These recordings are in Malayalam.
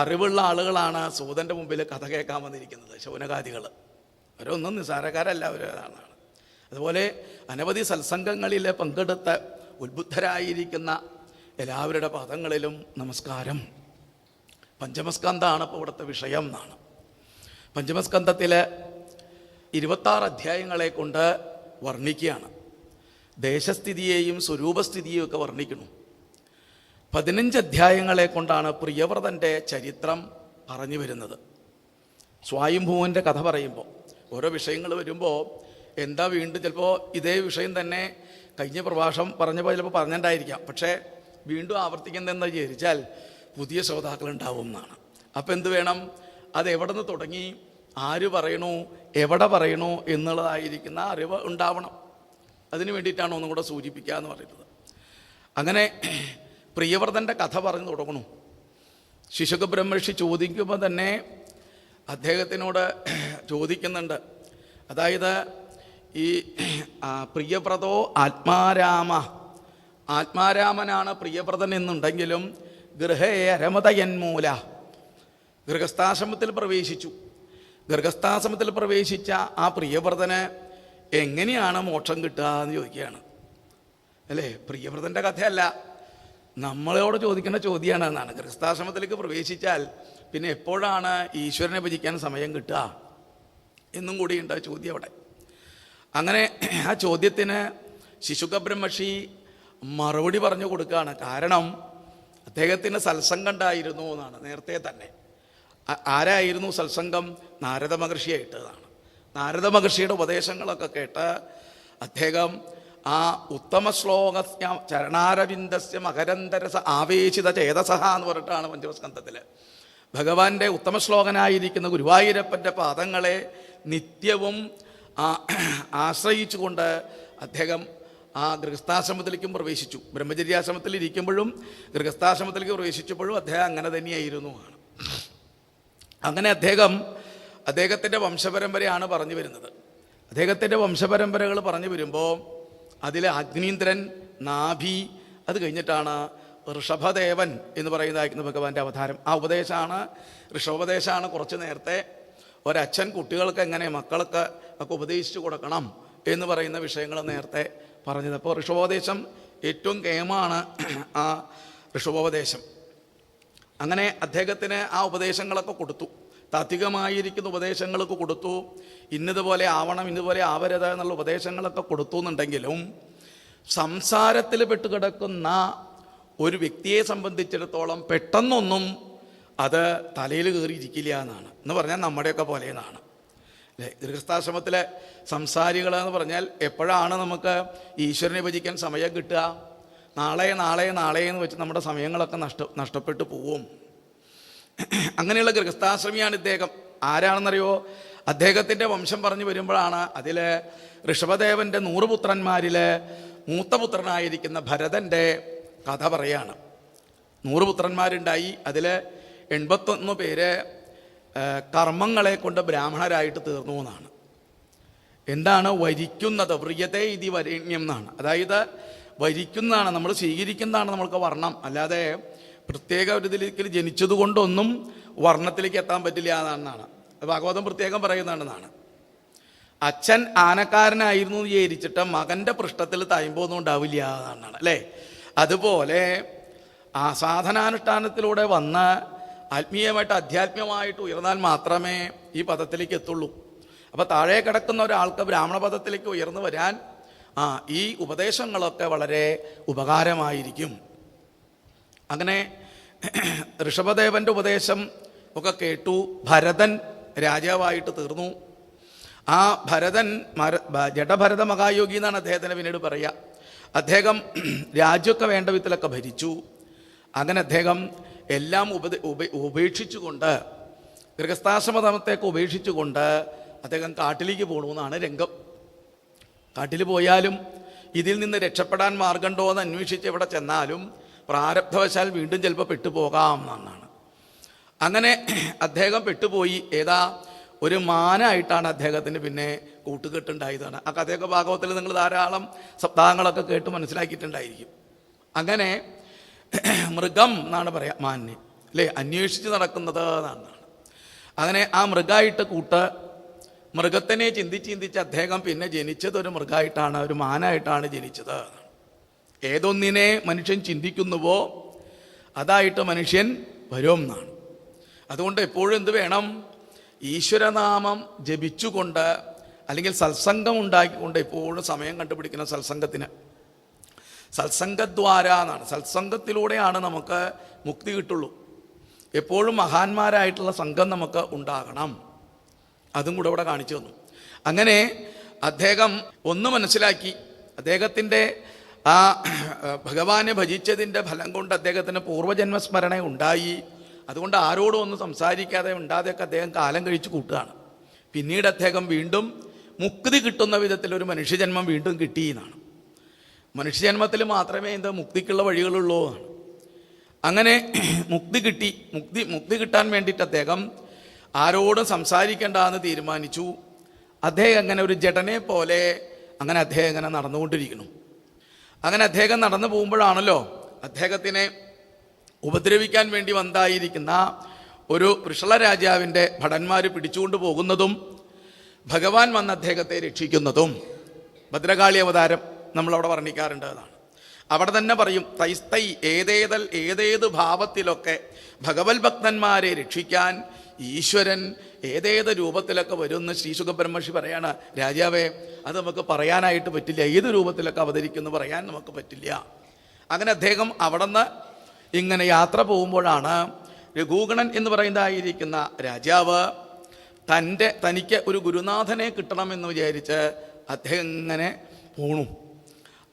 അറിവുള്ള ആളുകളാണ് സൂതൻ്റെ മുമ്പിൽ കഥ കേൾക്കാൻ വന്നിരിക്കുന്നത്, ശൗനകാദികൾ. അവരൊന്നും നിസ്സാരക്കാരല്ല, അവരാണ്. അതുപോലെ അനവധി സത്സംഗങ്ങളിൽ പങ്കെടുത്ത് ഉത്ബുദ്ധരായിരിക്കുന്ന എല്ലാവരുടെ പാദങ്ങളിലും നമസ്കാരം. പഞ്ചമസ്കന്ധമാണ് ഇപ്പോൾ ഇവിടുത്തെ വിഷയം എന്നാണ്. പഞ്ചമസ്കന്ധത്തിൽ 26 അധ്യായങ്ങളെ കൊണ്ട് വർണ്ണിക്കുകയാണ്. ദേശസ്ഥിതിയെയും സ്വരൂപസ്ഥിതിയെയും ഒക്കെ വർണ്ണിക്കുന്നു. 15 അധ്യായങ്ങളെ കൊണ്ടാണ് പ്രിയവ്രതൻ്റെ ചരിത്രം പറഞ്ഞു വരുന്നത്. സ്വായംഭൂവൻ്റെ കഥ പറയുമ്പോൾ ഓരോ വിഷയങ്ങൾ വരുമ്പോൾ എന്താ വീണ്ടും ചിലപ്പോൾ ഇതേ വിഷയം തന്നെ കഴിഞ്ഞ പ്രഭാഷണം പറഞ്ഞപ്പോൾ ചിലപ്പോൾ പറഞ്ഞിട്ടുണ്ടായിരിക്കാം. പക്ഷേ വീണ്ടും ആവർത്തിക്കുന്നതെന്ന് വിചാരിച്ചാൽ പുതിയ ശ്രോതാക്കളുണ്ടാവും എന്നാണ്. അപ്പം എന്ത് വേണം? അത് എവിടെ നിന്ന് തുടങ്ങി, ആര് പറയണു, എവിടെ പറയണു എന്നുള്ളതായിരിക്കുന്ന അറിവ് ഉണ്ടാവണം. അതിന് വേണ്ടിയിട്ടാണ് ഒന്നും കൂടെ സൂചിപ്പിക്കുക എന്ന് പറയുന്നത്. അങ്ങനെ പ്രിയവ്രതൻ്റെ കഥ പറഞ്ഞു തുടങ്ങണു. ശിശുക ബ്രഹ്മർഷി ചോദിക്കുമ്പോൾ തന്നെ അദ്ദേഹത്തിനോട് ചോദിക്കുന്നുണ്ട്. അതായത് ഈ പ്രിയവ്രതോ ആത്മാരാമനാണ് പ്രിയവ്രതൻ എന്നുണ്ടെങ്കിലും ഗൃഹേ അരമതയന്മൂല, ഗൃഹസ്ഥാശ്രമത്തിൽ പ്രവേശിച്ചു. ഗൃഹസ്ഥാശ്രമത്തിൽ പ്രവേശിച്ച ആ പ്രിയവ്രതന് എങ്ങനെയാണ് മോക്ഷം കിട്ടുക എന്ന് ചോദിക്കുകയാണ്. അല്ലേ? പ്രിയവ്രതൻ്റെ കഥയല്ല, നമ്മളോട് ചോദിക്കേണ്ട ചോദ്യമാണ് എന്നാണ്. ഗൃഹസ്ഥാശ്രമത്തിലേക്ക് പ്രവേശിച്ചാൽ പിന്നെ എപ്പോഴാണ് ഈശ്വരനെ ഭജിക്കാൻ സമയം കിട്ടുക എന്നും കൂടിയുണ്ട് ചോദ്യം അവിടെ. അങ്ങനെ ആ ചോദ്യത്തിന് ശിശുക ബ്രഹ്മർഷി മറുപടി പറഞ്ഞു കൊടുക്കുകയാണ്. കാരണം അദ്ദേഹത്തിന് സത്സംഗം ഉണ്ടായിരുന്നു എന്നാണ് നേരത്തെ തന്നെ. ആരായിരുന്നു സത്സംഗം? നാരദ മഹർഷിയായിട്ടതാണ്. നാരദ മഹർഷിയുടെ ഉപദേശങ്ങളൊക്കെ കേട്ട് അദ്ദേഹം ആ ഉത്തമ ശ്ലോകസ്യ ചരണാരവിന്ദസ്യ മകരന്തരസ ആവേശിത ചേതസഹ എന്ന് പറഞ്ഞിട്ടാണ് പഞ്ചമസ്കന്ധത്തിൽ ഭഗവാന്റെ ഉത്തമ ശ്ലോകനായിരിക്കുന്ന ഗുരുവായൂരപ്പൻ്റെ പാദങ്ങളെ നിത്യവും ആശ്രയിച്ചുകൊണ്ട് അദ്ദേഹം ആ ഗൃഹസ്ഥാശ്രമത്തിലേക്കും പ്രവേശിച്ചു. ബ്രഹ്മചര്യാശ്രമത്തിൽ ഇരിക്കുമ്പോഴും ഗൃഹസ്ഥാശ്രമത്തിലേക്ക് പ്രവേശിച്ചപ്പോഴും അദ്ദേഹം അങ്ങനെ തന്നെയായിരുന്നു. അങ്ങനെ അദ്ദേഹത്തിൻ്റെ വംശപരമ്പരയാണ് പറഞ്ഞു വരുന്നത്. അദ്ദേഹത്തിൻ്റെ വംശപരമ്പരകൾ പറഞ്ഞു വരുമ്പോൾ അതിൽ അഗ്നീന്ദ്രൻ, നാഭി, അത് കഴിഞ്ഞിട്ടാണ് ഋഷഭദേവൻ എന്ന് പറയുന്നതായിരിക്കുന്ന ഭഗവാന്റെ അവതാരം. ആ ഉപദേശമാണ്, ഋഷഭോപദേശമാണ് കുറച്ച് നേരത്തെ ഒരച്ഛൻ കുട്ടികൾക്ക് എങ്ങനെ മക്കൾക്ക് ഒക്കെ ഉപദേശിച്ചു കൊടുക്കണം എന്ന് പറയുന്ന വിഷയങ്ങൾ നേരത്തെ പറഞ്ഞത്. അപ്പോൾ ഋഷഭോപദേശം ഏറ്റവും കേമാണ് ആ ഋഷഭോപദേശം. അങ്ങനെ അദ്ദേഹത്തിന് ആ ഉപദേശങ്ങളൊക്കെ കൊടുത്തു, താത്വികമായിരിക്കുന്ന ഉപദേശങ്ങളൊക്കെ കൊടുത്തു. ഇന്നതുപോലെ ആവണം, ഇന്നതുപോലെ ആവരുത് എന്നുള്ള ഉപദേശങ്ങളൊക്കെ കൊടുത്തു എന്നുണ്ടെങ്കിലും സംസാരത്തിൽ പെട്ടുകിടക്കുന്ന ഒരു വ്യക്തിയെ സംബന്ധിച്ചിടത്തോളം പെട്ടെന്നൊന്നും അത് തലയിൽ കയറിയിരിക്കില്ല എന്നാണ്. എന്ന് പറഞ്ഞാൽ നമ്മുടെയൊക്കെ പോലെ എന്നാണ്. അല്ലേ? ഗൃഹസ്ഥാശ്രമത്തിലെ സംസാരികളെന്ന് പറഞ്ഞാൽ എപ്പോഴാണ് നമുക്ക് ഈശ്വരനെ ഭജിക്കാൻ സമയം കിട്ടുക? നാളെ എന്ന് വെച്ച് നമ്മുടെ സമയങ്ങളൊക്കെ നഷ്ടപ്പെട്ടു പോവും. അങ്ങനെയുള്ള ഗൃഹസ്ഥാശ്രമിയാണ് ഇദ്ദേഹം. ആരാണെന്നറിയോ? അദ്ദേഹത്തിൻ്റെ വംശം പറഞ്ഞു വരുമ്പോഴാണ് അതിൽ ഋഷഭദേവൻ്റെ 100 പുത്രന്മാരിൽ മൂത്ത പുത്രനായിരിക്കുന്ന ഭരതൻ്റെ കഥ പറയാണ്. 100 പുത്രന്മാരുണ്ടായി. അതിൽ 81 പേര് കർമ്മങ്ങളെ കൊണ്ട് ബ്രാഹ്മണരായിട്ട് തീർന്നു എന്നാണ്. എന്താണ് വരിക്കുന്നത്? വ്രിയതേ ഇതി വരേണ്യം എന്നാണ്. അതായത് വരിക്കുന്നതാണ്, നമ്മൾ സ്വീകരിക്കുന്നതാണ് നമ്മൾക്ക് വർണ്ണം. അല്ലാതെ പ്രത്യേക ഒരു ഇതിലേക്ക് ജനിച്ചത് കൊണ്ടൊന്നും വർണ്ണത്തിലേക്ക് എത്താൻ പറ്റില്ല എന്നാണ് ഭാഗവതം പ്രത്യേകം പറയുന്നതാണെന്നാണ്. അച്ഛൻ ആനക്കാരനായിരുന്നു എന്ന് വിചാരിച്ചിട്ട് മകൻ്റെ പൃഷ്ഠത്തിൽ തയമ്പൊന്നും ഉണ്ടാവില്ല എന്നാണ്. അല്ലേ? അതുപോലെ ആ സാധനാനുഷ്ഠാനത്തിലൂടെ വന്ന് ആത്മീയമായിട്ട് അധ്യാത്മികമായിട്ട് ഉയർന്നാൽ മാത്രമേ ഈ പദത്തിലേക്ക് എത്തുള്ളൂ. അപ്പോൾ താഴെ കിടക്കുന്ന ഒരാൾക്ക് ബ്രാഹ്മണ പദത്തിലേക്ക് ഉയർന്നു വരാൻ ഈ ഉപദേശങ്ങളൊക്കെ വളരെ ഉപകാരമായിരിക്കും. അങ്ങനെ ഋഷഭദേവൻ്റെ ഉപദേശം ഒക്കെ കേട്ടു. ഭരതൻ രാജാവായിട്ട് തീർന്നു. ആ ഭരതൻ ജഡഭരത മഹായോഗി എന്നാണ് അദ്ദേഹത്തിന് പിന്നീട് പറയുക. അദ്ദേഹം രാജ്യമൊക്കെ വേണ്ട വിധത്തിലൊക്കെ ഭരിച്ചു. അങ്ങനെ അദ്ദേഹം എല്ലാം ഉപേക്ഷിച്ചുകൊണ്ട്, ഗൃഹസ്ഥാശ്രമത്തേക്ക് ഉപേക്ഷിച്ചുകൊണ്ട് അദ്ദേഹം കാട്ടിലേക്ക് പോകണമെന്നാണ് രംഗം. കാട്ടിൽ പോയാലും ഇതിൽ നിന്ന് രക്ഷപ്പെടാൻ മാർഗമുണ്ടോ എന്ന് അന്വേഷിച്ച് എവിടെ ചെന്നാലും പ്രാരബ്ധവശാൽ വീണ്ടും ചിലപ്പോൾ പെട്ടുപോകാം എന്നാണ്. അങ്ങനെ അദ്ദേഹം പെട്ടുപോയി. ഒരു മാനായിട്ടാണ് അദ്ദേഹത്തിന് പിന്നെ കൂട്ടുകെട്ടുണ്ടായതാണ്. ആ കഥയൊക്കെ ഭാഗവത്തിൽ നിങ്ങൾ ധാരാളം സപ്താഹങ്ങളൊക്കെ കേട്ട് മനസ്സിലാക്കിയിട്ടുണ്ടായിരിക്കും. അങ്ങനെ മൃഗം എന്നാണ് പറയാം മാനിനെ. അല്ലേ, അന്വേഷിച്ച് നടക്കുന്നത് എന്നാണ്. അങ്ങനെ ആ മൃഗമായിട്ട് മൃഗത്തിനെ ചിന്തിച്ച് അദ്ദേഹം പിന്നെ ജനിച്ചത് ഒരു മൃഗമായിട്ടാണ്, ഒരു മാനായിട്ടാണ് ജനിച്ചത്. ഏതൊന്നിനെ മനുഷ്യൻ ചിന്തിക്കുന്നുവോ അതായിട്ട് മനുഷ്യൻ വരും എന്നാണ്. അതുകൊണ്ട് എപ്പോഴും എന്ത് വേണം? ഈശ്വരനാമം ജപിച്ചുകൊണ്ട് അല്ലെങ്കിൽ സത്സംഗം ഉണ്ടാക്കിക്കൊണ്ട് എപ്പോഴും സമയം കണ്ടുപിടിക്കണം സത്സംഗത്തിന്. സത്സംഗദ്വാര എന്നാണ്, സത്സംഗത്തിലൂടെയാണ് നമുക്ക് മുക്തി കിട്ടുള്ളൂ. എപ്പോഴും മഹാന്മാരായിട്ടുള്ള സംഘം നമുക്ക് ഉണ്ടാകണം. അതും കൂടെ ഇവിടെ കാണിച്ചു തന്നു. അങ്ങനെ അദ്ദേഹം ഒന്ന് മനസ്സിലാക്കി, അദ്ദേഹത്തിൻ്റെ ആ ഭഗവാനെ ഭജിച്ചതിൻ്റെ ഫലം കൊണ്ട് അദ്ദേഹത്തിന് പൂർവ്വജന്മസ്മരണ ഉണ്ടായി. അതുകൊണ്ട് ആരോടും ഒന്നും സംസാരിക്കാതെ ഉണ്ടാതെയൊക്കെ അദ്ദേഹം കാലം കഴിച്ച് കൂട്ടുകയാണ്. പിന്നീട് അദ്ദേഹം വീണ്ടും മുക്തി കിട്ടുന്ന വിധത്തിൽ ഒരു മനുഷ്യജന്മം വീണ്ടും കിട്ടി എന്നാണ്. മനുഷ്യജന്മത്തിൽ മാത്രമേ എന്താ മുക്തിക്കുള്ള വഴികളുള്ളൂ എന്നാണ്. അങ്ങനെ മുക്തി കിട്ടി. മുക്തി കിട്ടാൻ വേണ്ടിയിട്ട് അദ്ദേഹം ആരോടും സംസാരിക്കേണ്ടെന്ന് തീരുമാനിച്ചു. അദ്ദേഹം അങ്ങനെ ഒരു ജഡനെ പോലെ അങ്ങനെ അദ്ദേഹം ഇങ്ങനെ നടന്നുകൊണ്ടിരിക്കുന്നു. അങ്ങനെ അദ്ദേഹം നടന്നു പോകുമ്പോഴാണല്ലോ അദ്ദേഹത്തിനെ ഉപദ്രവിക്കാൻ വേണ്ടി വന്നായിരിക്കുന്ന ഒരു വൃഷള രാജാവിൻ്റെ ഭടന്മാർ പിടിച്ചുകൊണ്ട് പോകുന്നതും ഭഗവാൻ വന്ന് അദ്ദേഹത്തെ രക്ഷിക്കുന്നതും. ഭദ്രകാളി അവതാരം നമ്മളവിടെ വർണ്ണിക്കാറുണ്ട്. അതാണ് അവിടെ തന്നെ പറയും, തൈസ്തൈ ഏതേത് ഭാവത്തിലൊക്കെ ഭഗവത് ഭക്തന്മാരെ രക്ഷിക്കാൻ ഈശ്വരൻ ഏതേത് രൂപത്തിലൊക്കെ വരുമെന്ന് ശ്രീ സുഖബ്രഹ്മർഷി പറയാണ്. രാജാവേ, അത് നമുക്ക് പറയാനായിട്ട് പറ്റില്ല, ഏത് രൂപത്തിലൊക്കെ അവതരിക്കുമെന്ന് പറയാൻ നമുക്ക് പറ്റില്ല. അങ്ങനെ അദ്ദേഹം അവിടെ നിന്ന് ഇങ്ങനെ യാത്ര പോകുമ്പോഴാണ് രഘൂഗണൻ എന്ന് പറയുന്നതായിരിക്കുന്ന രാജാവ് തനിക്ക് ഒരു ഗുരുനാഥനെ കിട്ടണമെന്ന് വിചാരിച്ച് അദ്ദേഹം ഇങ്ങനെ പോണു.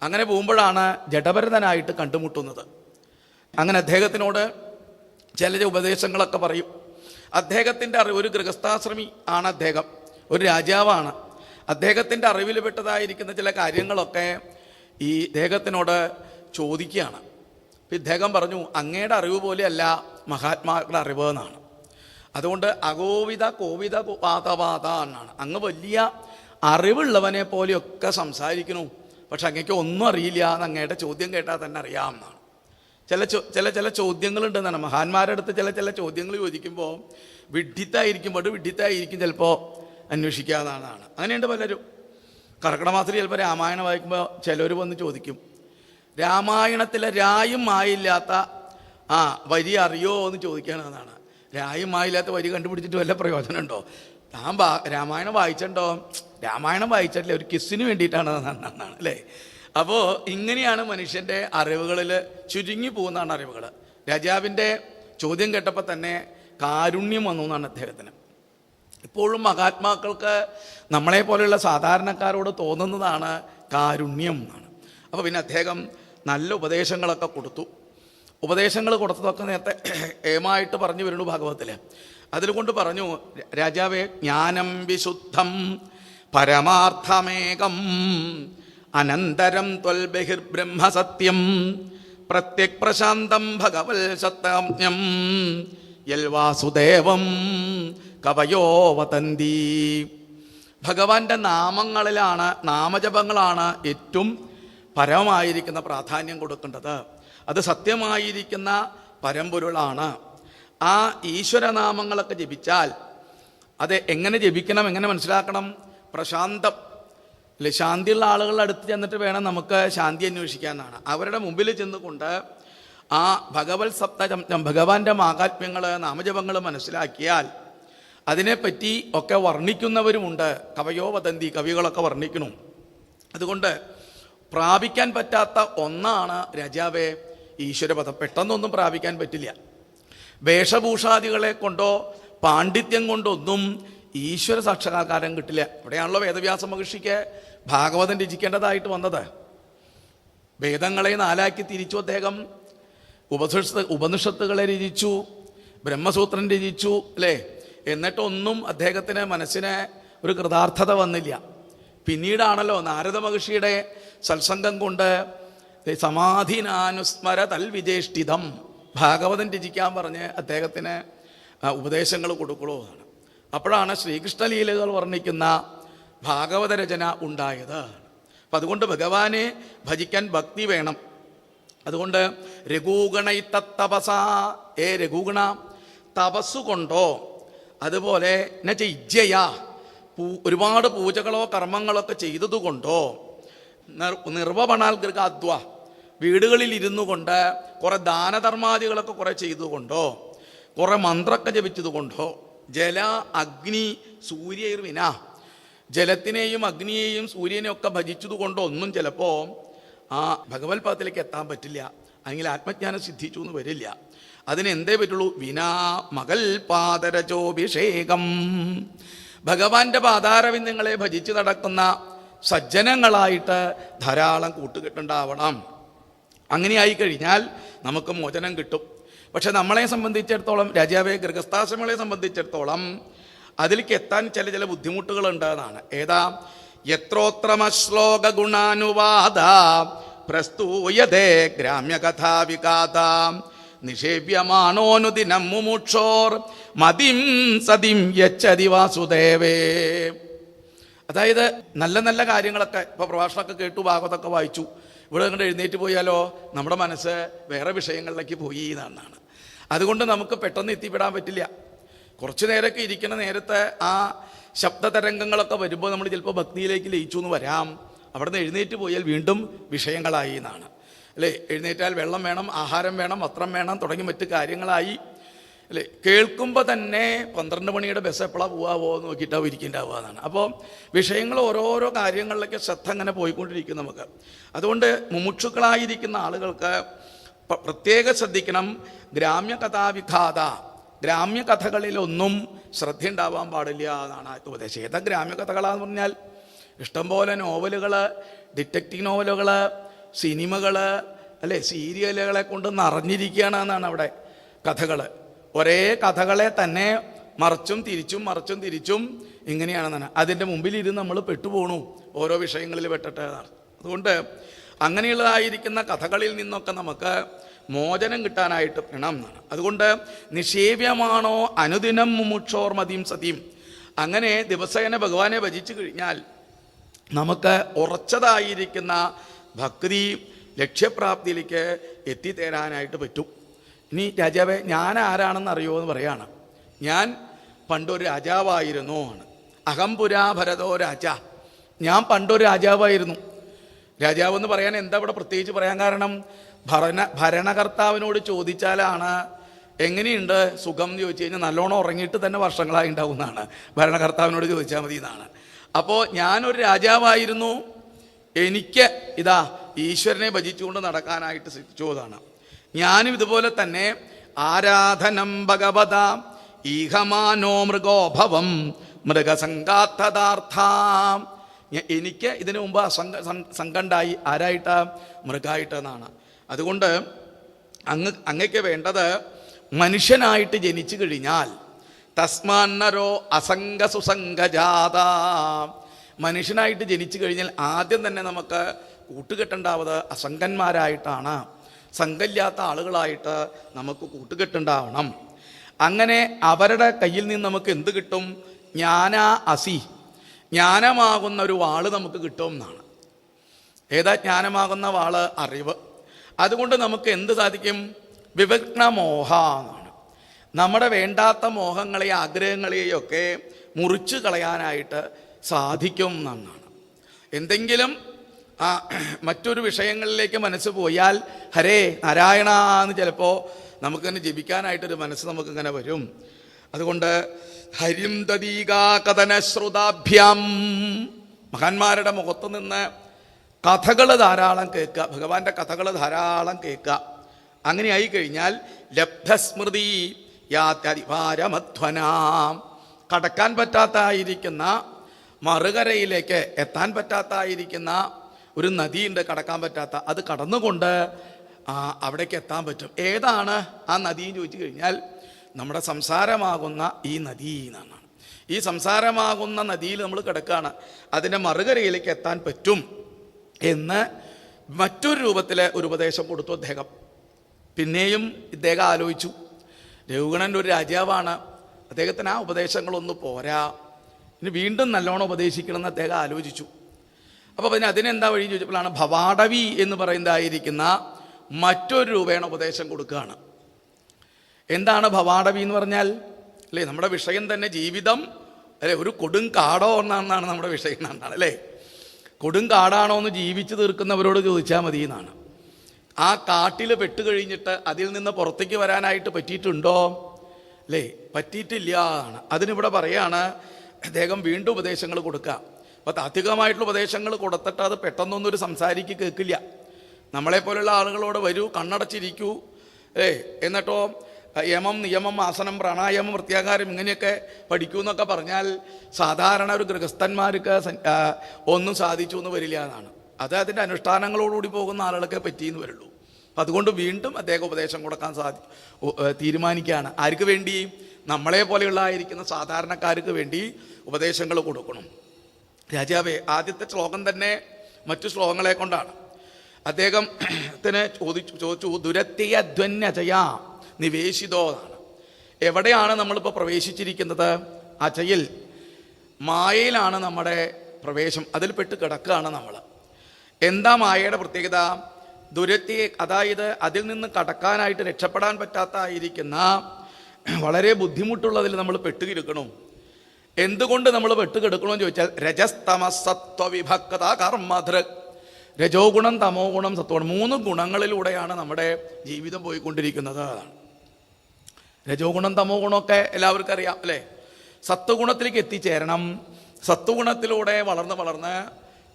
അങ്ങനെ പോകുമ്പോഴാണ് ജഡഭരതനായിട്ട് കണ്ടുമുട്ടുന്നത്. അങ്ങനെ അദ്ദേഹത്തിനോട് ചില ഉപദേശങ്ങളൊക്കെ പറയും. അദ്ദേഹത്തിൻ്റെ ഒരു ഗൃഹസ്ഥാശ്രമി ആണ് അദ്ദേഹം, ഒരു രാജാവാണ്. അദ്ദേഹത്തിൻ്റെ അറിവിൽ പെട്ടതായിരിക്കുന്ന ചില കാര്യങ്ങളൊക്കെ ഈ ഇദ്ദേഹത്തിനോട് ചോദിക്കുകയാണ്. ഇദ്ദേഹം പറഞ്ഞു, അങ്ങയുടെ അറിവ് പോലെയല്ല മഹാത്മാക്കളുടെ അറിവ് എന്നാണ്. അതുകൊണ്ട് അഗോവിത കോവിത പാതപാത എന്നാണ്. അങ്ങ് വലിയ അറിവുള്ളവനെ പോലെയൊക്കെ സംസാരിക്കുന്നു, പക്ഷെ അങ്ങേക്ക് ഒന്നും അറിയില്ല എന്ന് അങ്ങയുടെ ചോദ്യം കേട്ടാൽ തന്നെ അറിയാമെന്നാണ്. ചില ചോദ്യങ്ങളുണ്ടെന്നാണ് മഹാന്മാരുടെ അടുത്ത് ചില ചോദ്യങ്ങൾ ചോദിക്കുമ്പോൾ വിഡ്ഢിത്തായിരിക്കും ചിലപ്പോൾ അന്വേഷിക്കാവുന്നതാണ്. അങ്ങനെയുണ്ട് പലരും. കർക്കിടക മാസത്തിൽ ചിലപ്പോൾ രാമായണം വായിക്കുമ്പോൾ ചിലർ വന്ന് ചോദിക്കും, രാമായണത്തിലെ രായും മായില്ലാത്ത വരി അറിയോ എന്ന് ചോദിക്കുകയാണെന്നാണ്. രായും മായില്ലാത്ത വരി കണ്ടുപിടിച്ചിട്ട് വല്ല പ്രയോജനമുണ്ടോ? താൻ രാമായണം വായിച്ചിട്ടുണ്ടോ? രാമായണം വായിച്ചിട്ടില്ല, ഒരു കിസ്സിന് വേണ്ടിയിട്ടാണ് എന്നാണ് അല്ലേ. അപ്പോൾ ഇങ്ങനെയാണ് മനുഷ്യൻ്റെ അറിവുകളിൽ ചുരുങ്ങി പോകുന്നതാണ് അറിവുകൾ. രാജാവിൻ്റെ ചോദ്യം കേട്ടപ്പോൾ തന്നെ കാരുണ്യം വന്നു എന്നാണ് അദ്ദേഹത്തിന്. ഇപ്പോഴും മഹാത്മാക്കൾക്ക് നമ്മളെ പോലെയുള്ള സാധാരണക്കാരോട് തോന്നുന്നതാണ് കാരുണ്യം എന്നാണ്. അപ്പോൾ പിന്നെ അദ്ദേഹം നല്ല ഉപദേശങ്ങളൊക്കെ കൊടുത്തു. ഉപദേശങ്ങൾ കൊടുത്തതൊക്കെ നേരത്തെ ഏമായിട്ട് പറഞ്ഞു വരുന്നു ഭാഗവതത്തിൽ. അതിലുകൊണ്ട് പറഞ്ഞു, രാജാവേ, ജ്ഞാനം വിശുദ്ധം പരമാർത്ഥമേകം അനന്തരം ത്വൽബഹിർബ്രഹ്മസത്യം പ്രത്യക് പ്രശാന്തം ഭഗവൽ സത്യം യൽവാസുദേവം കവയോ വതന്തി. ഭഗവാന്റെ നാമങ്ങളിലാണ്, നാമജപങ്ങളാണ് ഏറ്റവും പരമായിരിക്കുന്ന പ്രാധാന്യം കൊടുക്കേണ്ടത്. അത് സത്യമായിരിക്കുന്ന പരമ്പൊരുളാണ്. ആ ഈശ്വരനാമങ്ങളൊക്കെ ജപിച്ചാൽ അത് എങ്ങനെ ജപിക്കണം, എങ്ങനെ മനസ്സിലാക്കണം? പ്രശാന്തം അല്ലെ, ശാന്തിയുള്ള ആളുകളുടെ അടുത്ത് ചെന്നിട്ട് വേണം നമുക്ക് ശാന്തി അന്വേഷിക്കാനാണ്. അവരുടെ മുമ്പിൽ ചെന്നുകൊണ്ട് ആ ഭഗവത് സപ്തം ഭഗവാന്റെ മാഹാത്മ്യങ്ങൾ, നാമജപങ്ങൾ മനസ്സിലാക്കിയാൽ അതിനെപ്പറ്റി ഒക്കെ വർണ്ണിക്കുന്നവരുമുണ്ട്. കവയോ വദന്തി, കവികളൊക്കെ വർണ്ണിക്കണം. അതുകൊണ്ട് പ്രാപിക്കാൻ പറ്റാത്ത ഒന്നാണ് രാജാവേ ഈശ്വരപദം. പെട്ടെന്നൊന്നും പ്രാപിക്കാൻ പറ്റില്ല. വേഷഭൂഷാദികളെ കൊണ്ടോ പാണ്ഡിത്യം കൊണ്ടൊന്നും ഈശ്വര സാക്ഷാത്കാരം കിട്ടില്ല. ഇവിടെയാണല്ലോ വേദവ്യാസ മഹർഷിക്ക് ഭാഗവതം രചിക്കേണ്ടതായിട്ട് വന്നത്. വേദങ്ങളെ നാലാക്കി തിരിച്ചു അദ്ദേഹം. ഉപനിഷത്തുകളെ രചിച്ചു, ബ്രഹ്മസൂത്രം രചിച്ചു അല്ലേ. എന്നിട്ടൊന്നും അദ്ദേഹത്തിന് മനസ്സിന് ഒരു കൃതാർത്ഥത വന്നില്ല. പിന്നീടാണല്ലോ നാരദ മഹർഷിയുടെ സത്സംഗം കൊണ്ട് സമാധിനാനുസ്മര തൽവിജേഷ്ഠിതം ഭാഗവതം രചിക്കാൻ പറഞ്ഞ് അദ്ദേഹത്തിന് ഉപദേശങ്ങൾ കൊടുക്കുള്ളൂ. അപ്പോഴാണ് ശ്രീകൃഷ്ണലീലകൾ വർണ്ണിക്കുന്ന ഭാഗവത രചന ഉണ്ടായത്. അപ്പം അതുകൊണ്ട് ഭഗവാനെ ഭജിക്കാൻ ഭക്തി വേണം. അതുകൊണ്ട് രഘുഗണൈത്തപസ, രഘുഗണ തപസ്സുകൊണ്ടോ അതുപോലെ ഇജ്ജയ ഒരുപാട് പൂജകളോ കർമ്മങ്ങളോ ഒക്കെ ചെയ്തതുകൊണ്ടോ, നിർവപണാൽ ഗൃഹാദ്വ വീടുകളിൽ ഇരുന്നു കൊണ്ട് കുറെ ദാനധർമാദികളൊക്കെ കുറെ ചെയ്തുകൊണ്ടോ, കുറെ മന്ത്രമൊക്കെ ജപിച്ചതുകൊണ്ടോ, ജല അഗ്നി സൂര്യർവിന ജലത്തിനെയും അഗ്നിയെയും സൂര്യനെയും ഒക്കെ ഭജിച്ചതുകൊണ്ടോ ഒന്നും ചിലപ്പോൾ ആ ഭഗവത് പദത്തിലേക്ക് എത്താൻ പറ്റില്ല, അല്ലെങ്കിൽ ആത്മജ്ഞാനം സിദ്ധിച്ചു എന്ന് വരില്ല. അതിന് എന്തേ പറ്റുള്ളൂ? വിനാ മകൾ പാദരജോഭിഷേകം, ഭഗവാന്റെ പാതാരവിന്ദങ്ങളെ ഭജിച്ച് നടക്കുന്ന സജ്ജനങ്ങളായിട്ട് ധാരാളം കൂട്ടുകെട്ടുണ്ടാവണം. അങ്ങനെയായി കഴിഞ്ഞാൽ നമുക്ക് മോചനം കിട്ടും. പക്ഷെ നമ്മളെ സംബന്ധിച്ചിടത്തോളം, രാജാവെ ഗൃഹസ്ഥാശ്രമങ്ങളെ സംബന്ധിച്ചിടത്തോളം അതിലേക്ക് എത്താൻ ചില ബുദ്ധിമുട്ടുകൾ ഉണ്ടെന്നാണ്. ഏതാ? യത്രോത്രമശ്ലോക ഗുണാനുവാദ പ്രസ്തൂയതേ ഗ്രാമ്യകഥാവികാത നിഷേവ്യമാണോനുദിനം മുമുക്ഷോർ മതിം സതിം യച്ഛതി വാസുദേവേ. അതായത് നല്ല നല്ല കാര്യങ്ങളൊക്കെ ഇപ്പോൾ പ്രഭാഷണമൊക്കെ കേട്ടു, ഭാഗവതമൊക്കെ വായിച്ചു, ഇവിടെ കണ്ട് എഴുന്നേറ്റ് പോയാലോ നമ്മുടെ മനസ്സ് വേറെ വിഷയങ്ങളിലേക്ക് പോയി എന്നാണ്. അതുകൊണ്ട് നമുക്ക് പെട്ടെന്ന് എത്തിപ്പെടാൻ പറ്റില്ല. കുറച്ചു നേരമൊക്കെ ഇരിക്കുന്ന നേരത്തെ ആ ശബ്ദതരംഗങ്ങളൊക്കെ വരുമ്പോൾ നമ്മൾ ചിലപ്പോൾ ഭക്തിയിലേക്ക് ലയിച്ചു എന്ന് വരാം. അവിടെ നിന്ന് എഴുന്നേറ്റ് പോയാൽ വീണ്ടും വിഷയങ്ങളായി എന്നാണ് അല്ലേ. എഴുന്നേറ്റാൽ വെള്ളം വേണം, ആഹാരം വേണം, വസ്ത്രം വേണം, തുടങ്ങി മറ്റു കാര്യങ്ങളായി അല്ലേ. കേൾക്കുമ്പോൾ തന്നെ 12 മണിയുടെ ബസ് എപ്പോഴാണ് പോവാവോ എന്ന് നോക്കിയിട്ടാവും ഇരിക്കേണ്ടാവുക എന്നാണ്. അപ്പോൾ വിഷയങ്ങൾ ഓരോരോ കാര്യങ്ങളിലേക്ക് ശ്രദ്ധ അങ്ങനെ പോയിക്കൊണ്ടിരിക്കും നമുക്ക്. അതുകൊണ്ട് മുമുക്ഷുക്കളായിരിക്കുന്ന ആളുകൾക്ക് പ്രത്യേകം ശ്രദ്ധിക്കണം. ഗ്രാമ്യകഥാവിഘാത, ഗ്രാമ്യകഥകളിലൊന്നും ശ്രദ്ധയുണ്ടാവാൻ പാടില്ല എന്നാണ് ഉപദേശം. ഏതാ ഗ്രാമ്യകഥകളാന്ന് പറഞ്ഞാൽ ഇഷ്ടംപോലെ നോവലുകൾ, ഡിറ്റക്റ്റീവ് നോവലുകൾ, സിനിമകൾ അല്ലേ, സീരിയലുകളെ കൊണ്ട് നിറഞ്ഞിരിക്കുകയാണ് എന്നാണ് അവിടെ കഥകൾ. ഒരേ കഥകളെ തന്നെ മറിച്ചും തിരിച്ചും ഇങ്ങനെയാണെന്നാണ്. അതിൻ്റെ മുമ്പിലിരുന്ന് നമ്മൾ പെട്ടുപോണു, ഓരോ വിഷയങ്ങളിൽ പെട്ടിട്ട്. അതുകൊണ്ട് അങ്ങനെയുള്ളതായിരിക്കുന്ന കഥകളിൽ നിന്നൊക്കെ നമുക്ക് മോചനം കിട്ടാനായിട്ട് വേണം എന്നാണ്. അതുകൊണ്ട് നിഷേവ്യമാണോ അനുദിനം മുമുക്ഷോർ മതിയും സതിയും, അങ്ങനെ ദിവസേന ഭഗവാനെ ഭജിച്ചു കഴിഞ്ഞാൽ നമുക്ക് ഉറച്ചതായിരിക്കുന്ന ഭക്തി ലക്ഷ്യപ്രാപ്തിയിലേക്ക് എത്തിത്തേരാനായിട്ട് പറ്റും. ഇനി രാജാവേ ഞാൻ ആരാണെന്ന് അറിയുമോ എന്ന് പറയാണ്. ഞാൻ പണ്ടൊരു രാജാവായിരുന്നു ആണ്. അഹംപുരാ ഭരതോ രാജ, ഞാൻ പണ്ടൊരു രാജാവായിരുന്നു. രാജാവെന്ന് പറയാൻ എന്താ ഇവിടെ പ്രത്യേകിച്ച് പറയാൻ കാരണം? ഭരണകർത്താവിനോട് ചോദിച്ചാലാണ് എങ്ങനെയുണ്ട് സുഖം എന്ന് ചോദിച്ചു കഴിഞ്ഞാൽ നല്ലോണം ഉറങ്ങിയിട്ട് തന്നെ വർഷങ്ങളായി ഉണ്ടാവുന്നതാണ്. ഭരണകർത്താവിനോട് ചോദിച്ചാൽ മതി എന്നാണ്. അപ്പോൾ ഞാനൊരു രാജാവായിരുന്നു, എനിക്ക് ഇതാ ഈശ്വരനെ ഭജിച്ചുകൊണ്ട് നടക്കാനായിട്ട് സിദ്ധിച്ചതാണ്. ഞാനും ഇതുപോലെ തന്നെ ആരാധനം ഭഗവത ഈഹമാനോ മൃഗോഭവം മൃഗസംഗാത്തഥാർത്ഥാം, എനിക്ക് ഇതിനു മുമ്പ് സംഘണ്ടായി. ആരായിട്ട്? മൃഗമായിട്ടെന്നാണ്. അതുകൊണ്ട് അങ്ങക്ക് വേണ്ടത് മനുഷ്യനായിട്ട് ജനിച്ചു കഴിഞ്ഞാൽ തസ്മാന്നരോ അസംഗ സുസംഗജാത, മനുഷ്യനായിട്ട് ജനിച്ചു കഴിഞ്ഞാൽ ആദ്യം തന്നെ നമുക്ക് കൂട്ടുകെട്ടുണ്ടാവുന്നത് അസംഗന്മാരായിട്ടാണ്. സംഘമില്ലാത്ത ആളുകളായിട്ട് നമുക്ക് കൂട്ടുകെട്ടുണ്ടാവണം. അങ്ങനെ അവരുടെ കയ്യിൽ നിന്ന് നമുക്ക് എന്ത് കിട്ടും? ജ്ഞാനാ അസി, ജ്ഞാനമാകുന്ന ഒരു വാള് നമുക്ക് കിട്ടും എന്നാണ്. ഏതാ ജ്ഞാനമാകുന്ന വാള്? അറിവ്. അതുകൊണ്ട് നമുക്ക് എന്ത് സാധിക്കും? വിവഗ്നമോഹ എന്നാണ്. നമ്മുടെ വേണ്ടാത്ത മോഹങ്ങളെയും ആഗ്രഹങ്ങളെയും ഒക്കെ മുറിച്ചു കളയാനായിട്ട് സാധിക്കും എന്നാണ്. എന്തെങ്കിലും മറ്റൊരു വിഷയങ്ങളിലേക്ക് മനസ്സ് പോയാൽ ഹരേ നാരായണ എന്ന് ചിലപ്പോൾ നമുക്കിങ്ങനെ ജപിക്കാനായിട്ടൊരു മനസ്സ് നമുക്കിങ്ങനെ വരും. അതുകൊണ്ട് ഹരിം ദദീകാ കഥനശ്രുതാഭ്യാം, മഹാന്മാരുടെ മുഖത്ത് നിന്ന് കഥകൾ ധാരാളം കേൾക്കുക, ഭഗവാന്റെ കഥകൾ ധാരാളം കേൾക്കുക. അങ്ങനെയായി കഴിഞ്ഞാൽ ലബ്ധസ്മൃതി യാത്യതിഭാരമധ്വനാം, കടക്കാൻ പറ്റാത്തായിരിക്കുന്ന മറുകരയിലേക്ക് എത്താൻ പറ്റാത്തായിരിക്കുന്ന ഒരു നദിയുണ്ട്, കടക്കാൻ പറ്റാത്ത. അത് കടന്നുകൊണ്ട് അവിടേക്ക് എത്താൻ പറ്റും. ഏതാണ് ആ നദി എന്ന് ചോദിച്ചു കഴിഞ്ഞാൽ നമ്മുടെ സംസാരമാകുന്ന ഈ നദി എന്നാണ്. ഈ സംസാരമാകുന്ന നദിയിൽ നമ്മൾ കിടക്കുകയാണ്, അതിൻ്റെ മറുകരയിലേക്ക് എത്താൻ പറ്റും എന്ന് മറ്റൊരു രൂപത്തിൽ ഒരു ഉപദേശം കൊടുത്തു അദ്ദേഹം. പിന്നെയും ഇദ്ദേഹം ആലോചിച്ചു, രഘുഗണൻ്റെ ഒരു രാജാവാണ്, അദ്ദേഹത്തിന് ആ ഉപദേശങ്ങളൊന്നും പോരാ, ഇനി വീണ്ടും നല്ലോണം ഉപദേശിക്കണമെന്ന് അദ്ദേഹം ആലോചിച്ചു. അപ്പോൾ പിന്നെ അതിനെന്താ വഴി ചോദിച്ചപ്പോഴാണ് ഭവാടവി എന്ന് പറയുന്നതായിരിക്കുന്ന മറ്റൊരു രൂപേണ ഉപദേശം കൊടുക്കുകയാണ്. എന്താണ് ഭവാടവി എന്ന് പറഞ്ഞാൽ? അല്ലേ, നമ്മുടെ വിഷയം തന്നെ ജീവിതം അല്ലെ, ഒരു കൊടും കാടോ എന്നാണ് നമ്മുടെ വിഷയം എന്നാണ് അല്ലേ. കൊടും കാടാണോ എന്ന് ജീവിച്ചു തീർക്കുന്നവരോട് ചോദിച്ചാൽ മതി എന്നാണ്. ആ കാട്ടിൽ പെട്ടുകഴിഞ്ഞിട്ട് അതിൽ നിന്ന് പുറത്തേക്ക് വരാനായിട്ട് പറ്റിയിട്ടുണ്ടോ? അല്ലേ, പറ്റിയിട്ടില്ല എന്നാണ്. അതിനിവിടെ പറയാണ് അദ്ദേഹം വീണ്ടും ഉപദേശങ്ങൾ കൊടുക്കുക. അപ്പോൾ താത്വികമായിട്ടുള്ള ഉപദേശങ്ങൾ കൊടുത്തിട്ട് അത് പെട്ടെന്നൊന്നും ഒരു സംസാരിക്ക് കേൾക്കില്ല. നമ്മളെപ്പോലുള്ള ആളുകളോട് വരൂ, കണ്ണടച്ചിരിക്കൂ, എന്നിട്ടോ യമം, നിയമം, ആസനം, പ്രാണായാമം, പ്രത്യാഹാരം ഇങ്ങനെയൊക്കെ പഠിക്കൂ എന്നൊക്കെ പറഞ്ഞാൽ സാധാരണ ഒരു ഗൃഹസ്ഥന്മാർക്ക് ഒന്നും സാധിച്ചു എന്ന് വരില്ല എന്നാണ്. അത് അതിൻ്റെ അനുഷ്ഠാനങ്ങളോടുകൂടി പോകുന്ന ആളുകളൊക്കെ പറ്റിയെന്ന് വരുള്ളൂ. അപ്പം അതുകൊണ്ട് വീണ്ടും അദ്ദേഹം ഉപദേശം കൊടുക്കാൻ തീരുമാനിക്കുകയാണ്. ആർക്ക് വേണ്ടി? നമ്മളെ പോലെയുള്ള ആയിരിക്കുന്ന സാധാരണക്കാർക്ക് വേണ്ടി ഉപദേശങ്ങൾ കൊടുക്കണം. രാജാവേ, ആദ്യത്തെ ശ്ലോകം തന്നെ മറ്റു ശ്ലോകങ്ങളെ കൊണ്ടാണ്. അദ്ദേഹത്തിന് ചോദിച്ചു ദുരത്യ അധ്വന്യജയാ നിവേശിതോ എന്നാണ്. എവിടെയാണ് നമ്മളിപ്പോൾ പ്രവേശിച്ചിരിക്കുന്നത്? അജയിൽ, മായയിലാണ് നമ്മുടെ പ്രവേശം. അതിൽ പെട്ട് കിടക്കുകയാണ് നമ്മൾ. എന്താ മായയുടെ പ്രത്യേകത? ദുരത്തെ, അതായത് അതിൽ നിന്ന് കടക്കാനായിട്ട് രക്ഷപ്പെടാൻ പറ്റാത്തായിരിക്കുന്ന വളരെ ബുദ്ധിമുട്ടുള്ളതിൽ നമ്മൾ പെട്ടുകിടക്കണം. എന്തുകൊണ്ട് നമ്മൾ പെട്ടുകിടക്കണമെന്ന് ചോദിച്ചാൽ രജസ്തമസത്വ വിഭക്ത കർമ്മധൃക്, രജോ ഗുണം, തമോ ഗുണം, സത്വഗുണം, 3 ഗുണങ്ങളിലൂടെയാണ് നമ്മുടെ ജീവിതം പോയിക്കൊണ്ടിരിക്കുന്നത്. അതാണ് രജോ ഗുണം, തമോ ഗുണമൊക്കെ എല്ലാവർക്കും അറിയാം അല്ലേ. സത്വഗുണത്തിലേക്ക് എത്തിച്ചേരണം. സത്വഗുണത്തിലൂടെ വളർന്ന്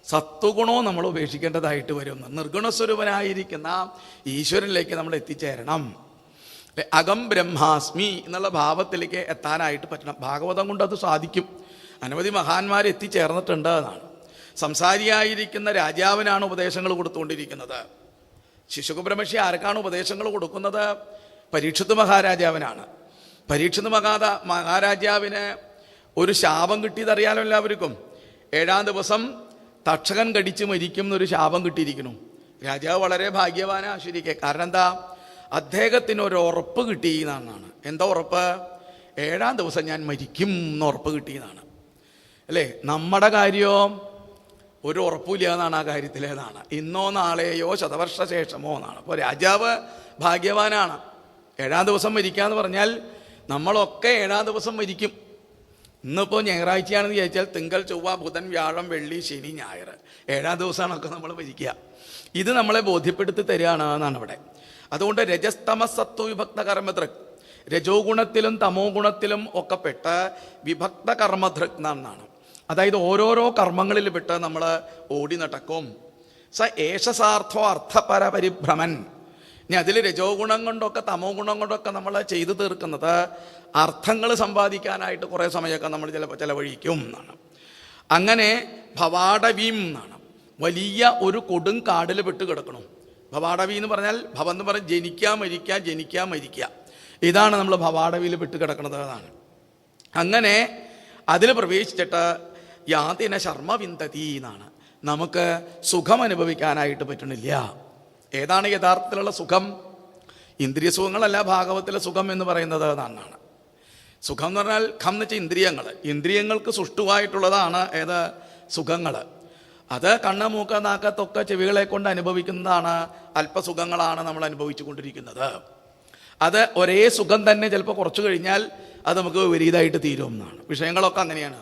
സത്വഗുണവും നമ്മൾ ഉപേക്ഷിക്കേണ്ടതായിട്ട് വരും. നിർഗുണസ്വരൂപനായിരിക്കുന്ന ഈശ്വരനിലേക്ക് നമ്മൾ എത്തിച്ചേരണം. അകം ബ്രഹ്മാസ്മി എന്നുള്ള ഭാവത്തിലേക്ക് എത്താനായിട്ട് പറ്റണം. ഭാഗവതം കൊണ്ട് അത് സാധിക്കും. അനവധി മഹാന്മാർ എത്തിച്ചേർന്നിട്ടുണ്ട് എന്നാണ്. സംസാരിയായിരിക്കുന്ന രാജാവിനാണ് ഉപദേശങ്ങൾ കൊടുത്തുകൊണ്ടിരിക്കുന്നത്. ശിശുബ്രഹ്മർഷി ആർക്കാണ് ഉപദേശങ്ങൾ കൊടുക്കുന്നത്? പരീക്ഷിത് മഹാരാജാവിനാണ്. പരീക്ഷിത് മഹാരാജാവിന് ഒരു ശാപം കിട്ടിയതറിയാലോ എല്ലാവർക്കും. 7-ാം ദിവസം തക്ഷകൻ കടിച്ച് മരിക്കും എന്നൊരു ശാപം കിട്ടിയിരിക്കുന്നു. രാജാവ് വളരെ ഭാഗ്യവാനാണ് ശരിക്കും. കാരണം എന്താ? അദ്ദേഹത്തിന് ഒരു ഉറപ്പ് കിട്ടി എന്നാണ്. എന്താ ഉറപ്പ്? 7-ാം ദിവസം ഞാൻ മരിക്കും എന്ന് ഉറപ്പ് കിട്ടിയെന്നാണ് അല്ലേ. നമ്മുടെ കാര്യമോ ഒരു ഉറപ്പില്ല എന്നാണ് ആ കാര്യത്തിലേതാണ്. ഇന്നോ നാളെയോ ശതവർഷ ശേഷമോ എന്നാണ്. അപ്പോൾ രാജാവ് ഭാഗ്യവാനാണ്. 7-ാം ദിവസം മരിക്കാന്ന് പറഞ്ഞാൽ നമ്മളൊക്കെ 7-ാം ദിവസം മരിക്കും. ഇന്നിപ്പോൾ ഞായറാഴ്ചയാണെന്ന് ചോദിച്ചാൽ തിങ്കൾ, ചൊവ്വ, ബുധൻ, വ്യാഴം, വെള്ളി, ശനി, ഞായർ 7-ാം ദിവസമാണൊക്കെ നമ്മൾ മരിക്കുക. ഇത് നമ്മളെ ബോധ്യപ്പെടുത്തി തരികയാണ് എന്നാണ് ഇവിടെ. അതുകൊണ്ട് രജസ്തമസത്വ വിഭക്ത കർമ്മധൃക്, രജോ ഗുണത്തിലും തമോ ഗുണത്തിലും ഒക്കെ പെട്ട് വിഭക്ത കർമ്മധൃക് എന്നാണ്. അതായത് ഓരോരോ കർമ്മങ്ങളിൽ പെട്ട് നമ്മൾ ഓടി നടക്കും. സ ഏഷസാർത്ഥോ അർത്ഥപര പരിഭ്രമൻ. ഇനി അതിൽ രജോ ഗുണം കൊണ്ടൊക്കെ തമോ ഗുണം കൊണ്ടൊക്കെ നമ്മൾ ചെയ്തു തീർക്കുന്നത് അർത്ഥങ്ങൾ സമ്പാദിക്കാനായിട്ട് കുറേ സമയമൊക്കെ നമ്മൾ ചിലപ്പോൾ ചിലവഴിക്കും എന്നാണ്. അങ്ങനെ ഭവാടവീം എന്നാണ്. വലിയ ഒരു കൊടും കാടിൽ പെട്ട് കിടക്കണം. ഭവാടവി എന്ന് പറഞ്ഞാൽ ഭവ എന്ന് പറഞ്ഞാൽ ജനിക്കുക, മരിക്കുക, ജനിക്കുക, മരിക്കുക. ഇതാണ് നമ്മൾ ഭവാടവിയിൽ പെട്ട് കിടക്കുന്നത് എന്നാണ്. അങ്ങനെ അതിൽ പ്രവേശിച്ചിട്ട് യാതിന ശർമ്മവിന്ദതി എന്നാണ്. നമുക്ക് സുഖം അനുഭവിക്കാനായിട്ട് പറ്റണില്ല. ഏതാണ് യഥാർത്ഥത്തിലുള്ള സുഖം? ഇന്ദ്രിയ സുഖങ്ങളല്ല ഭാഗവത്തിലെ സുഖം എന്ന് പറയുന്നത് എന്നാണ്. സുഖം എന്ന് പറഞ്ഞാൽ ഖം എന്ന് വെച്ചാൽ ഇന്ദ്രിയങ്ങൾ. ഇന്ദ്രിയങ്ങൾക്ക് സുഷ്ടുവായിട്ടുള്ളതാണ് ഏത്? സുഖങ്ങൾ. അത് കണ്ണ്, മൂക്ക്, നാക്ക്, ത്വക്ക്, ചെവികളെ കൊണ്ട് അനുഭവിക്കുന്നതാണ്. അല്പസുഖങ്ങളാണ് നമ്മൾ അനുഭവിച്ചു കൊണ്ടിരിക്കുന്നത്. അത് ഒരേ സുഖം തന്നെ ചിലപ്പോൾ കുറച്ച് കഴിഞ്ഞാൽ അത് നമുക്ക് വിപരീതമായിട്ട് തീരും എന്നാണ്. വിഷയങ്ങളൊക്കെ അങ്ങനെയാണ്.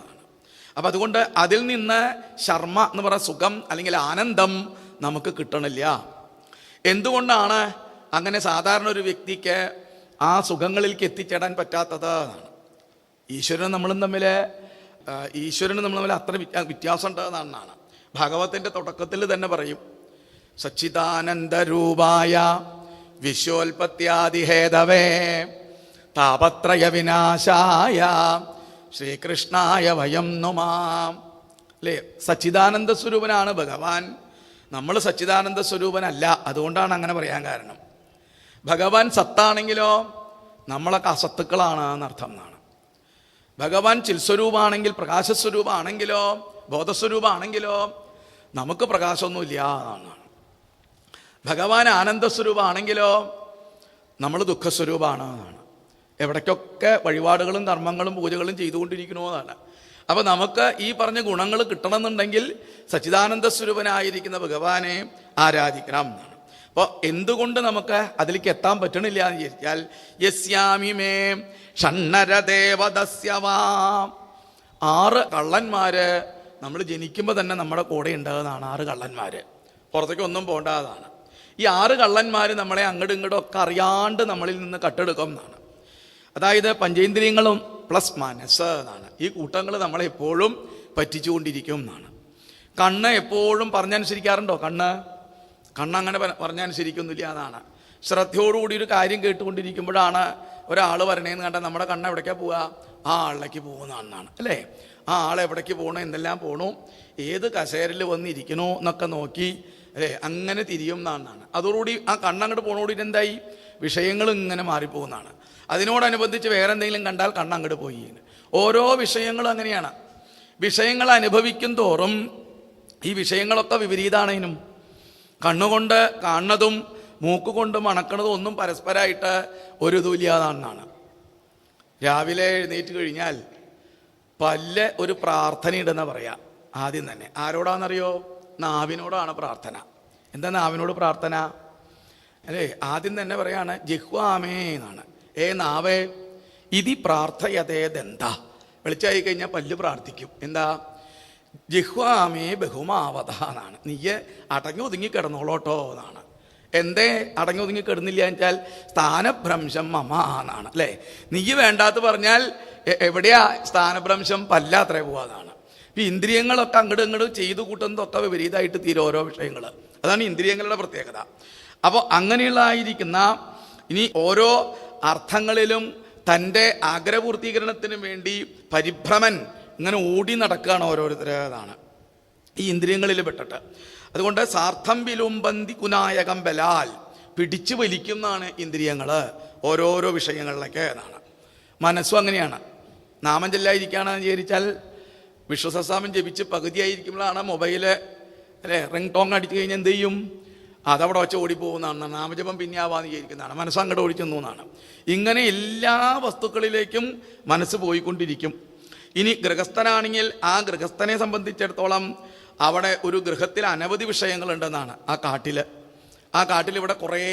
അപ്പം അതുകൊണ്ട് അതിൽ നിന്ന് ശർമ്മ എന്ന് പറയുന്ന സുഖം അല്ലെങ്കിൽ ആനന്ദം നമുക്ക് കിട്ടണില്ല. എന്തുകൊണ്ടാണ് അങ്ങനെ സാധാരണ ഒരു വ്യക്തിക്ക് ആ സുഖങ്ങളിലേക്ക് എത്തിച്ചേടാൻ പറ്റാത്തത് എന്നാണ്. ഈശ്വരനും നമ്മളും തമ്മിൽ അത്ര വ്യത്യാസം ഉണ്ട് എന്നാണ്. ഭാഗവതത്തിൻ്റെ തുടക്കത്തിൽ തന്നെ പറയും, സച്ചിദാനന്ദരൂപായ വിശ്വോൽപത്യാദിഹേതവേ താപത്രയ വിനാശായ ശ്രീകൃഷ്ണായ വയം നുമാം. അല്ലേ, സച്ചിദാനന്ദ സ്വരൂപനാണ് ഭഗവാൻ. നമ്മൾ സച്ചിദാനന്ദ സ്വരൂപനല്ല. അതുകൊണ്ടാണ് അങ്ങനെ പറയാൻ കാരണം. ഭഗവാൻ സത്താണെങ്കിലോ നമ്മളൊക്കെ അസത്തുക്കളാണ് എന്നർത്ഥം എന്നാണ്. ഭഗവാൻ ചിൽസ്വരൂപമാണെങ്കിൽ, പ്രകാശസ്വരൂപമാണെങ്കിലോ, ബോധസ്വരൂപമാണെങ്കിലോ നമുക്ക് പ്രകാശമൊന്നുമില്ല എന്നാണ്. ഭഗവാൻ ആനന്ദസ്വരൂപമാണെങ്കിലോ നമ്മൾ ദുഃഖസ്വരൂപമാണ് എന്നാണ്. എവിടേക്കൊക്കെ വഴിപാടുകളും കർമ്മങ്ങളും പൂജകളും ചെയ്തുകൊണ്ടിരിക്കണമെന്നാണ്. അപ്പോൾ നമുക്ക് ഈ പറഞ്ഞ ഗുണങ്ങൾ കിട്ടണമെന്നുണ്ടെങ്കിൽ സച്ചിദാനന്ദ സ്വരൂപനായിരിക്കുന്ന ഭഗവാനെ ആരാധിക്കണം എന്നാണ്. അപ്പോൾ എന്തുകൊണ്ട് നമുക്ക് അതിലേക്ക് എത്താൻ പറ്റണില്ല എന്ന് വിചാരിച്ചാൽ യസ്യാമിമേ ഷണ്ണരദേവദസ്യവാ 6 കള്ളന്മാര് നമ്മൾ ജനിക്കുമ്പോൾ തന്നെ നമ്മുടെ കൂടെ ഉണ്ടാകുന്നതാണ്. 6 കള്ളന്മാര് പുറത്തേക്ക് ഒന്നും പോകേണ്ടതാണ്. ഈ 6 കള്ളന്മാര് നമ്മളെ അങ്ങോട്ടും ഇങ്ങോട്ടും ഒക്കെ അറിയാണ്ട് നമ്മളിൽ നിന്ന് കട്ടെടുക്കും എന്നാണ്. അതായത് പഞ്ചേന്ദ്രിയങ്ങളും പ്ലസ് മനസ്സ് എന്നാണ്. ഈ കൂട്ടങ്ങൾ നമ്മളെ എപ്പോഴും പറ്റിച്ചുകൊണ്ടിരിക്കും എന്നാണ്. കണ്ണ് എപ്പോഴും പറഞ്ഞനുസരിക്കാറുണ്ടോ? കണ്ണങ്ങനെ പറഞ്ഞനുസരിക്കുന്നില്ല എന്നാണ്. ശ്രദ്ധയോടുകൂടി ഒരു കാര്യം കേട്ടുകൊണ്ടിരിക്കുമ്പോഴാണ് ഒരാൾ വരണേന്ന് കണ്ടാൽ നമ്മുടെ കണ്ണ് എവിടേക്കാണ് പോവുക? ആ ആളിലേക്ക് പോകുന്നതാണ് അല്ലേ? ആ ആൾ എവിടേക്ക് പോകണോ, എന്തെല്ലാം പോകണോ, ഏത് കസേരയിൽ വന്നിരിക്കണോ എന്നൊക്കെ നോക്കി അല്ലേ അങ്ങനെ തിരിയും എന്നാണ്. അതോടുകൂടി ആ കണ്ണങ്ങോട്ട് പോണോടിയിട്ട് എന്തായി? വിഷയങ്ങൾ ഇങ്ങനെ മാറിപ്പോകുന്നതാണ്. അതിനോടനുബന്ധിച്ച് വേറെ എന്തെങ്കിലും കണ്ടാൽ കണ്ണങ്ങോട്ട് പോയി. ഓരോ വിഷയങ്ങളും അങ്ങനെയാണ്. വിഷയങ്ങൾ അനുഭവിക്കും തോറും ഈ വിഷയങ്ങളൊക്കെ വിപരീതാണേനും. കണ്ണുകൊണ്ട് കാണുന്നതും മൂക്കുകൊണ്ട് മണക്കുന്നതും ഒന്നും പരസ്പരമായിട്ട് ഒരു തുല്യാതാണെന്നാണ്. രാവിലെ എഴുന്നേറ്റ് കഴിഞ്ഞാൽ പല്ല് ഒരു പ്രാർത്ഥനയുണ്ടെന്ന് പറയാം. ആദ്യം തന്നെ ആരോടാണെന്നറിയോ? നാവിനോടാണ് പ്രാർത്ഥന. എന്താ നാവിനോട് പ്രാർത്ഥന അല്ലേ? ആദ്യം തന്നെ പറയാണ് ജിഹ്വാമേ എന്നാണ്. നാവേ ഇതി പ്രാർത്ഥയതേ ദന്ത. വെളിച്ചായി കഴിഞ്ഞാൽ പല്ല് പ്രാർത്ഥിക്കും. എന്താ? ജിഹ്വാമേ ബഹുമാവത എന്നാണ്. നീയെ അടങ്ങി ഒതുങ്ങി കിടന്നോളോട്ടോ എന്നാണ്. എന്തേ അടങ്ങി ഒതുങ്ങി കിടന്നില്ല വെച്ചാൽ സ്ഥാനഭ്രംശം മമ എന്നാണ് അല്ലേ? നീ വേണ്ടാത്ത പറഞ്ഞാൽ എവിടെയാ സ്ഥാനഭ്രംശം? പല്ലാത്രേ പോവാതാണ്. ഈ ഇന്ദ്രിയങ്ങളൊക്കെ അങ്ങോട്ട് ഇങ്ങോട്ട് ചെയ്തു കൂട്ടുന്നതൊക്കെ വിപരീതമായിട്ട് തീരും ഓരോ വിഷയങ്ങൾ. അതാണ് ഇന്ദ്രിയങ്ങളുടെ പ്രത്യേകത. അപ്പോൾ അങ്ങനെയുള്ളതായിരിക്കുന്ന ഇനി ഓരോ അർത്ഥങ്ങളിലും തൻ്റെ ആഗ്രഹപൂർത്തീകരണത്തിന് വേണ്ടി പരിഭ്രമൻ ഇങ്ങനെ ഓടി നടക്കുകയാണ് ഓരോരുത്തരതാണ് ഈ ഇന്ദ്രിയങ്ങളിൽ പെട്ടിട്ട്. അതുകൊണ്ട് സാർത്ഥം വിലുംബന്തി കുനായകം ബലാൽ, പിടിച്ചു വലിക്കുന്നതാണ് ഇന്ദ്രിയങ്ങൾ ഓരോരോ വിഷയങ്ങളിലേക്ക് എന്നാണ്. മനസ്സും അങ്ങനെയാണ്. നാമം ചെല്ലായിരിക്കുകയാണെന്ന് വിചാരിച്ചാൽ വിശ്വസഹസ്രനാമം ജപിച്ച് പകുതിയായിരിക്കുമ്പോഴാണ് മൊബൈല് അല്ലേ റിംഗ് ടോങ് അടിച്ചു കഴിഞ്ഞാൽ എന്ത് ചെയ്യും? അതവിടെ വെച്ച് ഓടിപ്പോകുന്നതാണ്. നാമജപം പിന്നെ ആവാന്ന് വിചാരിക്കുന്നതാണ്. മനസ്സങ്ങോട്ട് ഓടിച്ചെന്നു എന്നാണ്. ഇങ്ങനെ എല്ലാ വസ്തുക്കളിലേക്കും മനസ്സ് പോയിക്കൊണ്ടിരിക്കും. ഇനി ഗൃഹസ്ഥനാണെങ്കിൽ ആ ഗൃഹസ്ഥനെ സംബന്ധിച്ചിടത്തോളം അവിടെ ഒരു ഗൃഹത്തിൽ അനവധി വിഷയങ്ങളുണ്ടെന്നാണ്. ആ കാട്ടിൽ ഇവിടെ കുറേ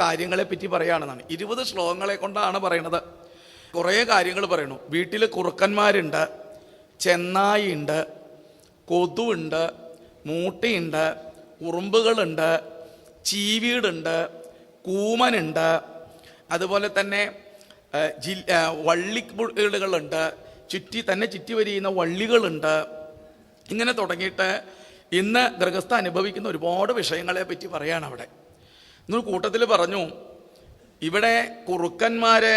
കാര്യങ്ങളെ പറ്റി പറയുകയാണെന്നാണ്. 20 ശ്ലോകങ്ങളെ കൊണ്ടാണ് പറയണത്. കുറേ കാര്യങ്ങൾ പറയണു. വീട്ടിൽ കുറുക്കന്മാരുണ്ട്, ചെന്നായിയുണ്ട്, കൊതുണ്ട്, മൂട്ടയുണ്ട്, ഉറുമ്പുകളുണ്ട്, ചീവീടുണ്ട്, കൂമനുണ്ട്, അതുപോലെ തന്നെ വള്ളികളുണ്ട്, ചുറ്റി വരിയുന്ന വള്ളികളുണ്ട്. ഇങ്ങനെ തുടങ്ങിയിട്ട് ഇന്ന് ഗൃഹസ്ഥ അനുഭവിക്കുന്ന ഒരുപാട് വിഷയങ്ങളെ പറ്റി പറയാണ് അവിടെ. ഇന്ന് കൂട്ടത്തിൽ പറഞ്ഞു ഇവിടെ കുറുക്കന്മാര്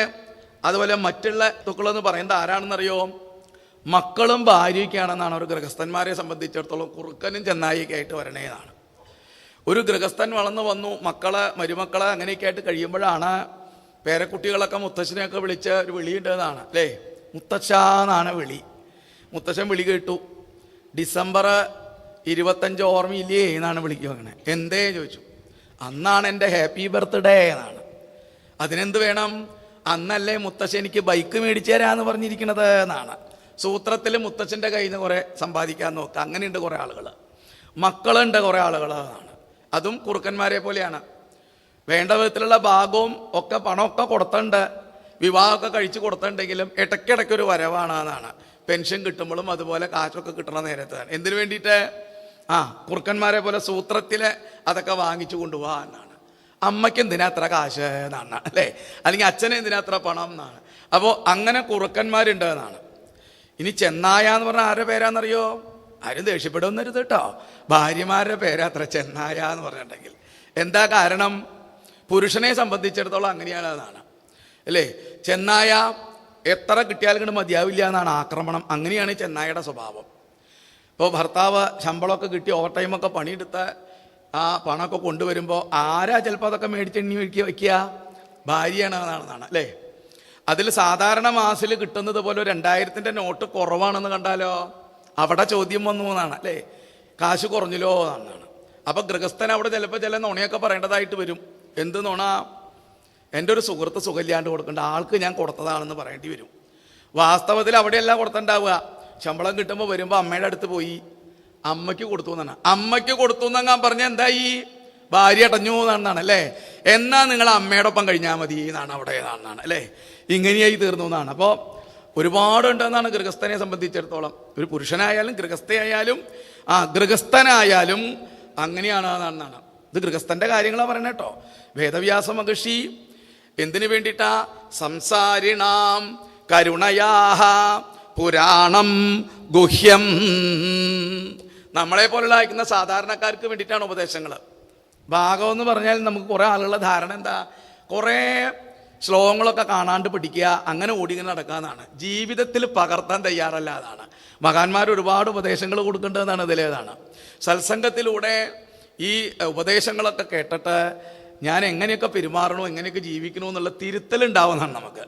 അതുപോലെ മറ്റുള്ള തുക്കളെന്ന് പറയുന്നത് ആരാണെന്നറിയോ? മക്കളും ഭാര്യയ്ക്കാണെന്നാണ് ഒരു ഗൃഹസ്ഥന്മാരെ സംബന്ധിച്ചിടത്തോളം കുറുക്കനും ചെന്നായിയൊക്കെ ആയിട്ട് വരണേതാണ്. ഒരു ഗൃഹസ്ഥൻ വളർന്നു വന്നു, മരുമക്കള് അങ്ങനെയൊക്കെ ആയിട്ട് കഴിയുമ്പോഴാണ് പേരക്കുട്ടികളൊക്കെ മുത്തശ്ശനെയൊക്കെ വിളിച്ച് ഒരു വിളിയുണ്ടെന്നാണ് അല്ലേ? മുത്തച്ഛ എന്നാണ് വിളി. മുത്തശ്ശൻ വിളി കേട്ടു. ഡിസംബർ 25 ഓർമ്മയില്ലേ എന്നാണ് വിളിക്കുക. അങ്ങനെ എന്തേ ചോദിച്ചു. അന്നാണ് എൻ്റെ ഹാപ്പി ബർത്ത്ഡേ എന്നാണ്. അതിനെന്ത് വേണം? അന്നല്ലേ മുത്തശ്ശൻ എനിക്ക് ബൈക്ക് മേടിച്ചു തരാന്ന് പറഞ്ഞിരിക്കണത് എന്നാണ്. സൂത്രത്തിൽ മുത്തച്ഛൻ്റെ കയ്യിൽ നിന്ന് കുറേ സമ്പാദിക്കാൻ നോക്കുക. അങ്ങനെയുണ്ട് കുറേ ആളുകൾ. മക്കളുണ്ട് കുറേ ആളുകൾ എന്നാണ്. അതും കുറുക്കന്മാരെ പോലെയാണ്. വേണ്ട വിധത്തിലുള്ള ഭാഗവും ഒക്കെ പണമൊക്കെ കൊടുത്തുണ്ട്, വിവാഹമൊക്കെ കഴിച്ച് കൊടുത്തിട്ടുണ്ടെങ്കിലും ഇടയ്ക്കിടയ്ക്കൊരു വരവാണ് എന്നാണ്. പെൻഷൻ കിട്ടുമ്പോഴും അതുപോലെ കാശൊക്കെ കിട്ടണ നേരത്താണ്. എന്തിനു വേണ്ടിയിട്ട്? കുറുക്കന്മാരെ പോലെ സൂത്രത്തിൽ അതൊക്കെ വാങ്ങിച്ചു കൊണ്ടുപോകാൻ എന്നാണ്. അമ്മയ്ക്ക് എന്തിനാ അത്ര കാശ് എന്നാണ് അല്ലേ? അല്ലെങ്കിൽ അച്ഛന് എന്തിനാ അത്ര പണം എന്നാണ്. അപ്പോൾ അങ്ങനെ കുറുക്കന്മാരുണ്ട് എന്നാണ്. ഇനി ചെന്നായ എന്ന് പറഞ്ഞാൽ ആരുടെ പേരാണെന്നറിയോ? ആരും ദേഷ്യപ്പെടുന്നരുത് കേട്ടോ. ഭാര്യമാരുടെ പേരാത്ര ചെന്നായ എന്ന് പറഞ്ഞിട്ടുണ്ടെങ്കിൽ. എന്താ കാരണം? പുരുഷനെ സംബന്ധിച്ചിടത്തോളം അങ്ങനെയാണ് എന്നാണ് അല്ലേ? ചെന്നായ എത്ര കിട്ടിയാലും കണ്ട് മതിയാവില്ല എന്നാണ് ആക്രമണം. അങ്ങനെയാണ് ചെന്നായയുടെ സ്വഭാവം. ഇപ്പോൾ ഭർത്താവ് ശമ്പളമൊക്കെ കിട്ടി ഓവർ ടൈമൊക്കെ പണിയെടുത്ത് ആ പണമൊക്കെ കൊണ്ടുവരുമ്പോൾ ആരാ ചിലപ്പോൾ അതൊക്കെ മേടിച്ചെണ്ണി വയ്ക്കുക? ഭാര്യയാണ് എന്നാണ് അല്ലേ? അതിൽ സാധാരണ മാസത്തിൽ കിട്ടുന്നത് പോലെ 2000-ന്റെ നോട്ട് കുറവാണെന്ന് കണ്ടാലോ അവിടെ ചോദ്യം വന്നു എന്നാണ് അല്ലേ? കാശ് കുറഞ്ഞല്ലോ എന്നാണ്. അപ്പം ഗൃഹസ്ഥൻ അവിടെ ചിലപ്പോൾ ചില നുണയൊക്കെ പറയേണ്ടതായിട്ട് വരും. എന്ത് നുണ? എൻ്റെ ഒരു സുഹൃത്ത് സുഖമില്ലാണ്ട് കൊടുക്കേണ്ട ആൾക്ക് ഞാൻ കൊടുത്തതാണെന്ന് പറയേണ്ടി വരും. വാസ്തവത്തിൽ അവിടെയല്ല കൊടുത്തുണ്ടാവുക. ശമ്പളം കിട്ടുമ്പോൾ വരുമ്പോൾ അമ്മയുടെ അടുത്ത് പോയി അമ്മയ്ക്ക് കൊടുത്തു എന്നാണ്. അമ്മയ്ക്ക് കൊടുത്തു എന്നങ്ങാൻ പറഞ്ഞാൽ എന്തായി? ഭാര്യ അടഞ്ഞു എന്നാണ് അല്ലേ. എന്നാ നിങ്ങൾ അമ്മയോടൊപ്പം കഴിഞ്ഞാൽ മതി എന്നാണ് അവിടെ എന്നാണ് അല്ലേ. ഇങ്ങനെയായി തീർന്നു എന്നാണ്. അപ്പോൾ ഒരുപാടുണ്ടെന്നാണ് ഗൃഹസ്ഥനെ സംബന്ധിച്ചിടത്തോളം. ഒരു പുരുഷനായാലും ഗൃഹസ്ഥയായാലും ഗൃഹസ്ഥനായാലും അങ്ങനെയാണ് എന്നാണ്. ഇത് ഗൃഹസ്ഥന്റെ കാര്യങ്ങളാണ് പറയണേ കേട്ടോ. വേദവ്യാസ മഹർഷി എന്തിനു വേണ്ടിയിട്ടാ? സംസാരിണാം കരുണയാഹ പുരാണം ഗുഹ്യം. നമ്മളെ പോലുള്ള അയക്കുന്ന സാധാരണക്കാർക്ക് വേണ്ടിയിട്ടാണ് ഉപദേശങ്ങൾ. ഭാഗം എന്ന് പറഞ്ഞാൽ നമുക്ക് കുറേ ആളുകളുടെ ധാരണ എന്താ, കുറേ ശ്ലോകങ്ങളൊക്കെ കാണാണ്ട് പഠിക്കുക, അങ്ങനെ ഓടിങ്ങനെ നടക്കാന്നാണ്. ജീവിതത്തിൽ പകർത്താൻ തയ്യാറല്ല അതാണ്. മഹാന്മാർ ഒരുപാട് ഉപദേശങ്ങൾ കൊടുക്കേണ്ടതെന്നാണ് ഇതിലേതാണ്. സത്സംഗത്തിലൂടെ ഈ ഉപദേശങ്ങളൊക്കെ കേട്ടിട്ട് ഞാൻ എങ്ങനെയൊക്കെ പെരുമാറണോ, എങ്ങനെയൊക്കെ ജീവിക്കണോ എന്നുള്ള തിരുത്തലുണ്ടാവുന്നതാണ്. നമുക്ക്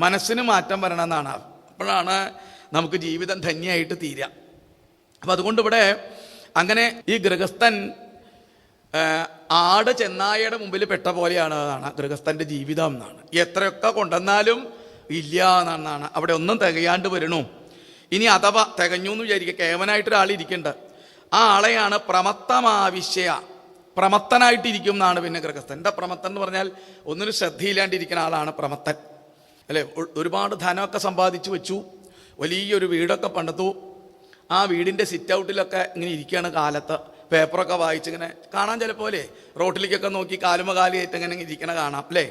മനസ്സിന് മാറ്റം വരണമെന്നാണ്. അപ്പോഴാണ് നമുക്ക് ജീവിതം ധന്യമായിട്ട് തീരുക. അപ്പം അതുകൊണ്ട് ഇവിടെ അങ്ങനെ ഈ ഗൃഹസ്ഥൻ ആട് ചെന്നായയുടെ മുമ്പിൽ പെട്ട പോലെയാണ് എന്നാണ് ഗൃഹസ്ഥന്റെ ജീവിതം എന്നാണ്. എത്രയൊക്കെ കൊണ്ടുവന്നാലും ഇല്ല എന്നാണ്. അവിടെ ഒന്നും തികയാണ്ട് വരണു. ഇനി അഥവാ തികഞ്ഞു എന്ന് വിചാരിക്കുക, കേവനായിട്ടൊരാൾ ഇരിക്കുന്നുണ്ട്. ആ ആളെയാണ് പ്രമത്തമാവശ്യ, പ്രമത്തനായിട്ടിരിക്കും എന്നാണ് പിന്നെ ഗൃഹസ്ഥൻ. എന്താ പ്രമത്തൻ എന്ന് പറഞ്ഞാൽ ഒന്നിനും ശ്രദ്ധയില്ലാണ്ടിരിക്കുന്ന ആളാണ് പ്രമത്തൻ അല്ലേ. ഒരുപാട് ധനമൊക്കെ സമ്പാദിച്ചു വെച്ചു, വലിയൊരു വീടൊക്കെ പണിതു. ആ വീടിൻ്റെ സിറ്റ് ഔട്ടിലൊക്കെ ഇങ്ങനെ ഇരിക്കുകയാണ് കാലത്ത്, പേപ്പറൊക്കെ വായിച്ചിങ്ങനെ കാണാൻ. ചിലപ്പോലെ റോട്ടിലേക്കൊക്കെ നോക്കി കാലുമകാലിയായിട്ട് ഇങ്ങനെ ഇരിക്കണ കാണാം അല്ലേ.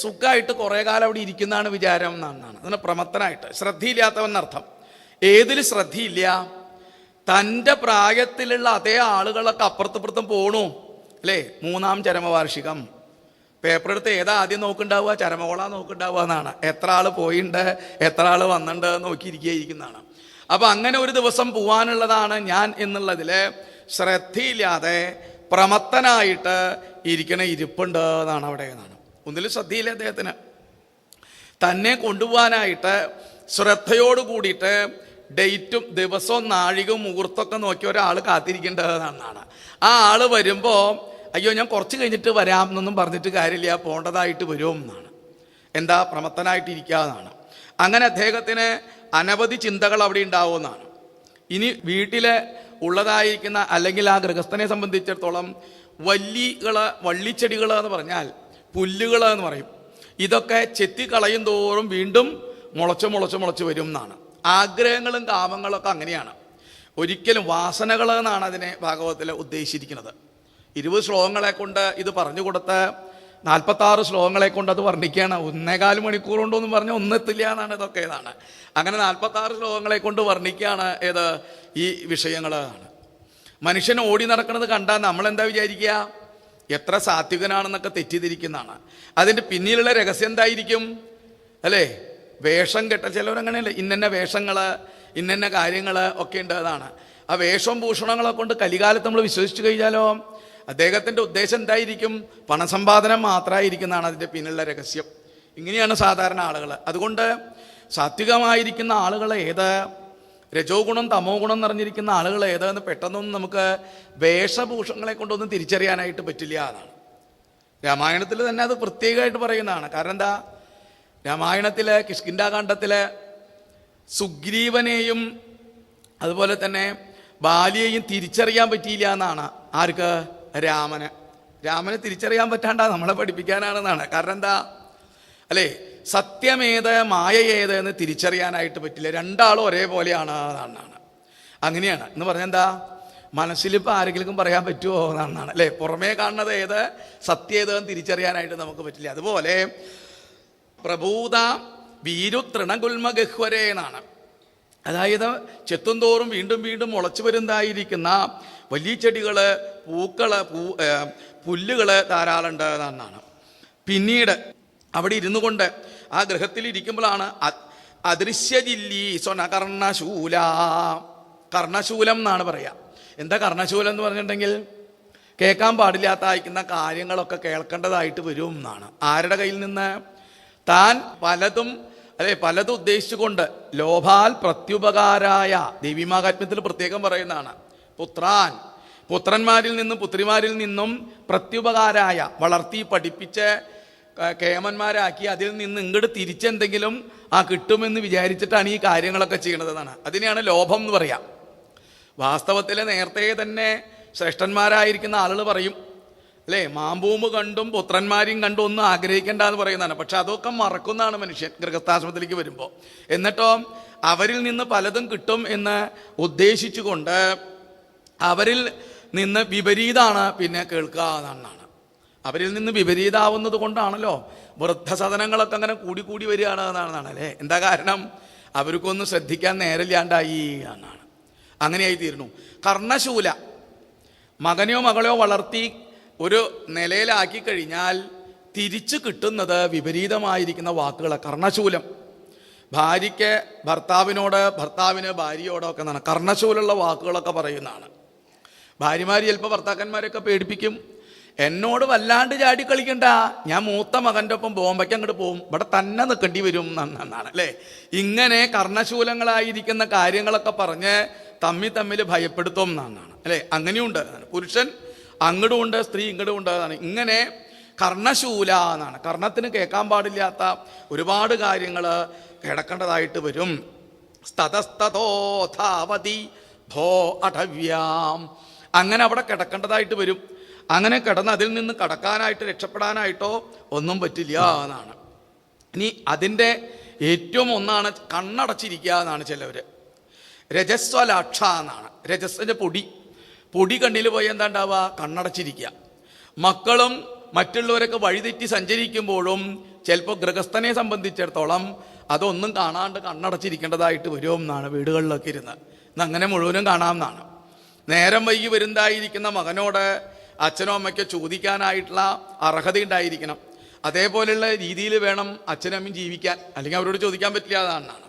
സുഖമായിട്ട് കുറേ കാലം അവിടെ ഇരിക്കുന്നതാണ് വിചാരം എന്നാണ്. അതിന് പ്രമത്തനായിട്ട്. ശ്രദ്ധയില്ലാത്തവനർത്ഥം. ഏതിൽ ശ്രദ്ധയില്ല? തൻ്റെ പ്രായത്തിലുള്ള അതേ ആളുകളൊക്കെ അപ്പുറത്തും പോണു അല്ലേ. 3-ാം ചരമവാർഷികം പേപ്പർ എടുത്ത് ഏതാ ആദ്യം നോക്കുന്നുണ്ടാവുക? ചരമകോളാ നോക്കുന്നുണ്ടാവുക എന്നാണ്. എത്ര ആൾ പോയിട്ടുണ്ട്, എത്ര ആൾ വന്നിട്ടുണ്ട് നോക്കിയിരിക്കുന്നതാണ്. അപ്പം അങ്ങനെ ഒരു ദിവസം പോവാനുള്ളതാണ് ഞാൻ എന്നുള്ളതിൽ ശ്രദ്ധയില്ലാതെ പ്രമത്തനായിട്ട് ഇരിക്കണ ഇരിപ്പുണ്ട് എന്നാണ് അവിടെ എന്നാണ്. ഒന്നിലും ശ്രദ്ധയില്ല അദ്ദേഹത്തിന്. തന്നെ കൊണ്ടുപോകാനായിട്ട് ശ്രദ്ധയോട് കൂടിയിട്ട് ഡേറ്റും ദിവസവും നാഴികവും മുഹൂർത്തമൊക്കെ നോക്കി ഒരാൾ കാത്തിരിക്കേണ്ടതെന്നാണ്. ആ ആൾ വരുമ്പോൾ അയ്യോ ഞാൻ കുറച്ച് കഴിഞ്ഞിട്ട് വരാം എന്നൊന്നും പറഞ്ഞിട്ട് കാര്യമില്ല, പോണ്ടതായിട്ട് വരും എന്നാണ്. എന്താ? പ്രമത്തനായിട്ടിരിക്കുക എന്നാണ്. അങ്ങനെ അദ്ദേഹത്തിന് അനവധി ചിന്തകൾ അവിടെ ഉണ്ടാവുമെന്നാണ്. ഇനി വീട്ടിൽ ഉള്ളതായിരിക്കുന്ന അല്ലെങ്കിൽ ആ ഗൃഹസ്ഥനെ സംബന്ധിച്ചിടത്തോളം വള്ളിച്ചെടികൾ എന്ന് പറഞ്ഞാൽ പുല്ലുകൾ എന്ന് പറയും. ഇതൊക്കെ ചെത്തിക്കളയും തോറും വീണ്ടും മുളച്ച് വരും എന്നാണ്. ആഗ്രഹങ്ങളും കാമങ്ങളൊക്കെ അങ്ങനെയാണ്. ഒരിക്കലും വാസനകൾ എന്നാണ് അതിനെ ഭാഗവതത്തിൽ ഉദ്ദേശിച്ചിരിക്കുന്നത്. 20 ശ്ലോകങ്ങളെ കൊണ്ട് ഇത് പറഞ്ഞു കൊടുത്ത് 46 ശ്ലോകങ്ങളെ കൊണ്ട് അത് വർണ്ണിക്കുകയാണ്. 1.25 മണിക്കൂർ കൊണ്ടൊന്നും പറഞ്ഞാൽ ഒന്നെത്തില്ല എന്നാണ്. ഇതൊക്കെ ഏതാണ് അങ്ങനെ 46 ശ്ലോകങ്ങളെ കൊണ്ട് വർണ്ണിക്കുകയാണ് ഏത് ഈ വിഷയങ്ങളാണ്. മനുഷ്യൻ ഓടി നടക്കുന്നത് കണ്ടാൽ നമ്മളെന്താ വിചാരിക്കുക? എത്ര സാത്വികനാണെന്നൊക്കെ തെറ്റിദ്ധരിക്കുന്നതാണ്. അതിൻ്റെ പിന്നിലുള്ള രഹസ്യം എന്തായിരിക്കും അല്ലേ? വേഷം കെട്ട ചിലവരങ്ങനെയല്ലേ, ഇന്ന വേഷങ്ങൾ ഇന്ന കാര്യങ്ങൾ ഒക്കെ ഉണ്ട്. അതാണ് ആ വേഷവും ഭൂഷണങ്ങളെ കൊണ്ട് കലികാലത്ത് നമ്മൾ വിശ്വസിച്ചു കഴിഞ്ഞാലോ അദ്ദേഹത്തിൻ്റെ ഉദ്ദേശം എന്തായിരിക്കും? പണസമ്പാദനം മാത്രമായിരിക്കുന്നതാണ് അതിൻ്റെ പിന്നിലുള്ള രഹസ്യം. ഇങ്ങനെയാണ് സാധാരണ ആളുകൾ. അതുകൊണ്ട് സാത്വികമായിരിക്കുന്ന ആളുകൾ ഏത്, രജോ ഗുണം തമോ ഗുണം നിറഞ്ഞിരിക്കുന്ന ആളുകൾ ഏതെന്ന് പെട്ടെന്നൊന്നും നമുക്ക് വേഷഭൂഷങ്ങളെ കൊണ്ടൊന്നും തിരിച്ചറിയാനായിട്ട് പറ്റില്ല എന്നാണ്. രാമായണത്തിൽ തന്നെ അത് പ്രത്യേകമായിട്ട് പറയുന്നതാണ്. കാരണം എന്താ? രാമായണത്തിൽ കിഷ്കിന്ധാകാന്ഡത്തിൽ സുഗ്രീവനെയും അതുപോലെ തന്നെ ബാലിയെയും തിരിച്ചറിയാൻ പറ്റിയില്ല എന്നാണ്. ആർക്ക്? രാമനെ തിരിച്ചറിയാൻ പറ്റാണ്ടാ നമ്മളെ പഠിപ്പിക്കാനാണെന്നാണ്. കാരണം എന്താ അല്ലേ? സത്യമേത് മായ ഏത് എന്ന് തിരിച്ചറിയാനായിട്ട് പറ്റില്ല. രണ്ടാളും ഒരേപോലെയാണ് എന്നാണ്. അങ്ങനെയാണ് എന്ന് പറഞ്ഞാൽ എന്താ? മനസ്സിലിപ്പോൾ ആരെങ്കിലും പറയാൻ പറ്റുമോ എന്നാണ് അല്ലേ. പുറമേ കാണുന്നത് ഏത്, സത്യം ഏതെന്ന് തിരിച്ചറിയാനായിട്ട് നമുക്ക് പറ്റില്ല. അതുപോലെ പ്രഭൂത വീരു തൃണഗുൽമഗഹ്വരേ എന്നാണ്. അതായത് ചെത്തുംതോറും വീണ്ടും മുളച്ചു വരുന്നതായിരിക്കുന്ന വലിയ ചെടികൾ, പുല്ലുകൾ ധാരാളമുണ്ട് എന്നാണ്. പിന്നീട് അവിടെ ഇരുന്നു കൊണ്ട് ആ ഗൃഹത്തിൽ ഇരിക്കുമ്പോഴാണ് അദൃശ്യജില്ലി സ്വനകർണശൂല. കർണശൂലം എന്നാണ് പറയുക. എന്താ കർണശൂലം എന്ന് പറഞ്ഞിട്ടുണ്ടെങ്കിൽ കേൾക്കാൻ പാടില്ലാത്ത അയക്കുന്ന കാര്യങ്ങളൊക്കെ കേൾക്കേണ്ടതായിട്ട് വരും എന്നാണ്. ആരുടെ കയ്യിൽ നിന്ന്? താൻ പലതും ഉദ്ദേശിച്ചുകൊണ്ട് ലോഭാൽ പ്രത്യുപകാരായ ദേവീമാഹാത്മ്യത്തിൽ പ്രത്യേകം പറയുന്നതാണ്. പുത്രന്മാരിൽ നിന്നും പുത്രിമാരിൽ നിന്നും പ്രത്യുപകാരായ വളർത്തി പഠിപ്പിച്ച് കേമന്മാരാക്കി അതിൽ നിന്ന് ഇങ്ങോട്ട് തിരിച്ചെന്തെങ്കിലും കിട്ടുമെന്ന് വിചാരിച്ചിട്ടാണ് ഈ കാര്യങ്ങളൊക്കെ ചെയ്യണതെന്നാണ്. അതിനെയാണ് ലോഭം എന്ന് പറയാം. വാസ്തവത്തിൽ നേരത്തെ തന്നെ ശ്രേഷ്ഠന്മാരായിരിക്കുന്ന ആളുകൾ പറയും അല്ലേ? മാമ്പൂമ്പ് കണ്ടും പുത്രന്മാരെയും കണ്ടും ഒന്നും ആഗ്രഹിക്കേണ്ട എന്ന് പറയുന്നതാണ്. പക്ഷെ അതൊക്കെ മറക്കുന്നതാണ് മനുഷ്യൻ ഗൃഹസ്ഥാശ്രമത്തിലേക്ക് വരുമ്പോൾ. എന്നിട്ടോ അവരിൽ നിന്ന് പലതും കിട്ടും എന്ന് ഉദ്ദേശിച്ചുകൊണ്ട് അവരിൽ നിന്ന് വിപരീതമാണ് പിന്നെ കേൾക്കുക എന്നാണ്. അവരിൽ നിന്ന് വിപരീതാവുന്നത് കൊണ്ടാണല്ലോ വൃദ്ധസദനങ്ങളൊക്കെ അങ്ങനെ കൂടി വരികയാണ് എന്നാണ് അല്ലേ? എന്താ കാരണം? അവർക്കൊന്നും ശ്രദ്ധിക്കാൻ നേരമില്ലാണ്ടായി എന്നാണ്. അങ്ങനെയായി തീർന്നു. കർണശൂല, മകനെയോ മകളെയോ വളർത്തി ഒരു നിലയിലാക്കി കഴിഞ്ഞാൽ തിരിച്ചു കിട്ടുന്നത് വിപരീതമായിരിക്കുന്ന വാക്കുകളെ കർണശൂലം. ഭാര്യയ്ക്ക് ഭർത്താവിനോട്, ഭർത്താവിന് ഭാര്യയോടൊക്കെ എന്നാണ് കർണശൂലുള്ള വാക്കുകളൊക്കെ പറയുന്നതാണ്. ഭാര്യമാർ ചിലപ്പോൾ ഭർത്താക്കന്മാരെയൊക്കെ പേടിപ്പിക്കും. എന്നോട് വല്ലാണ്ട് ചാടി കളിക്കണ്ട, ഞാൻ മൂത്ത മകൻ്റെ ഒപ്പം ബോംബയ്ക്ക് അങ്ങോട്ട് പോകും, ഇവിടെ തന്നെ നിൽക്കേണ്ടി വരും എന്നാണ് അല്ലേ? ഇങ്ങനെ കർണശൂലങ്ങളായിരിക്കുന്ന കാര്യങ്ങളൊക്കെ പറഞ്ഞ് തമ്മിൽ ഭയപ്പെടുത്തും എന്നാണ് അല്ലേ? അങ്ങനെയുണ്ട്. പുരുഷൻ അങ്ങടും ഉണ്ട്, സ്ത്രീ ഇങ്ങടും ഉണ്ട് എന്നാണ്. ഇങ്ങനെ കർണശൂല എന്നാണ്. കർണത്തിന് കേൾക്കാൻ പാടില്ലാത്ത ഒരുപാട് കാര്യങ്ങൾ കിടക്കേണ്ടതായിട്ട് വരും. സ്തതസ്തതോധാവതി ഭോ അടവ്യാം, അങ്ങനെ അവിടെ കിടക്കേണ്ടതായിട്ട് വരും. അങ്ങനെ കിടന്ന് അതിൽ നിന്ന് കടക്കാനായിട്ട് രക്ഷപ്പെടാനായിട്ടോ ഒന്നും പറ്റില്ല എന്നാണ്. ഇനി അതിൻ്റെ ഏറ്റവും ഒന്നാണ് കണ്ണടച്ചിരിക്കുക എന്നാണ് ചിലവർ. രജസ്വലാക്ഷ എന്നാണ്. രജസ്സിൻ്റെ പൊടി കണ്ണിൽ പോയി എന്താ ഉണ്ടാവുക? കണ്ണടച്ചിരിക്കുക. മക്കളും മറ്റുള്ളവരൊക്കെ വഴിതെറ്റി സഞ്ചരിക്കുമ്പോഴും ചിലപ്പോൾ ഗൃഹസ്ഥനെ സംബന്ധിച്ചിടത്തോളം അതൊന്നും കാണാണ്ട് കണ്ണടച്ചിരിക്കേണ്ടതായിട്ട് വരും എന്നാണ്. വീടുകളിലൊക്കെ ഇരുന്ന് അങ്ങനെ മുഴുവനും കാണാമെന്നാണ്. നേരം വൈകി വരുന്നതായിരിക്കുന്ന മകനോട് അച്ഛനോ അമ്മയ്ക്കോ ചോദിക്കാനായിട്ടുള്ള അർഹത ഉണ്ടായിരിക്കണം. അതേപോലെയുള്ള രീതിയിൽ വേണം അച്ഛനും അമ്മയും ജീവിക്കാൻ, അല്ലെങ്കിൽ അവരോട് ചോദിക്കാൻ പറ്റില്ല എന്നാണ്.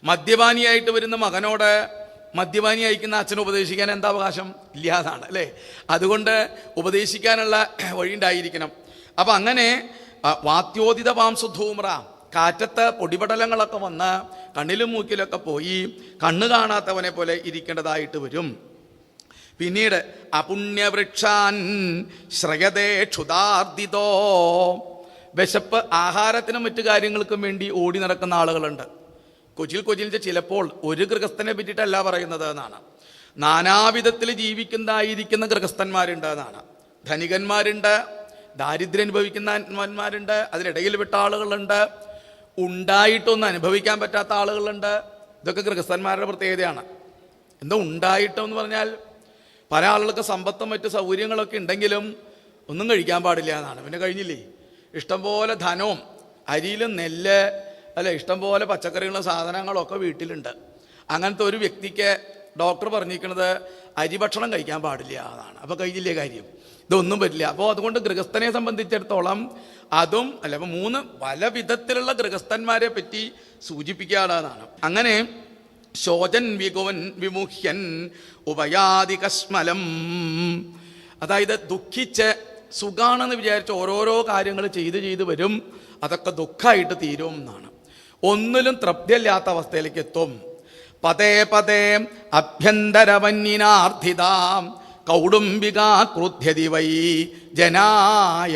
മദ്യപാനിയായിട്ട് വരുന്ന മകനോട് മദ്യപാനി അയക്കുന്ന അച്ഛനെ ഉപദേശിക്കാൻ എന്താ അവകാശം? ഇല്ലാതാണ് അല്ലേ? അതുകൊണ്ട് ഉപദേശിക്കാനുള്ള വഴി ഉണ്ടായിരിക്കണം. അപ്പം അങ്ങനെ വാത്യോദിത പാംസുധൂമ്ര, കാറ്റത്ത് പൊടിപടലങ്ങളൊക്കെ വന്ന് കണ്ണിലും മൂക്കിലൊക്കെ പോയി കണ്ണ് കാണാത്തവനെ പോലെ ഇരിക്കേണ്ടതായിട്ട് വരും. പിന്നീട് അപുണ്യവൃക്ഷാൻ ശ്രയതേ ക്ഷുതാർദിതോ, വിശപ്പ് ആഹാരത്തിനും മറ്റു കാര്യങ്ങൾക്കും വേണ്ടി ഓടി നടക്കുന്ന ആളുകളുണ്ട്. കൊച്ചിൽ ചിലപ്പോൾ ഒരു ഗൃഹസ്ഥനെ പറ്റിയിട്ടല്ല പറയുന്നത് എന്നാണ്. നാനാവിധത്തിൽ ജീവിക്കുന്നതായിരിക്കുന്ന ഗൃഹസ്ഥന്മാരുണ്ട് എന്നാണ്. ധനികന്മാരുണ്ട്, ദാരിദ്ര്യം അനുഭവിക്കുന്നവന്മാരുണ്ട്, അതിനിടയിൽ വിട്ട ആളുകളുണ്ട്, ഉണ്ടായിട്ടൊന്നും അനുഭവിക്കാൻ പറ്റാത്ത ആളുകളുണ്ട്. ഇതൊക്കെ ഗൃഹസ്ഥന്മാരുടെ പ്രത്യേകതയാണ്. എന്താ ഉണ്ടായിട്ടെന്ന് പറഞ്ഞാൽ പല ആളുകൾക്ക് സമ്പത്തും മറ്റ് സൗകര്യങ്ങളൊക്കെ ഉണ്ടെങ്കിലും ഒന്നും കഴിക്കാൻ പാടില്ല എന്നാണ്. പിന്നെ കഴിഞ്ഞില്ലേ? ഇഷ്ടംപോലെ ധനവും അരിയിലും നെല്ല് അല്ലെ, ഇഷ്ടംപോലെ പച്ചക്കറികളും സാധനങ്ങളൊക്കെ വീട്ടിലുണ്ട്. അങ്ങനത്തെ ഒരു വ്യക്തിക്ക് ഡോക്ടർ പറഞ്ഞിരിക്കുന്നത് അരിഭക്ഷണം കഴിക്കാൻ പാടില്ല എന്നാണ്. അപ്പോൾ കഴിഞ്ഞില്ലേ കാര്യം? ഇതൊന്നും പറ്റില്ല. അപ്പോൾ അതുകൊണ്ട് ഗൃഹസ്ഥനെ സംബന്ധിച്ചിടത്തോളം അതും അല്ല, അപ്പോൾ 3 പല വിധത്തിലുള്ള ഗൃഹസ്ഥന്മാരെ പറ്റി സൂചിപ്പിക്കാനാണ്. അങ്ങനെ ശോചൻ വികുവൻ വിമുഹ്യൻ ഉപയാതി കശ്മലം, അതായത് ദുഃഖിച്ച് സുഖാണെന്ന് വിചാരിച്ച് ഓരോരോ കാര്യങ്ങൾ ചെയ്ത് വരും, അതൊക്കെ ദുഃഖമായിട്ട് തീരും എന്നാണ്. ഒന്നിലും തൃപ്തിയല്ലാത്ത അവസ്ഥയിലേക്ക് എത്തും. പതേ അഭ്യന്തരവന്യനാർത്ഥിതാം കൗടുംബികാ ക്രുദ്ധ്യതി വൈ ജനായ.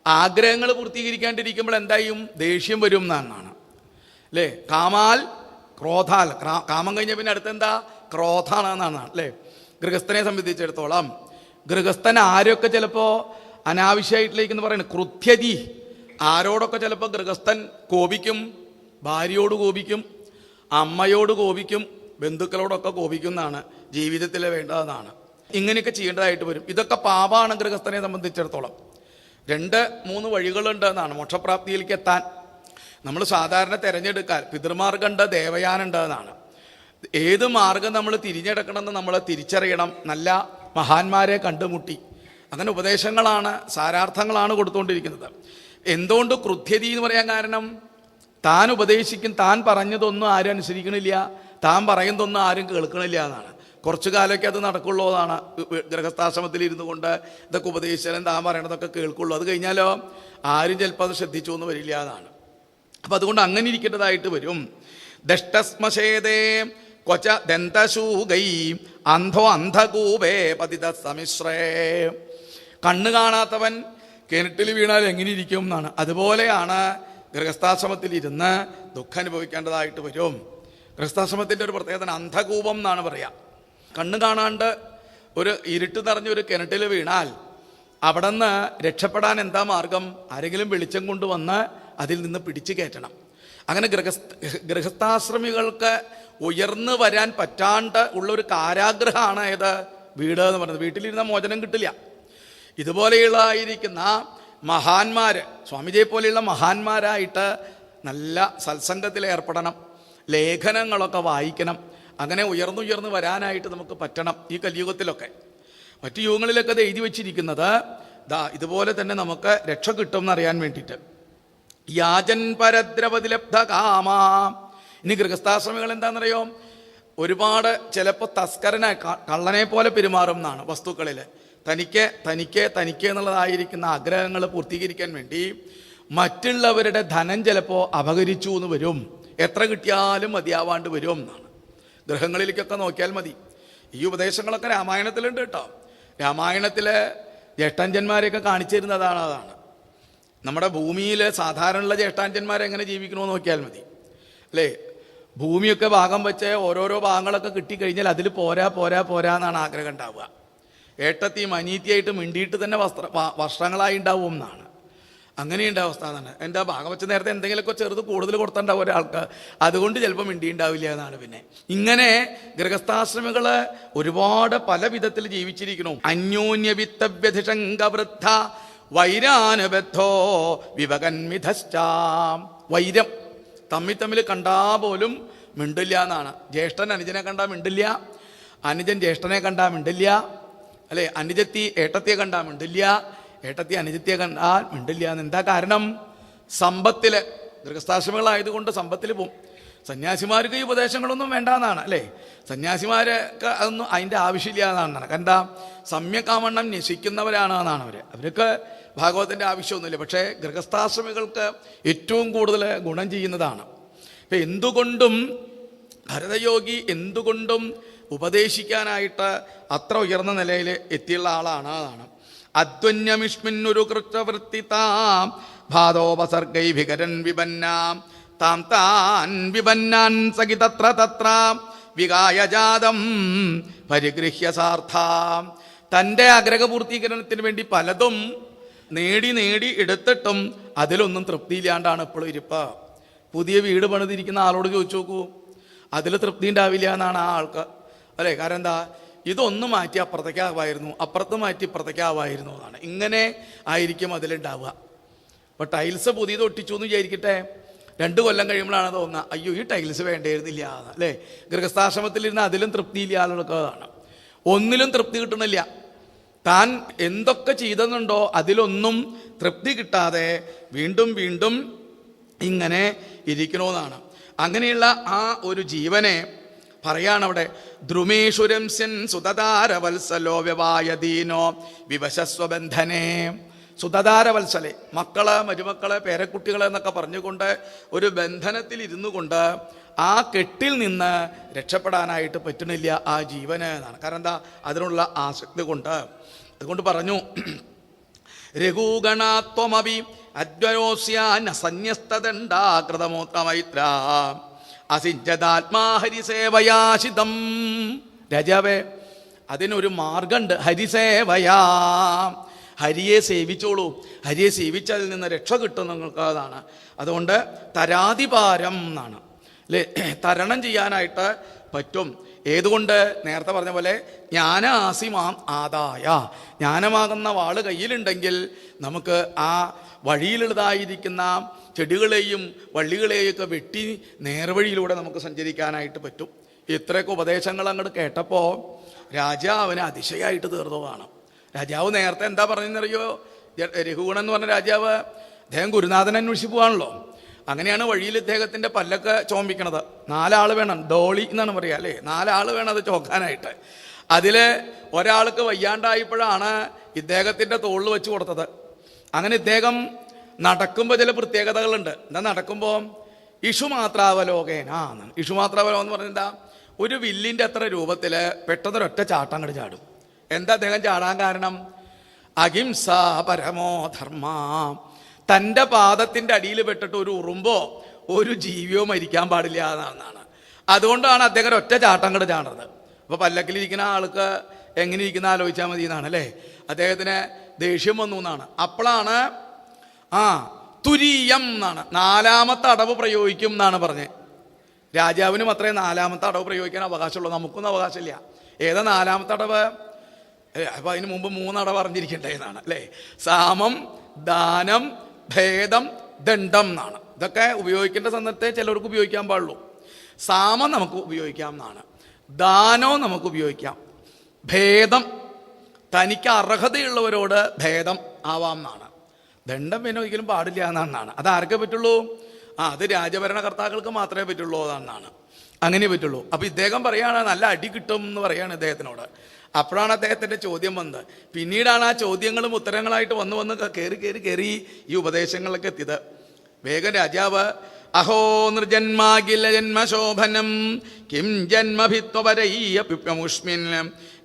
ആഗ്രഹങ്ങൾ പൂർത്തീകരിക്കാണ്ടിരിക്കുമ്പോൾ എന്തായും? ദേഷ്യം വരും എന്നാണ് അല്ലേ? കാമാൽ ക്രോധാൽ, കാമം കഴിഞ്ഞ പിന്നെ അടുത്തെന്താ? ക്രോധാണ് എന്നാണ് അല്ലേ? ഗൃഹസ്ഥനെ സംബന്ധിച്ചിടത്തോളം ഗൃഹസ്ഥൻ ആരൊക്കെ ചിലപ്പോൾ അനാവശ്യമായിട്ടിലേക്കെന്ന് പറയുന്നത് ക്രുദ്ധ്യതി, ആരോടൊക്കെ ചിലപ്പോൾ ഗൃഹസ്ഥൻ കോപിക്കും. ഭാര്യയോട് കോപിക്കും, അമ്മയോട് കോപിക്കും, ബന്ധുക്കളോടൊക്കെ കോപിക്കും എന്നാണ്. ജീവിതത്തിൽ വേണ്ടതെന്നാണ്. ഇങ്ങനെയൊക്കെ ചെയ്യേണ്ടതായിട്ട് വരും. ഇതൊക്കെ പാപമാണ് ഗൃഹസ്ഥനെ സംബന്ധിച്ചിടത്തോളം. 2-3 വഴികളുണ്ട് എന്നാണ് മോക്ഷപ്രാപ്തിയിലേക്ക് എത്താൻ. നമ്മൾ സാധാരണ തിരഞ്ഞെടുക്കാൻ പിതൃമാർഗമുണ്ട്, ദേവയാനുണ്ട് എന്നാണ്. ഏത് മാർഗം നമ്മൾ തിരിഞ്ഞെടുക്കണമെന്ന് നമ്മൾ തിരിച്ചറിയണം. നല്ല മഹാന്മാരെ കണ്ടുമുട്ടി അങ്ങനെ ഉപദേശങ്ങളാണ്, സാരാർത്ഥങ്ങളാണ് കൊടുത്തുകൊണ്ടിരിക്കുന്നത്. എന്തുകൊണ്ട് ക്രുദ്ധ്യതി എന്ന് പറയാൻ കാരണം? താൻ ഉപദേശിക്കും, താൻ പറഞ്ഞതൊന്നും ആരും അനുസരിക്കണില്ല, താൻ പറയുന്നതൊന്നും ആരും കേൾക്കണില്ല എന്നാണ്. കുറച്ചു കാലമൊക്കെ അത് നടക്കുള്ളൂ എന്നാണ്. ഗൃഹസ്ഥാശ്രമത്തിൽ ഇരുന്നു കൊണ്ട് ഇതൊക്കെ ഉപദേശിച്ചാലും താൻ പറയണതൊക്കെ കേൾക്കുള്ളൂ. അത് കഴിഞ്ഞാലോ ആരും ചിലപ്പോൾ അത് ശ്രദ്ധിച്ചു എന്ന് വരില്ല എന്നാണ്. അപ്പം അതുകൊണ്ട് അങ്ങനെ ഇരിക്കേണ്ടതായിട്ട് വരും. ദഷ്ടസ്മശേതേ കൊച്ച ദന്തശൂകൈ അന്ധോ അന്ധകൂപേ പതിത സമിശ്രേ, കണ്ണ് കാണാത്തവൻ കിണറ്റിൽ വീണാൽ എങ്ങനെ ഇരിക്കും എന്നാണ്. അതുപോലെയാണ് ഗൃഹസ്ഥാശ്രമത്തിൽ ഇരുന്ന് ദുഃഖം അനുഭവിക്കേണ്ടതായിട്ട് വരും. ഗൃഹസ്ഥാശ്രമത്തിൻ്റെ ഒരു പ്രത്യേകത അന്ധകൂപം എന്നാണ് പറയുക. കണ്ണ് കാണാണ്ട് ഒരു ഇരുട്ട് നിറഞ്ഞൊരു കിണറ്റിൽ വീണാൽ അവിടെ നിന്ന് രക്ഷപ്പെടാൻ എന്താ മാർഗം? ആരെങ്കിലും വെളിച്ചം കൊണ്ടുവന്ന് അതിൽ നിന്ന് പിടിച്ചു കയറ്റണം. അങ്ങനെ ഗൃഹസ്ഥാശ്രമികൾക്ക് ഉയർന്നു വരാൻ പറ്റാണ്ട് ഉള്ള ഒരു കാരാഗ്രഹമാണ് ഏത്? വീട് എന്ന് പറയുന്നത്. വീട്ടിലിരുന്ന മോചനം കിട്ടില്ല. ഇതുപോലെയുള്ളതായിരിക്കുന്ന മഹാന്മാര്, സ്വാമിജിയെ പോലെയുള്ള മഹാന്മാരായിട്ട് നല്ല സത്സംഗത്തിൽ ഏർപ്പെടണം, ലേഖനങ്ങളൊക്കെ വായിക്കണം. അങ്ങനെ ഉയർന്നുയർന്ന് വരാനായിട്ട് നമുക്ക് പറ്റണം. ഈ കലിയുഗത്തിലൊക്കെ, മറ്റു യുഗങ്ങളിലൊക്കെ അത് എഴുതി വച്ചിരിക്കുന്നത് ഇതുപോലെ തന്നെ നമുക്ക് രക്ഷ കിട്ടും എന്നറിയാൻ വേണ്ടിയിട്ട്. യാജൻ പരദ്രവതിലബ്ധ കാമ. ഇനി ഗൃഹസ്ഥാശ്രമികൾ എന്താണെന്നറിയോ? ഒരുപാട് ചിലപ്പോൾ തസ്കരനായി, കള്ളനെ പോലെ പെരുമാറും എന്നാണ് വസ്തുക്കളിൽ. തനിക്ക് തനിക്ക് തനിക്ക് എന്നുള്ളതായിരിക്കുന്ന ആഗ്രഹങ്ങൾ പൂർത്തീകരിക്കാൻ വേണ്ടി മറ്റുള്ളവരുടെ ധനം ചിലപ്പോൾ അപഹരിച്ചു എന്ന് വരും. എത്ര കിട്ടിയാലും മതിയാവാണ്ട് വരും എന്നാണ്. ഗൃഹങ്ങളിലേക്കൊക്കെ നോക്കിയാൽ മതി. ഈ ഉപദേശങ്ങളൊക്കെ രാമായണത്തിലുണ്ട് കേട്ടോ. രാമായണത്തിലെ ജ്യേഷ്ഠാഞ്ജന്മാരെയൊക്കെ കാണിച്ചു തരുന്നതാണ്. അതാണ് നമ്മുടെ ഭൂമിയിൽ സാധാരണയുള്ള ജ്യേഷ്ഠാഞ്ജന്മാരെങ്ങനെ ജീവിക്കണമെന്ന് നോക്കിയാൽ മതി അല്ലേ. ഭൂമിയൊക്കെ ഭാഗം വെച്ച് ഓരോരോ ഭാഗങ്ങളൊക്കെ കിട്ടിക്കഴിഞ്ഞാൽ അതിൽ പോരാ പോരാ പോരാ എന്നാണ് ആഗ്രഹം ഉണ്ടാവുക. ഏട്ടത്തിയും അനീതിയായിട്ട് മിണ്ടിയിട്ട് തന്നെ വർഷങ്ങളായി ഉണ്ടാവും എന്നാണ്. അങ്ങനെയുണ്ട് അവസ്ഥ എന്നാണ്. എൻ്റെ ഭാഗം വെച്ച് നേരത്തെ എന്തെങ്കിലുമൊക്കെ ചെറുത് കൂടുതൽ കൊടുത്തിട്ടുണ്ടാവും ഒരാൾക്ക്, അതുകൊണ്ട് ചിലപ്പോൾ മിണ്ടിയുണ്ടാവില്ല എന്നാണ്. പിന്നെ ഇങ്ങനെ ഗൃഹസ്ഥാശ്രമികൾ ഒരുപാട് പല വിധത്തിൽ ജീവിച്ചിരിക്കണം. അന്യോന്യവിത്തവ്യധിഷങ്കവൃദ്ധ വൈരാനുബദ്ധോ വിവകന്മിധശ്ചാം. വൈരം തമ്മിൽ കണ്ടാ പോലും മിണ്ടില്ല എന്നാണ്. ജ്യേഷ്ഠൻ അനുജനെ കണ്ടാൽ മിണ്ടില്ല, അനുജൻ ജ്യേഷ്ഠനെ കണ്ടാൽ മിണ്ടില്ല അല്ലേ. അനുജത്തി ഏട്ടത്തിയെ കണ്ടാൽ മിണ്ടില്ല, ഏട്ടത്തി അനുജത്തിയെ കണ്ടാൽ മിണ്ടില്ല. എന്താ കാരണം? സമ്പത്തിൽ. ഗൃഹസ്ഥാശ്രമികളായതുകൊണ്ട് സമ്പത്തിൽ പോവും. സന്യാസിമാർക്ക് ഈ ഉപദേശങ്ങളൊന്നും വേണ്ടാന്നാണ് അല്ലേ. സന്യാസിമാരൊക്കെ അതൊന്നും അതിൻ്റെ ആവശ്യമില്ല എന്നാണ്. എന്താ? സമ്യക്കാമണ്ണം നശിക്കുന്നവരാണ് എന്നാണ് അവർക്ക് ഭാഗവതത്തിൻ്റെ ആവശ്യമൊന്നുമില്ല. പക്ഷേ ഗൃഹസ്ഥാശ്രമികൾക്ക് ഏറ്റവും കൂടുതൽ ഗുണം ചെയ്യുന്നതാണ്. ഇപ്പം എന്തുകൊണ്ടും ഭരതയോഗി എന്തുകൊണ്ടും ഉപദേശിക്കാനായിട്ട് അത്ര ഉയർന്ന നിലയിൽ എത്തിയുള്ള ആളാണ്. അതാണ് അദ്വന്യമിഷ്മിന്നൊരു കൃത്യവൃത്തിതാം ഭാദോപസർഗൈ വികരൻ വിപന്നാം താം താൻ വിപന്നാൻ സഖിതത്ര തത്ര വികായജാതം പരിഗൃഹ്യ സാർത്ഥാം. തൻ്റെ ആഗ്രഹപൂർത്തീകരണത്തിന് വേണ്ടി പലതും നേടി എടുത്തിട്ടും അതിലൊന്നും തൃപ്തിയില്ലാണ്ടാണ് ഇപ്പോഴും ഇരിപ്പ്. പുതിയ വീട് പണിതിരിക്കുന്ന ആളോട് ചോദിച്ചു നോക്കൂ, അതിൽ തൃപ്തി ഉണ്ടാവില്ല എന്നാണ് ആ ആൾക്ക് അല്ലേ. കാരണം എന്താ? ഇതൊന്നും മാറ്റി അപ്പുറത്തേക്കാവായിരുന്നു, അപ്പുറത്ത് മാറ്റി ഇപ്പുറത്തേക്കാവായിരുന്നു എന്നാണ്. ഇങ്ങനെ ആയിരിക്കും അതിലുണ്ടാവുക. അപ്പോൾ ടൈൽസ് പുതിയത് ഒട്ടിച്ചു എന്ന് വിചാരിക്കട്ടെ, 2 കൊല്ലം കഴിയുമ്പോഴാണ് തോന്നുക അയ്യോ ഈ ടൈൽസ് വേണ്ടായിരുന്നില്ല അല്ലേ. ഗൃഹസ്ഥാശ്രമത്തിലിരുന്ന് അതിലും തൃപ്തിയില്ല ആളുകൾക്കതാണ്. ഒന്നിലും തൃപ്തി കിട്ടണില്ല. താൻ എന്തൊക്കെ ചെയ്തെന്നുണ്ടോ അതിലൊന്നും തൃപ്തി കിട്ടാതെ വീണ്ടും വീണ്ടും ഇങ്ങനെ ഇരിക്കണമെന്നാണ്. അങ്ങനെയുള്ള ആ ഒരു ജീവനെ പറയാണവിടെ. ദ്രുമേഷുരംസ്യൻ സുതതാരവത്സലോ വ്യവായദീനോ വിവശസ്വബന്ധനേ. സുതതാരവത്സലെ, മക്കള് മരുമക്കള് പേരക്കുട്ടികളെ എന്നൊക്കെ പറഞ്ഞുകൊണ്ട് ഒരു ബന്ധനത്തിൽ ഇരുന്നു കൊണ്ട് ആ കെട്ടിൽ നിന്ന് രക്ഷപ്പെടാനായിട്ട് പറ്റണില്ല ആ ജീവന് എന്നാണ്. കാരണം എന്താ? അതിനുള്ള ആസക്തി കൊണ്ട്. അതുകൊണ്ട് പറഞ്ഞു രഘുഗണാത്വമപി അദ്വയോസ്യാന സന്യസ്തദണ്ഡാകൃതമൂത്രമൈത്ര അസിഞ്ചതാത്മാ ഹരിസേവയാശിതം. രാജാവേ, അതിനൊരു മാർഗമുണ്ട്. ഹരിസേവയാ, ഹരിയെ സേവിച്ചോളൂ. ഹരിയെ സേവിച്ചതിൽ നിന്ന് രക്ഷ കിട്ടും നിങ്ങൾക്ക്. അതാണ്. അതുകൊണ്ട് തരാതിപാരം എന്നാണ് അല്ലേ. തരണം ചെയ്യാനായിട്ട് പറ്റും. ഏതുകൊണ്ട്? നേരത്തെ പറഞ്ഞ പോലെ ജ്ഞാനാസിമാം ആദായ. ജ്ഞാനമാകുന്ന വാള് കയ്യിലുണ്ടെങ്കിൽ നമുക്ക് ആ വഴിയിലുള്ളതായിരിക്കുന്ന ചെടികളെയും വള്ളികളെയൊക്കെ വെട്ടി നേർവഴിയിലൂടെ നമുക്ക് സഞ്ചരിക്കാനായിട്ട് പറ്റും. ഇത്രയൊക്കെ ഉപദേശങ്ങൾ അങ്ങോട്ട് കേട്ടപ്പോൾ രാജാവിന് അതിശയമായിട്ട് തീർന്നതാണ്. രാജാവ് നേരത്തെ എന്താ പറഞ്ഞെന്നറിയോ? രഘുഗുണൻ എന്ന് പറഞ്ഞ രാജാവ്, അദ്ദേഹം ഗുരുനാഥനെ അന്വേഷിച്ച് പോവാണല്ലോ. അങ്ങനെയാണ് വഴിയിൽ ഇദ്ദേഹത്തിൻ്റെ പല്ലൊക്കെ ചോമ്പിക്കണത്. 4 ആൾ വേണം, ഡോളി എന്നാണ് പറയുക അല്ലേ. 4 ആൾ വേണം അത് ചോക്കാനായിട്ട്. അതിൽ ഒരാൾക്ക് വയ്യാണ്ടായപ്പോഴാണ് ഇദ്ദേഹത്തിൻ്റെ തോളിൽ വെച്ച് കൊടുത്തത്. അങ്ങനെ ഇദ്ദേഹം നടക്കുമ്പോൾ ചില പ്രത്യേകതകളുണ്ട്. എന്താ നടക്കുമ്പോൾ? ഇഷുമാത്രാവലോകേന. ഇഷുമാത്രാവലോകം എന്ന് പറഞ്ഞാൽ എന്താ? ഒരു വില്ലിൻ്റെ അത്ര രൂപത്തിൽ പെട്ടെന്നൊരൊറ്റ ചാട്ടം അങ്ങോട്ട് ചാടും. എന്താ അദ്ദേഹം ചാടാൻ കാരണം? അഹിംസ പരമോധർമ്മ. തൻ്റെ പാദത്തിൻ്റെ അടിയിൽ പെട്ടിട്ട് ഒരു ഉറുമ്പോ ഒരു ജീവിയോ മരിക്കാൻ പാടില്ല എന്നാണ്. അതുകൊണ്ടാണ് അദ്ദേഹം ഒറ്റ ചാട്ടം അങ്ങോട്ട് ചാടുന്നത്. അപ്പോൾ പല്ലക്കിലിരിക്കുന്ന ആൾക്ക് എങ്ങനെ ഇരിക്കുന്ന ആലോചിച്ചാൽ മതി എന്നാണ് അല്ലേ. അദ്ദേഹത്തിന് ദേഷ്യം വന്നു എന്നാണ്. അപ്പോഴാണ് തുരീയം എന്നാണ്, നാലാമത്തെ അടവ് പ്രയോഗിക്കും എന്നാണ് പറഞ്ഞത്. രാജാവിനും അത്രയും നാലാമത്തെ അടവ് പ്രയോഗിക്കാൻ അവകാശമുള്ളൂ, നമുക്കൊന്നും അവകാശമില്ല. ഏതാ നാലാമത്തെ അടവ്? അപ്പൊ അതിന് മുമ്പ് 3 അടവ് അറിഞ്ഞിരിക്കണ്ടേ എന്നാണ് അല്ലേ? സാമം, ദാനം, ഭേദം, ദണ്ഡം എന്നാണ്. ഇതൊക്കെ ഉപയോഗിക്കേണ്ട സന്ദർഭത്തെ ചിലർക്ക് ഉപയോഗിക്കാൻ പാടുള്ളൂ. സാമം നമുക്ക് ഉപയോഗിക്കാം എന്നാണ്, ദാനവും നമുക്ക് ഉപയോഗിക്കാം, ഭേദം തനിക്ക് അർഹതയുള്ളവരോട് ഭേദം ആവാം എന്നാണ്, ദണ്ഡം പിന്നെ ഒരിക്കലും പാടില്ല എന്നാണ്. അത് ആർക്കേ പറ്റുള്ളൂ? അത് രാജഭരണകർത്താക്കൾക്ക് മാത്രമേ പറ്റുള്ളൂ എന്നാണ്, അങ്ങനെ പറ്റുള്ളൂ. അപ്പൊ ഇദ്ദേഹം പറയാണ് നല്ല അടി കിട്ടും എന്ന് പറയാണ് ഇദ്ദേഹത്തിനോട്. അപ്പോഴാണ് അദ്ദേഹത്തിന്റെ ചോദ്യം വന്നത്. പിന്നീടാണ് ആ ചോദ്യങ്ങളും ഉത്തരങ്ങളായിട്ട് വന്ന് കയറി ഈ ഉപദേശങ്ങളിലൊക്കെ എത്തിയത്. വേഗം രാജാവ് അഹോ നൃജന്മാകില ജന്മശോഭനം കിം ജന്മഭിത്വപരയ്യമുഷ്മിൻ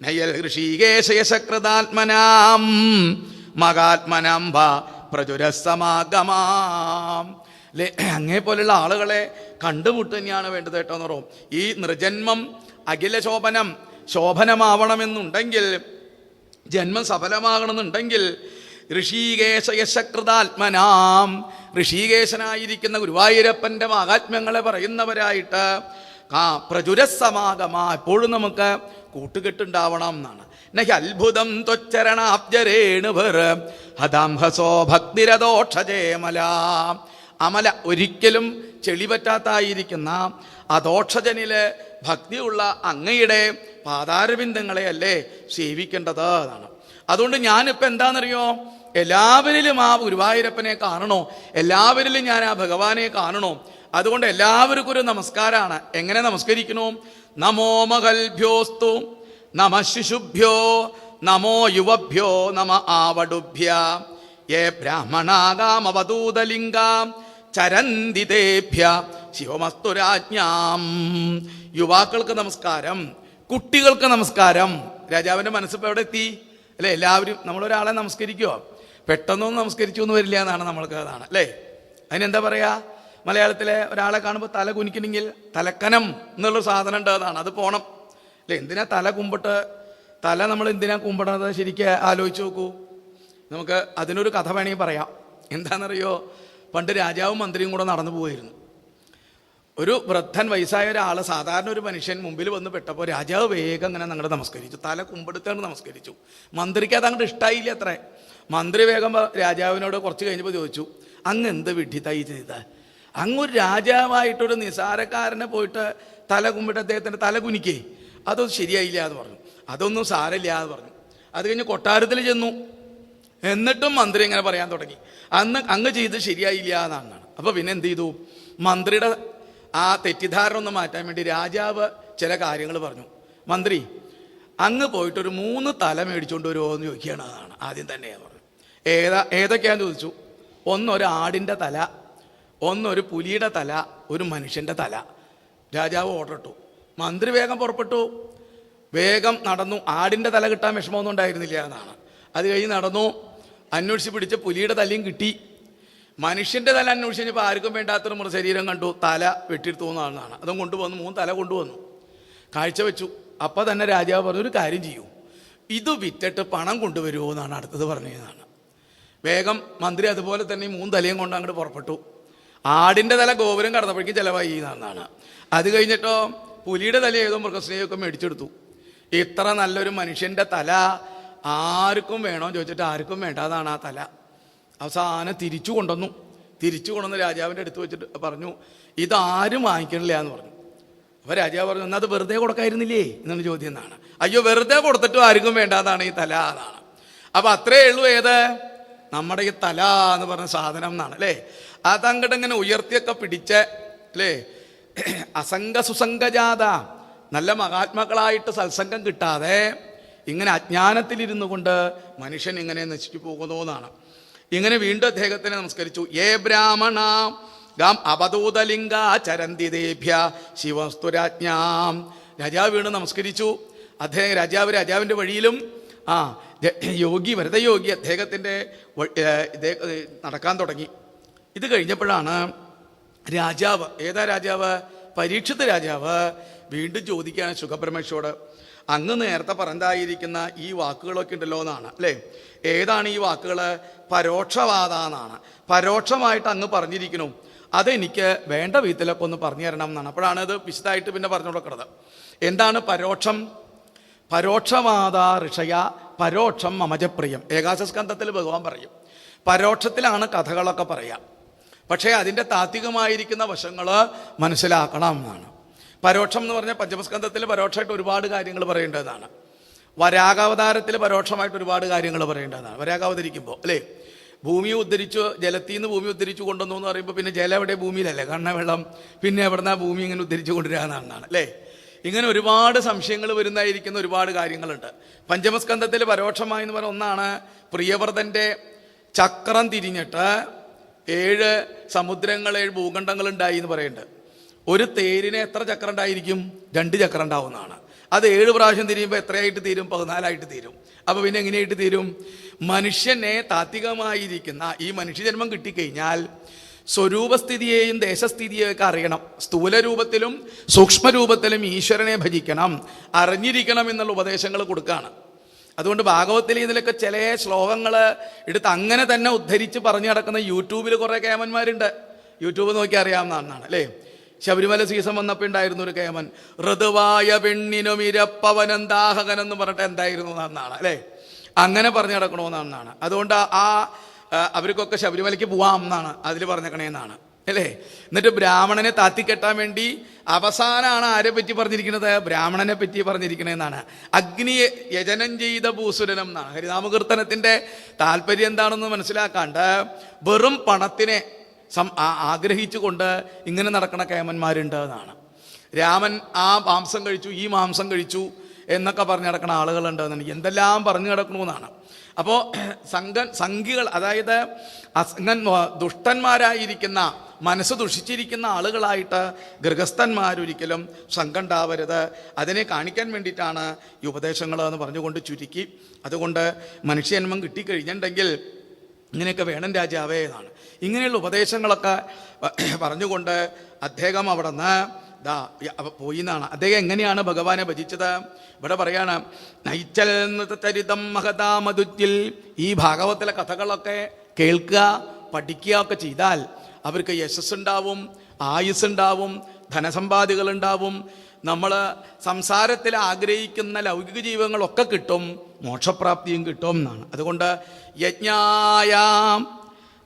നയൽ ഋഷികേശയശകൃതാത്മനാം മഹാത്മനാം ഭാ പ്രചുരസമാഗമാം. അല്ലെ, അങ്ങേ പോലുള്ള ആളുകളെ കണ്ടുമുട്ട് തന്നെയാണ് വേണ്ടത് കേട്ടോ എന്ന് പറയും. ഈ നൃജന്മം അഖില ശോഭനം, ശോഭനമാവണമെന്നുണ്ടെങ്കിൽ, ജന്മം സഫലമാകണമെന്നുണ്ടെങ്കിൽ ഋഷികേശയശകൃതാത്മനാം, ഋഷികേശനായിരിക്കുന്ന ഗുരുവായൂരപ്പൻ്റെ മഹാത്മ്യങ്ങളെ പറയുന്നവരായിട്ട് പ്രചുരസമാഗമ, എപ്പോഴും നമുക്ക് കൂട്ടുകെട്ടുണ്ടാവണം എന്നാണ്. നഹി അത്ഭുതം ത്വച്ചരണാബ്ജരേണുഭർ ഹതാംഹസോ ഭക്തിരദോക്ഷജേമല. അമല, ഒരിക്കലും ചെളിപറ്റാത്തായിരിക്കുന്ന അദോക്ഷജനില് ഭക്തിയുള്ള അങ്ങയുടെ പാതാരബിന്ദങ്ങളെയല്ലേ സേവിക്കേണ്ടത് എന്നാണ്. അതുകൊണ്ട് ഞാനിപ്പോൾ എന്താണെന്നറിയോ, എല്ലാവരിലും ആ ഗുരുവായൂരപ്പനെ കാണണോ, എല്ലാവരിലും ഞാൻ ആ ഭഗവാനെ കാണണോ. അതുകൊണ്ട് എല്ലാവർക്കും ഒരു നമസ്കാരമാണ്. എങ്ങനെ നമസ്കരിക്കണോ? നമോ മഹൽഭ്യോസ്തു നമ ശിശുഭ്യോ നമോ യുവഭ്യോ നമ ആവടുഭ്യ യേ ബ്രാഹ്മണാകാമവധൂതലിംഗാം ചരന്തിതേഭ്യ ശിവമസ്തുരാജ്ഞാം. യുവാക്കൾക്ക് നമസ്കാരം, കുട്ടികൾക്ക് നമസ്കാരം. രാജാവിൻ്റെ മനസ്സിപ്പോൾ എവിടെ എത്തി അല്ലേ? എല്ലാവരും നമ്മളൊരാളെ നമസ്കരിക്കുമോ? പെട്ടെന്നൊന്നും നമസ്കരിച്ചു എന്ന് വരില്ല എന്നാണ് നമ്മൾക്ക് അതാണ് അല്ലേ? അതിനെന്താ പറയുക? മലയാളത്തിലെ ഒരാളെ കാണുമ്പോൾ തല കുനിക്കണമെങ്കിൽ തലക്കനം എന്നുള്ളൊരു സാധനം ഉണ്ട്, അതാണ്. അത് പോണം അല്ലേ? എന്തിനാ തല കുമ്പിട്ട്, തല നമ്മൾ എന്തിനാ കുമ്പിടണത് ശരിക്കും ആലോചിച്ച് നോക്കൂ. നമുക്ക് അതിനൊരു കഥ വേണമെങ്കിൽ പറയാം. എന്താണെന്നറിയോ, പണ്ട് രാജാവും മന്ത്രിയും കൂടെ നടന്നു പോയിരുന്നു. ഒരു വൃദ്ധൻ, വയസ്സായ ഒരാൾ, സാധാരണ ഒരു മനുഷ്യൻ മുമ്പിൽ വന്ന് പെട്ടപ്പോൾ രാജാവ് വേഗം അങ്ങനെ അങ്ങോട്ട് നമസ്കരിച്ചു, തല കുമ്പെടുത്താണ് നമസ്കരിച്ചു. മന്ത്രിക്ക് അത് അങ്ങോട്ട് ഇഷ്ടമായില്ല അത്രേ. മന്ത്രി വേഗം രാജാവിനോട് കുറച്ച് കഴിഞ്ഞപ്പോൾ ചോദിച്ചു, അങ്ങ് എന്ത് വിഡ്ഢിത്തായി ചെയ്ത? അങ്ങൊരു രാജാവായിട്ടൊരു നിസാരക്കാരനെ പോയിട്ട് തല കുമ്പിട്ട് അദ്ദേഹത്തിൻ്റെ തല കുനിക്കേ, അതൊന്നും ശരിയായില്ല എന്ന് പറഞ്ഞു. അതൊന്നും സാരമില്ല എന്ന് പറഞ്ഞു. അത് കഴിഞ്ഞ് കൊട്ടാരത്തിൽ ചെന്നു. എന്നിട്ടും മന്ത്രി ഇങ്ങനെ പറയാൻ തുടങ്ങി, അങ്ങ് ചെയ്ത് ശരിയായില്ല എന്നാണ്. അപ്പോൾ പിന്നെ എന്ത് ചെയ്തു? മന്ത്രിയുടെ ആ തെറ്റിദ്ധാരണ ഒന്ന് മാറ്റാൻ വേണ്ടി രാജാവ് ചില കാര്യങ്ങൾ പറഞ്ഞു. മന്ത്രി, അങ്ങ് പോയിട്ടൊരു 3 തല മേടിച്ചുകൊണ്ട് വരുമോ എന്ന് ചോദിക്കുകയാണ്. അതാണ് ആദ്യം തന്നെ പറഞ്ഞു. ഏതൊക്കെയാന്ന് ചോദിച്ചു. ഒന്നൊരു ആടിൻ്റെ തല, ഒന്നൊരു പുലിയുടെ തല, ഒരു മനുഷ്യൻ്റെ തല. രാജാവ് ഓർഡർ ഇട്ടു. മന്ത്രി വേഗം പുറപ്പെട്ടു, വേഗം നടന്നു. ആടിൻ്റെ തല കിട്ടാൻ വിഷമമൊന്നും ഉണ്ടായിരുന്നില്ല എന്നാണ്. അത് കഴിഞ്ഞ് നടന്നു, അന്വേഷിച്ച് പിടിച്ച് പുലിയുടെ തലയും കിട്ടി. മനുഷ്യൻ്റെ തല അന്വേഷിച്ച് കഴിഞ്ഞപ്പോൾ ആർക്കും വേണ്ടാത്തൊരു മൃതശരീരം കണ്ടു, തല വെട്ടിയെടുത്തു എന്നാണ്. അതും കൊണ്ടുവന്നു, 3 തല കൊണ്ടുവന്നു, കാഴ്ചവെച്ചു. അപ്പം തന്നെ രാജാവ് പറഞ്ഞു, ഒരു കാര്യം ചെയ്യൂ, ഇത് വിറ്റിട്ട് പണം കൊണ്ടുവരുമോ എന്നാണ് അടുത്തത് പറഞ്ഞതാണ്. വേഗം മന്ത്രി അതുപോലെ തന്നെ 3 തലയും കൊണ്ട് അങ്ങോട്ട് പുറപ്പെട്ടു. ആടിൻ്റെ തല ഗോപുരം കടന്നപ്പോഴേക്കും ചിലവായി എന്നാണ്. അത് കഴിഞ്ഞിട്ടോ പുലിയുടെ തല ഏതോ മൃഗസ്നേഹമൊക്കെ മേടിച്ചെടുത്തു. ഇത്ര നല്ലൊരു മനുഷ്യൻ്റെ തല ആർക്കും വേണോ ചോദിച്ചിട്ട് ആർക്കും വേണ്ടാതാണ് ആ തല. അവസാനം തിരിച്ചു കൊണ്ടുവന്ന് രാജാവിൻ്റെ അടുത്ത് വെച്ചിട്ട് പറഞ്ഞു, ഇതാരും വാങ്ങിക്കണില്ല എന്ന് പറഞ്ഞു. അപ്പോൾ രാജാവ് പറഞ്ഞു, എന്നാൽ അത് വെറുതെ കൊടുക്കായിരുന്നില്ലേ എന്നാണ് ചോദ്യം എന്നാണ്. അയ്യോ, വെറുതെ കൊടുത്തിട്ടും ആർക്കും വേണ്ടാതാണ് ഈ തല എന്നാണ്. അപ്പം അത്രേ ഉള്ളൂ ഏത് നമ്മുടെ ഈ തല എന്ന് പറഞ്ഞ സാധനം എന്നാണ് അല്ലേ? അതങ്ങോട്ട് ഇങ്ങനെ ഉയർത്തിയൊക്കെ പിടിച്ച് അല്ലേ, അസംഗ സുസംഗജാത, നല്ല മഹാത്മാക്കളായിട്ട് സത്സംഗം കിട്ടാതെ ഇങ്ങനെ അജ്ഞാനത്തിലിരുന്നു കൊണ്ട് മനുഷ്യൻ ഇങ്ങനെ നശിച്ചു പോകുന്നു എന്നാണ്. ഇങ്ങനെ വീണ്ടും അദ്ദേഹത്തിനെ നമസ്കരിച്ചു. ഏ ബ്രാഹ്മണ ഗാം അവധൂതലിംഗ ചരന്തിദേഭ്യ ശിവസ്തുരാജ്ഞാം. രാജാവ് വീണ്ടും നമസ്കരിച്ചു. അദ്ദേഹം രാജാവിൻ്റെ വഴിയിലും യോഗി, ഭരതയോഗി അദ്ദേഹത്തിൻ്റെ നടക്കാൻ തുടങ്ങി. ഇത് കഴിഞ്ഞപ്പോഴാണ് രാജാവ്, ഏതാ രാജാവ്? പരീക്ഷിത് രാജാവ് വീണ്ടും ചോദിക്കുകയാണ് ശുഖബ്രഹ്മർഷിയോട്, അങ്ങ് നേരത്തെ പറഞ്ഞായിരിക്കുന്ന ഈ വാക്കുകളൊക്കെ ഉണ്ടല്ലോ എന്നാണ് അല്ലേ. ഏതാണ് ഈ വാക്കുകൾ? പരോക്ഷവാദ എന്നാണ്. പരോക്ഷമായിട്ട് അങ്ങ് പറഞ്ഞിരിക്കുന്നു. അതെനിക്ക് വേണ്ട വിധത്തിലൊക്കെ ഒന്ന് പറഞ്ഞു തരണം എന്നാണ്. അപ്പോഴാണ് ഇത് വിശദമായിട്ട് പിന്നെ പറഞ്ഞു കൊടുക്കുന്നത്. എന്താണ് പരോക്ഷം? പരോക്ഷവാദ ഋഷയ പരോക്ഷം മമജപ്രിയം. ഏകാദശസ്കന്ധത്തിൽ ഭഗവാൻ പറയും പരോക്ഷത്തിലാണ് കഥകളൊക്കെ പറയാം, പക്ഷേ അതിൻ്റെ താത്വികമായിരിക്കുന്ന വശങ്ങൾ മനസ്സിലാക്കണം എന്നാണ്. പരോക്ഷം എന്ന് പറഞ്ഞാൽ പഞ്ചമസ്കന്ധത്തിൽ പരോക്ഷമായിട്ട് ഒരുപാട് കാര്യങ്ങൾ പറയേണ്ടതാണ്. വരാകാവതാരത്തിൽ പരോക്ഷമായിട്ട് ഒരുപാട് കാര്യങ്ങൾ പറയേണ്ടതാണ്. വരാകാവതരിക്കുമ്പോൾ അല്ലേ, ഭൂമിയെ ഉദ്ധരിച്ചു, ജലത്തിൽ നിന്ന് ഭൂമി ഉദ്ധരിച്ചു കൊണ്ടുവന്നു എന്ന് പറയുമ്പോൾ പിന്നെ ജലം എവിടെ? ഭൂമിയിലല്ലേ, കണ്ണ വെള്ളം, പിന്നെ എവിടുന്ന ഭൂമി ഇങ്ങനെ ഉദ്ധരിച്ചു കൊണ്ടുവരാമെന്നാണ് അല്ലേ. ഇങ്ങനെ ഒരുപാട് സംശയങ്ങൾ വരുന്നതായിരിക്കുന്ന ഒരുപാട് കാര്യങ്ങളുണ്ട്. പഞ്ചമസ്കന്ധത്തിൽ പരോക്ഷമായി എന്ന് പറഞ്ഞ ഒന്നാണ് പ്രിയവ്രതൻ്റെ ചക്രം തിരിഞ്ഞിട്ട് 7 സമുദ്രങ്ങൾ 7 ഭൂഖണ്ഡങ്ങൾ ഉണ്ടായി എന്ന് പറയുന്നുണ്ട്. ഒരു തേരിന് എത്ര ചക്രം ഉണ്ടായിരിക്കും? 2 ചക്രം ഉണ്ടാവുന്നതാണ്. അത് 7 പ്രാവശ്യം തിരിയുമ്പോൾ എത്രയായിട്ട് തീരും? 14ആയിട്ട് തീരും. അപ്പോൾ പിന്നെ എങ്ങനെയായിട്ട് തീരും? മനുഷ്യനെ താത്വികമായിരിക്കുന്ന ഈ മനുഷ്യജന്മം കിട്ടിക്കഴിഞ്ഞാൽ സ്വരൂപസ്ഥിതിയെയും ദേശസ്ഥിതിയെയും ഒക്കെ അറിയണം. സ്ഥൂല രൂപത്തിലും സൂക്ഷ്മരൂപത്തിലും ഈശ്വരനെ ഭജിക്കണം, അറിഞ്ഞിരിക്കണം എന്നുള്ള ഉപദേശങ്ങൾ കൊടുക്കുകയാണ്. അതുകൊണ്ട് ഭാഗവത്തിൽ ഇതിലൊക്കെ ചില ശ്ലോകങ്ങൾ എടുത്ത് അങ്ങനെ തന്നെ ഉദ്ധരിച്ച് പറഞ്ഞു നടക്കുന്ന യൂട്യൂബിൽ കുറേ കേമന്മാരുണ്ട്. യൂട്യൂബ് നോക്കി അറിയാവുന്നതാണ് അല്ലേ. ശബരിമല സീസൺ വന്നപ്പോൾ ഉണ്ടായിരുന്നു ഒരു കേമൻ, ഋതുവായ പെണ്ണിനും ഇരപ്പവനന്താഹകൻ എന്ന് പറഞ്ഞിട്ട് എന്തായിരുന്നു എന്നാണ് അല്ലേ. അങ്ങനെ പറഞ്ഞു നടക്കണമെന്നാണ്. അതുകൊണ്ട് അവർക്കൊക്കെ ശബരിമലയ്ക്ക് പോവാം എന്നാണ് അതിൽ പറഞ്ഞേക്കണേന്നാണ് അല്ലേ. എന്നിട്ട് ബ്രാഹ്മണനെ താത്തിക്കെട്ടാൻ വേണ്ടി അവസാനമാണ് ആരെ പറ്റി പറഞ്ഞിരിക്കുന്നത്? ബ്രാഹ്മണനെ പറ്റി പറഞ്ഞിരിക്കണേന്നാണ്. അഗ്നിയെ യജനം ചെയ്ത ഭൂസുരനം എന്നാണ്. ഹരിനാമകീർത്തനത്തിൻ്റെ താല്പര്യം എന്താണെന്ന് മനസ്സിലാക്കാണ്ട് വെറും പണത്തിനെ ആഗ്രഹിച്ചുകൊണ്ട് ഇങ്ങനെ നടക്കുന്ന കേമന്മാരുണ്ട് എന്നാണ്. രാമൻ ആ മാംസം കഴിച്ചു, ഈ മാംസം കഴിച്ചു എന്നൊക്കെ പറഞ്ഞു നടക്കുന്ന ആളുകളുണ്ട് എന്നാണ്. എന്തെല്ലാം പറഞ്ഞു കിടക്കണമെന്നാണ്. അപ്പോൾ സംഘികൾ, അതായത് ദുഷ്ടന്മാരായിരിക്കുന്ന മനസ്സ് ദുഷിച്ചിരിക്കുന്ന ആളുകളായിട്ട് ഗൃഹസ്ഥന്മാരൊരിക്കലും സംഘം ഉണ്ടാവരുത്. അതിനെ കാണിക്കാൻ വേണ്ടിയിട്ടാണ് ഈ ഉപദേശങ്ങൾ എന്ന് പറഞ്ഞുകൊണ്ട് ചുരുക്കി. അതുകൊണ്ട് മനുഷ്യജന്മം കിട്ടിക്കഴിഞ്ഞിട്ടുണ്ടെങ്കിൽ ഇങ്ങനെയൊക്കെ വേണം രാജാവേ എന്നാണ്. ഇങ്ങനെയുള്ള ഉപദേശങ്ങളൊക്കെ പറഞ്ഞുകൊണ്ട് അദ്ദേഹം അവിടെ നിന്ന് പോയി എന്നാണ്. അദ്ദേഹം എങ്ങനെയാണ് ഭഗവാനെ ഭജിച്ചത്? ഇവിടെ പറയാണ്, നൈച്ചൽ ചരിതം മഹതാമതുജിൽ. ഈ ഭാഗവത്തിലെ കഥകളൊക്കെ കേൾക്കുക, പഠിക്കുക ഒക്കെ ചെയ്താൽ അവർക്ക് യശസ്സുണ്ടാവും, ആയുസ്സുണ്ടാവും, ധനസമ്പാദികളുണ്ടാവും, നമ്മൾ സംസാരത്തിൽ ആഗ്രഹിക്കുന്ന ലൗകിക ജീവിതങ്ങളൊക്കെ കിട്ടും, മോക്ഷപ്രാപ്തിയും കിട്ടും എന്നാണ്. അതുകൊണ്ട് യജ്ഞായാം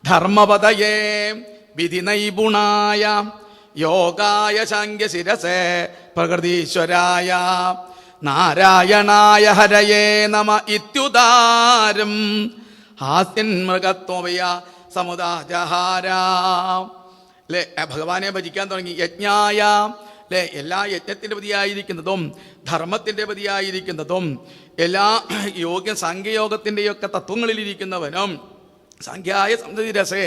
ധർമ്മപതയേ വിധി നൈപുണായ യോഗായ ശാങ്ക്യശിരസേ പ്രകൃതീശ്വരായ നാരായണായ ഹരയേ നമ ഇത്യുദാരം ഹാസ്യന്മൃഗത്വയ സമുദാജഹാരാം. അല്ലേ, ഭഗവാനെ ഭജിക്കാൻ തുടങ്ങി. യജ്ഞായ അല്ലേ, എല്ലാ യജ്ഞത്തിൻ്റെ പതിയായിരിക്കുന്നതും ധർമ്മത്തിൻ്റെ പതിയായിരിക്കുന്നതും എല്ലാ സാഖ്യയോഗത്തിൻ്റെയൊക്കെ തത്വങ്ങളിലിരിക്കുന്നവനും സാഖ്യായ സംതതിരസേ,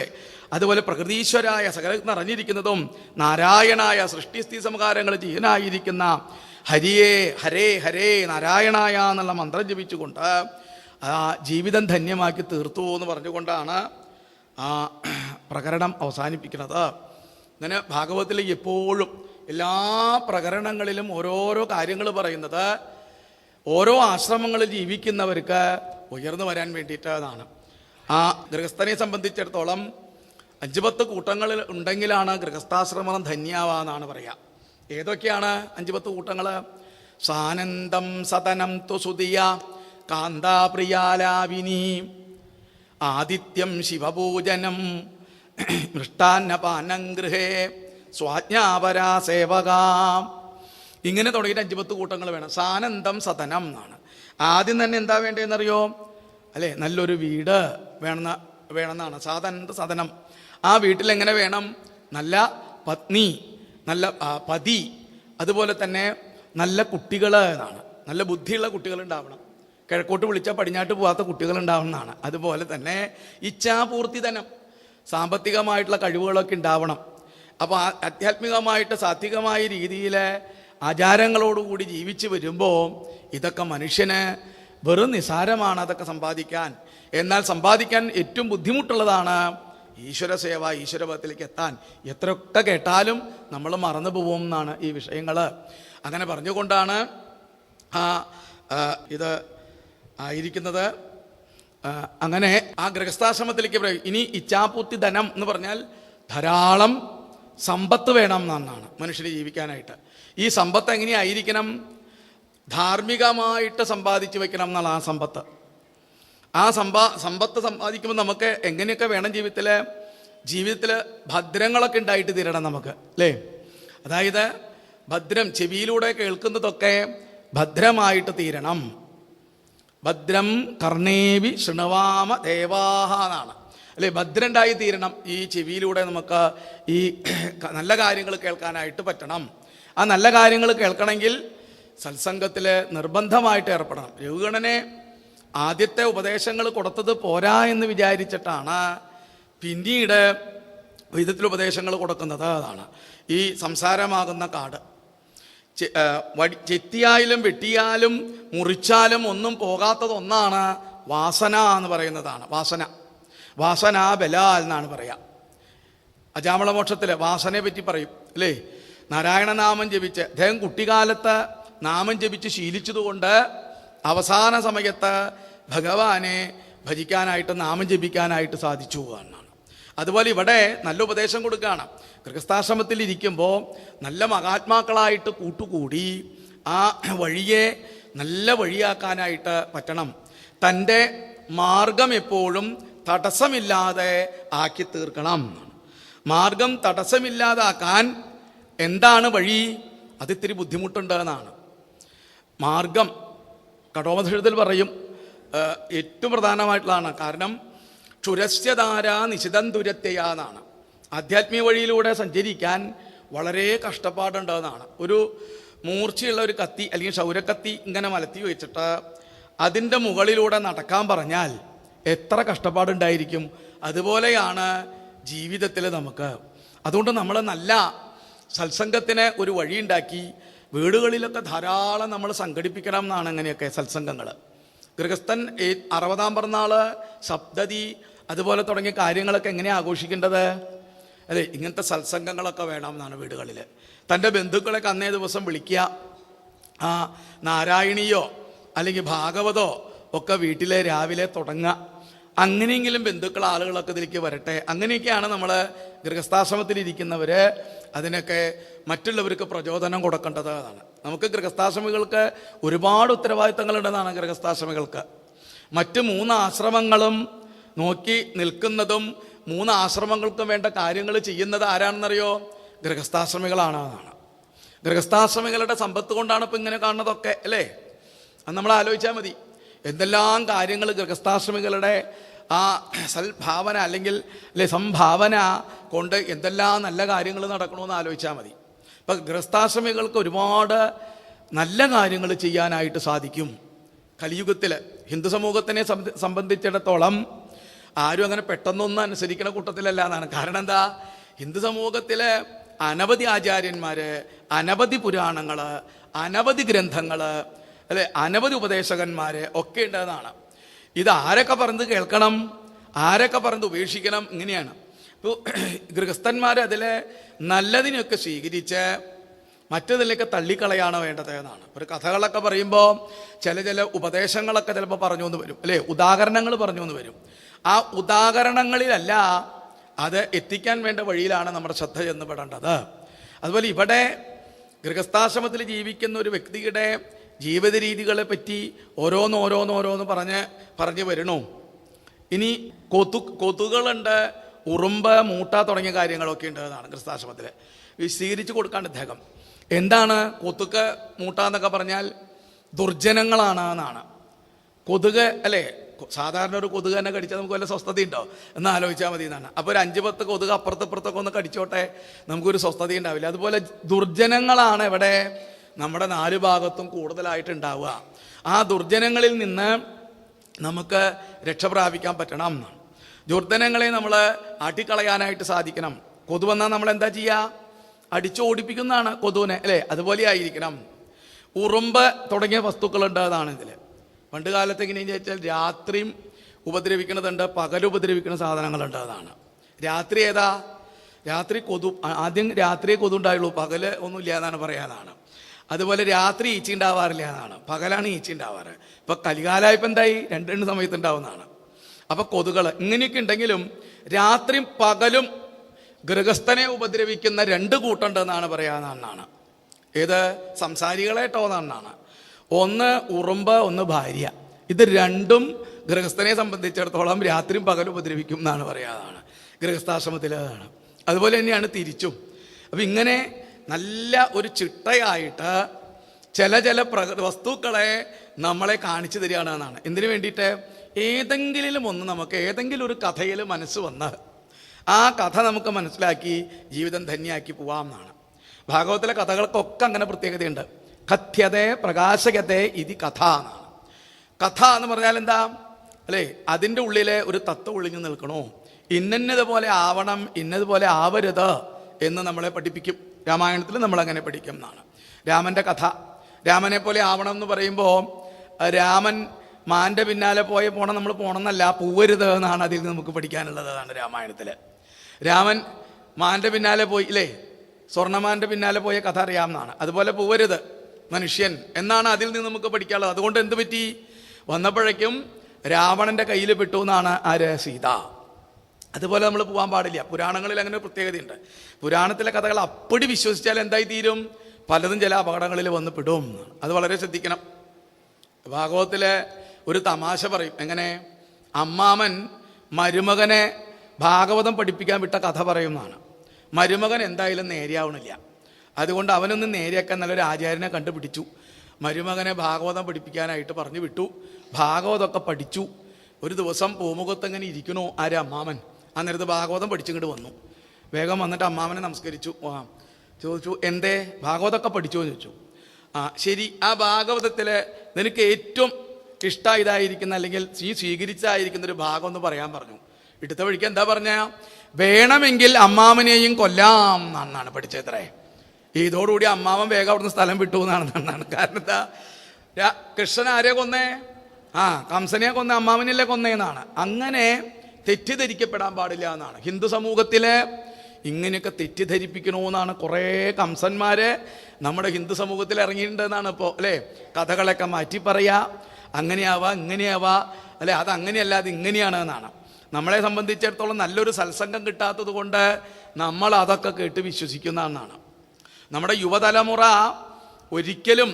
അതുപോലെ പ്രകൃതീശ്വരായ സകലത്തിൽ നിറഞ്ഞിരിക്കുന്നതും നാരായണായ സൃഷ്ടിസ്ഥിതി സംഹാരങ്ങൾ ജീവനായിരിക്കുന്ന ഹരിയേ ഹരേ ഹരേ നാരായണായ എന്നുള്ള മന്ത്രം ജപിച്ചുകൊണ്ട് ജീവിതം ധന്യമാക്കി തീർത്തു എന്ന് പറഞ്ഞുകൊണ്ടാണ് ആ പ്രകരണം അവസാനിപ്പിക്കുന്നത്. അങ്ങനെ ഭാഗവതത്തിൽ എപ്പോഴും എല്ലാ പ്രകരണങ്ങളിലും ഓരോരോ കാര്യങ്ങൾ പറയുന്നത് ഓരോ ആശ്രമങ്ങളിൽ ജീവിക്കുന്നവർക്ക് ഉയർന്നു വരാൻ വേണ്ടിയിട്ടാണ്. ആ ഗൃഹസ്ഥനെ സംബന്ധിച്ചിടത്തോളം 5-10 കൂട്ടങ്ങൾ ഉണ്ടെങ്കിലാണ് ഗൃഹസ്ഥാശ്രമം ധന്യാവാന്നാണ് പറയുക. ഏതൊക്കെയാണ് 5-10 കൂട്ടങ്ങൾ? സാനന്ദം സതനം തു സുതിയ കാന്താപ്രിയാലാവിനി ആദിത്യം ശിവപൂജനം മൃഷ്ടാന്നപാനം ഗൃഹേ സ്വാജ്ഞാപരാ സേവകാം. ഇങ്ങനെ തുടങ്ങിയിട്ട് 5-10 കൂട്ടങ്ങൾ വേണം. സാനന്ദം സതനം എന്നാണ്. ആദ്യം തന്നെ എന്താ വേണ്ടതെന്നറിയോ? അല്ലേ, നല്ലൊരു വീട് വേണമെന്നാണ് സാധന സദനം. ആ വീട്ടിലെങ്ങനെ വേണം? നല്ല പത്നി, നല്ല പതി, അതുപോലെ തന്നെ നല്ല കുട്ടികൾ എന്നാണ്. നല്ല ബുദ്ധിയുള്ള കുട്ടികളുണ്ടാവണം. കിഴക്കോട്ട് വിളിച്ചാൽ പടിഞ്ഞാട്ട് പോകാത്ത കുട്ടികളുണ്ടാവണം എന്നാണ്. അതുപോലെ തന്നെ ഇച്ഛാപൂർത്തി ധനം, സാമ്പത്തികമായിട്ടുള്ള കഴിവുകളൊക്കെ ഉണ്ടാവണം. അപ്പോൾ ആധ്യാത്മികമായിട്ട് സാത്വികമായ രീതിയിൽ ആചാരങ്ങളോടുകൂടി ജീവിച്ച് വരുമ്പോൾ ഇതൊക്കെ മനുഷ്യന് വെറും നിസാരമാണ് അതൊക്കെ സമ്പാദിക്കാൻ. എന്നാൽ സമ്പാദിക്കാൻ ഏറ്റവും ബുദ്ധിമുട്ടുള്ളതാണ് ഈശ്വരസേവ, ഈശ്വരപദത്തിലേക്ക് എത്താൻ. എത്രയൊക്കെ കേട്ടാലും നമ്മൾ മറന്നു പോകും എന്നാണ് ഈ വിഷയങ്ങൾ. അങ്ങനെ പറഞ്ഞുകൊണ്ടാണ് ഇത് ആയിരിക്കുന്നത്. അങ്ങനെ ആ ഗൃഹസ്ഥാശ്രമത്തിലേക്ക് ഇനി ഇച്ഛാപൂർത്തി ധനം എന്ന് പറഞ്ഞാൽ ധാരാളം സമ്പത്ത് വേണം എന്നാണ് മനുഷ്യന് ജീവിക്കാനായിട്ട്. ഈ സമ്പത്ത് എങ്ങനെയായിരിക്കണം? ധാർമ്മികമായിട്ട് സമ്പാദിച്ചു വെക്കണം എന്നുള്ള ആ സമ്പത്ത്. ആ സമ്പത്ത് സമ്പാദിക്കുമ്പോൾ നമുക്ക് എങ്ങനെയൊക്കെ വേണം ജീവിതത്തിൽ ഭദ്രങ്ങളൊക്കെ ഉണ്ടായിട്ട് തീരണം നമുക്ക്, അല്ലേ? അതായത് ഭദ്രം, ചെവിയിലൂടെ കേൾക്കുന്നതൊക്കെ ഭദ്രമായിട്ട് തീരണം. ഭദ്രം കർണേവി ശൃണവാമ ദേവാഹ എന്നാണ്, അല്ലേ? ഭദ്രണ്ടായി തീരണം. ഈ ചെവിയിലൂടെ നമുക്ക് ഈ നല്ല കാര്യങ്ങൾ കേൾക്കാനായിട്ട് പറ്റണം. ആ നല്ല കാര്യങ്ങൾ കേൾക്കണമെങ്കിൽ സത്സംഗത്തിൽ നിർബന്ധമായിട്ട് ഏർപ്പെടണം. രഘുഗണനെ ആദ്യത്തെ ഉപദേശങ്ങൾ കൊടുത്തത് പോരാ എന്ന് വിചാരിച്ചിട്ടാണ് പിന്നീട് വിധത്തിൽ ഉപദേശങ്ങൾ കൊടുക്കുന്നത്. അതാണ് ഈ സംസാരമാകുന്ന കാട്. ചെത്തിയായാലും വെട്ടിയാലും മുറിച്ചാലും ഒന്നും പോകാത്തതൊന്നാണ് വാസന എന്ന് പറയുന്നതാണ്. വാസന ബലാൽ എന്നാണ് പറയുക. അജാമളമോക്ഷത്തിൽ വാസനയെ പറ്റി പറയും, അല്ലേ? നാരായണനാമം ജപിച്ച് അദ്ദേഹം കുട്ടിക്കാലത്ത് നാമം ജപിച്ച് ശീലിച്ചതുകൊണ്ട് അവസാന സമയത്ത് ഭഗവാനെ ഭജിക്കാനായിട്ട് നാമം ജപിക്കാനായിട്ട് സാധിച്ചു എന്നാണ്. അതുപോലെ ഇവിടെ നല്ല ഉപദേശം കൊടുക്കുകയാണ്. ഗൃഹസ്ഥാശ്രമത്തിൽ ഇരിക്കുമ്പോൾ നല്ല മഹാത്മാക്കളായിട്ട് കൂട്ടുകൂടി ആ വഴിയെ നല്ല വഴിയാക്കാനായിട്ട് പറ്റണം. തൻ്റെ മാർഗം എപ്പോഴും തടസ്സമില്ലാതെ ആക്കി തീർക്കണം. മാർഗം തടസ്സമില്ലാതാക്കാൻ എന്താണ് വഴി? അതിത്തിരി ബുദ്ധിമുട്ടുണ്ട് എന്നാണ്. മാർഗം കഠോപനിഷത്തിൽ പറയും ഏറ്റവും പ്രധാനമായിട്ടുള്ളതാണ്. കാരണം ക്ഷുരസ്യധാര നിശിതം ദുരത്യയാന്നാണ്. ആധ്യാത്മിക വഴിയിലൂടെ സഞ്ചരിക്കാൻ വളരെ കഷ്ടപ്പാടുണ്ടെന്നാണ്. ഒരു മൂർച്ചയുള്ള ഒരു കത്തി അല്ലെങ്കിൽ ക്ഷൗരക്കത്തി ഇങ്ങനെ മലത്തി വെച്ചിട്ട് അതിൻ്റെ മുകളിലൂടെ നടക്കാൻ പറഞ്ഞാൽ എത്ര കഷ്ടപ്പാടുണ്ടായിരിക്കും. അതുപോലെയാണ് ജീവിതത്തിൽ നമുക്ക്. അതുകൊണ്ട് നമ്മൾ നല്ല സത്സംഗത്തിന് ഒരു വഴിയുണ്ടാക്കി വീടുകളിലൊക്കെ ധാരാളം നമ്മൾ സംഘടിപ്പിക്കണം എന്നാണ്. അങ്ങനെയൊക്കെ സത്സംഗങ്ങൾ ഗൃഹസ്ഥൻ 60-ാം പിറന്നാള്, സപ്തതി, അതുപോലെ തുടങ്ങിയ കാര്യങ്ങളൊക്കെ എങ്ങനെയാണ് ആഘോഷിക്കേണ്ടത്? അതെ, ഇങ്ങനത്തെ സത്സംഗങ്ങളൊക്കെ വേണം എന്നാണ് വീടുകളിൽ. തൻ്റെ ബന്ധുക്കളൊക്കെ അന്നേ ദിവസം വിളിക്കുക. നാരായണീയോ അല്ലെങ്കിൽ ഭാഗവതോ ഒക്കെ വീട്ടിലെ രാവിലെ തുടങ്ങുക. അങ്ങനെയെങ്കിലും ബന്ധുക്കൾ ആളുകളൊക്കെ ഇതിലേക്ക് വരട്ടെ. അങ്ങനെയൊക്കെയാണ് നമ്മൾ ഗൃഹസ്ഥാശ്രമത്തിലിരിക്കുന്നവർ അതിനൊക്കെ മറ്റുള്ളവർക്ക് പ്രചോദനം കൊടുക്കേണ്ടത്. അതാണ് നമുക്ക് ഗൃഹസ്ഥാശ്രമികൾക്ക് ഒരുപാട് ഉത്തരവാദിത്തങ്ങളുണ്ടെന്നാണ്. ഗൃഹസ്ഥാശ്രമികൾക്ക് മറ്റ് 3 ആശ്രമങ്ങളും നോക്കി നിൽക്കുന്നതും 3 ആശ്രമങ്ങൾക്കും വേണ്ട കാര്യങ്ങൾ ചെയ്യുന്നത് ആരാണെന്നറിയോ? ഗൃഹസ്ഥാശ്രമികളാണ് എന്നാണ്. ഗൃഹസ്ഥാശ്രമികളുടെ സമ്പത്ത് കൊണ്ടാണ് ഇപ്പം ഇങ്ങനെ കാണുന്നതൊക്കെ, അല്ലേ? അത് നമ്മൾ ആലോചിച്ചാൽ മതി. എന്തെല്ലാം കാര്യങ്ങൾ ഗൃഹസ്ഥാശ്രമികളുടെ ആ സൽഭാവന അല്ലെങ്കിൽ സംഭാവന കൊണ്ട് എന്തെല്ലാം നല്ല കാര്യങ്ങൾ നടക്കണമെന്ന് ആലോചിച്ചാൽ മതി. ഇപ്പം ഗൃഹസ്ഥാശ്രമികൾക്ക് ഒരുപാട് നല്ല കാര്യങ്ങൾ ചെയ്യാനായിട്ട് സാധിക്കും. കലിയുഗത്തിൽ ഹിന്ദു സമൂഹത്തിനെ സംബന്ധിച്ചിടത്തോളം ആരും അങ്ങനെ പെട്ടെന്നൊന്നും അനുസരിക്കുന്ന കൂട്ടത്തിലല്ല എന്നാണ്. കാരണം എന്താ? ഹിന്ദു സമൂഹത്തിൽ അനവധി ആചാര്യന്മാർ, അനവധി പുരാണങ്ങൾ, അനവധി ഗ്രന്ഥങ്ങൾ, അല്ലെ, അനവധി ഉപദേശകന്മാർ ഒക്കെ ഉണ്ടെന്നാണ്. ഇത് ആരൊക്കെ പറഞ്ഞത് കേൾക്കണം, ആരൊക്കെ പറഞ്ഞത് ഉപേക്ഷിക്കണം, ഇങ്ങനെയാണ്. ഇപ്പോൾ ഗൃഹസ്ഥന്മാർ അതിൽ നല്ലതിനൊക്കെ സ്വീകരിച്ച് മറ്റതിലേക്ക് തള്ളിക്കളയാണ് വേണ്ടത് എന്നാണ്. ഒരു കഥകളൊക്കെ പറയുമ്പോൾ ചില ഉപദേശങ്ങളൊക്കെ ചിലപ്പോൾ പറഞ്ഞു എന്ന് വരും, അല്ലേ? ഉദാഹരണങ്ങൾ പറഞ്ഞു എന്ന് വരും. ആ ഉദാഹരണങ്ങളിലല്ല, അത് എത്തിക്കാൻ വേണ്ട വഴിയിലാണ് നമ്മുടെ ശ്രദ്ധ ചെന്നുപെടേണ്ടത്. അതുപോലെ ഇവിടെ ഗൃഹസ്ഥാശ്രമത്തിൽ ജീവിക്കുന്ന ഒരു വ്യക്തിയുടെ ജീവിത രീതികളെ പറ്റി ഓരോന്ന് പറഞ്ഞ് വരണു. ഇനി കൊതുകുകളുണ്ട്, ഉറുമ്പ്, മൂട്ട തുടങ്ങിയ കാര്യങ്ങളൊക്കെ ഉണ്ട് എന്നാണ് ഗൃഹസ്ഥാശ്രമത്തിൽ വിശദീകരിച്ച് കൊടുക്കാണ്ട് അദ്ദേഹം. എന്താണ് കൊതുക്, മൂട്ട എന്നൊക്കെ പറഞ്ഞാൽ ദുർജനങ്ങളാണ് എന്നാണ്. കൊതുക്, അല്ലേ? സാധാരണ ഒരു കൊതുക് തന്നെ കടിച്ചാൽ നമുക്ക് വല്ല സ്വസ്ഥതയുണ്ടോ എന്ന് ആലോചിച്ചാൽ മതി എന്നാണ്. അപ്പോൾ ഒരു 5-10 കൊതുക് അപ്പുറത്തപ്പുറത്തൊക്കെ ഒന്ന് കടിച്ചോട്ടെ, നമുക്കൊരു സ്വസ്ഥത ഉണ്ടാവില്ല. അതുപോലെ ദുർജനങ്ങളാണ് ഇവിടെ നമ്മുടെ 4 ഭാഗത്തും കൂടുതലായിട്ടുണ്ടാവുക. ആ ദുർജനങ്ങളിൽ നിന്ന് നമുക്ക് രക്ഷപ്രാപിക്കാൻ പറ്റണം എന്നാണ്. ദുർജനങ്ങളെ നമ്മൾ ആട്ടിക്കളയാനായിട്ട് സാധിക്കണം. കൊതു വന്നാൽ നമ്മൾ എന്താ ചെയ്യുക? അടിച്ചോടിപ്പിക്കുന്നതാണ് കൊതുവിനെ, അല്ലേ? അതുപോലെ ആയിരിക്കണം. ഉറുമ്പ് തുടങ്ങിയ വസ്തുക്കളുണ്ട് എന്നാണ് ഇതിൽ. പണ്ട് കാലത്ത് എങ്ങനെയെന്ന് ചോദിച്ചാൽ രാത്രിയും ഉപദ്രവിക്കുന്നതുണ്ട്, പകലുപദ്രവിക്കുന്ന സാധനങ്ങളുണ്ട് എന്നാണ്. രാത്രി ഏതാ? രാത്രി ആദ്യം രാത്രിയെ കൊതു ഉണ്ടായുള്ളൂ, പകല് ഒന്നുമില്ല എന്നാണ് പറയാനാണ്. അതുപോലെ രാത്രി ഈച്ച ഉണ്ടാവാറില്ല എന്നാണ്, പകലാണ് ഈച്ച ഉണ്ടാവാറ്. ഇപ്പം കലികാലമായപ്പോൾ എന്തായി, രണ്ട് സമയത്ത് ഉണ്ടാവുന്നതാണ്. അപ്പം കൊതുകൾ ഇങ്ങനെയൊക്കെ ഉണ്ടെങ്കിലും രാത്രിയും പകലും ഗൃഹസ്ഥനെ ഉപദ്രവിക്കുന്ന രണ്ട് കൂട്ടുണ്ടെന്നാണ് പറയാമെന്നാണ്. ഏത് സംസാരികളായിട്ടോ എന്നാണ്. ഒന്ന് ഉറുമ്പ്, ഒന്ന് ഭാര്യ. ഇത് രണ്ടും ഗൃഹസ്ഥനെ സംബന്ധിച്ചിടത്തോളം രാത്രിയും പകലും ഉപദ്രവിക്കും എന്നാണ് പറയാതാണ് ഗൃഹസ്ഥാശ്രമത്തിലാണ്. അതുപോലെ തന്നെയാണ് തിരിച്ചും. അപ്പം ഇങ്ങനെ നല്ല ഒരു ചിട്ടയായിട്ട് ചില വസ്തുക്കളെ നമ്മളെ കാണിച്ചു തരികയാണ് എന്നാണ്. എന്തിനു വേണ്ടിയിട്ട്? ഏതെങ്കിലും ഒന്ന് നമുക്ക് ഏതെങ്കിലും ഒരു കഥയിൽ മനസ്സ് വന്ന് ആ കഥ നമുക്ക് മനസ്സിലാക്കി ജീവിതം ധന്യമാക്കി പോവാം എന്നാണ്. ഭാഗവത്തിലെ കഥകൾക്കൊക്കെ അങ്ങനെ പ്രത്യേകതയുണ്ട്. കഥ്യതേ പ്രകാശകതേ ഇതി കഥ എന്നാണ്. കഥ എന്ന് പറഞ്ഞാൽ എന്താ അല്ലേ? അതിൻ്റെ ഉള്ളിലെ ഒരു തത്വം ഒളിഞ്ഞു നിൽക്കണോ, ഇന്നതുപോലെ ആവണം, ഇന്നതുപോലെ ആവരുത് എന്ന് നമ്മളെ പഠിപ്പിക്കും. രാമായണത്തിൽ നമ്മളങ്ങനെ പഠിക്കും എന്നാണ്. രാമൻ്റെ കഥ, രാമനെ പോലെ ആവണം എന്ന് പറയുമ്പോൾ രാമൻ മാൻ്റെ പിന്നാലെ പോണം നമ്മൾ പോകണമെന്നല്ല, പോവരുത് എന്നാണ് അതിൽ നമുക്ക് പഠിക്കാനുള്ളതാണ് രാമായണത്തിൽ. രാമൻ മാൻ്റെ പിന്നാലെ പോയി ഇല്ലേ, സ്വർണ്ണമാൻ്റെ പിന്നാലെ പോയ കഥ അറിയാമെന്നാണ്. അതുപോലെ പോവരുത് മനുഷ്യൻ എന്നാണ് അതിൽ നിന്ന് നമുക്ക് പഠിക്കാനുള്ളത്. അതുകൊണ്ട് എന്ത് പറ്റി? വന്നപ്പോഴേക്കും രാവണൻ്റെ കയ്യിൽ പെട്ടു എന്നാണ് ആര്? സീത. അതുപോലെ നമ്മൾ പോകാൻ പാടില്ല. പുരാണങ്ങളിൽ അങ്ങനെ ഒരു പ്രത്യേകതയുണ്ട്. പുരാണത്തിലെ കഥകൾ അപ്പടി വിശ്വസിച്ചാൽ എന്തായി തീരും? പലതും ചില അപകടങ്ങളിൽ വന്ന് പെടും. അത് വളരെ ശ്രദ്ധിക്കണം. ഭാഗവത്തിലെ ഒരു തമാശ പറയും. എങ്ങനെ? അമ്മാമൻ മരുമകനെ ഭാഗവതം പഠിപ്പിക്കാൻ വിട്ട കഥ പറയുന്നതാണ്. മരുമകൻ എന്തായാലും നേരെയാവണില്ല. അതുകൊണ്ട് അവനൊന്ന് നേരെയാക്കാൻ നല്ലൊരു ആചാര്യനെ കണ്ടുപിടിച്ചു. മരുമകനെ ഭാഗവതം പഠിപ്പിക്കാനായിട്ട് പറഞ്ഞു വിട്ടു. ഭാഗവതമൊക്കെ പഠിച്ചു. ഒരു ദിവസം പൂമുഖത്തെങ്ങനെ ഇരിക്കണോ ആര്? അമ്മാമൻ. അന്നേരത്ത് ഭാഗവതം പഠിച്ചിങ്ങോട്ട് വന്നു. വേഗം വന്നിട്ട് അമ്മാമനെ നമസ്കരിച്ചു. ചോദിച്ചു, എന്തേ ഭാഗവതമൊക്കെ പഠിച്ചു എന്ന് ചോദിച്ചു. ശരി, ആ ഭാഗവതത്തിൽ നിനക്ക് ഏറ്റവും ഇഷ്ടം ഇതായിരിക്കുന്ന അല്ലെങ്കിൽ നീ സ്വീകരിച്ചതായിരിക്കുന്ന ഒരു ഭാഗം എന്ന് പറയാൻ പറഞ്ഞു. എടുത്ത വഴിക്ക് എന്താ പറഞ്ഞ? വേണമെങ്കിൽ അമ്മാമനെയും കൊല്ലാം എന്നാണ് പഠിച്ചത്രേ. ഇതോടുകൂടി അമ്മാവൻ വേഗം അവിടുന്ന് സ്ഥലം വിട്ടു എന്നാണ്. കാരണം എന്താ? കൃഷ്ണൻ ആരെ കൊന്നേ? കംസനെ കൊന്ന, അമ്മാവനല്ലേ കൊന്നേന്നാണ്. അങ്ങനെ തെറ്റിദ്ധരിക്കപ്പെടാൻ പാടില്ല എന്നാണ്. ഹിന്ദു സമൂഹത്തിലെ ഇങ്ങനെയൊക്കെ തെറ്റിദ്ധരിപ്പിക്കണമെന്നാണ് കുറേ കംസന്മാര് നമ്മുടെ ഹിന്ദു സമൂഹത്തിൽ ഇറങ്ങിയിട്ടുണ്ടെന്നാണ് ഇപ്പോൾ അല്ലേ. കഥകളൊക്കെ മാറ്റി പറയാ, അങ്ങനെയാവാ ഇങ്ങനെയാവാ അല്ലെ, അത് അങ്ങനെയല്ല അത് ഇങ്ങനെയാണ് എന്നാണ്. നമ്മളെ സംബന്ധിച്ചിടത്തോളം നല്ലൊരു സത്സംഗം കിട്ടാത്തത് കൊണ്ട് നമ്മൾ അതൊക്കെ കേട്ട് വിശ്വസിക്കുന്ന എന്നാണ്. നമ്മുടെ യുവതലമുറ ഒരിക്കലും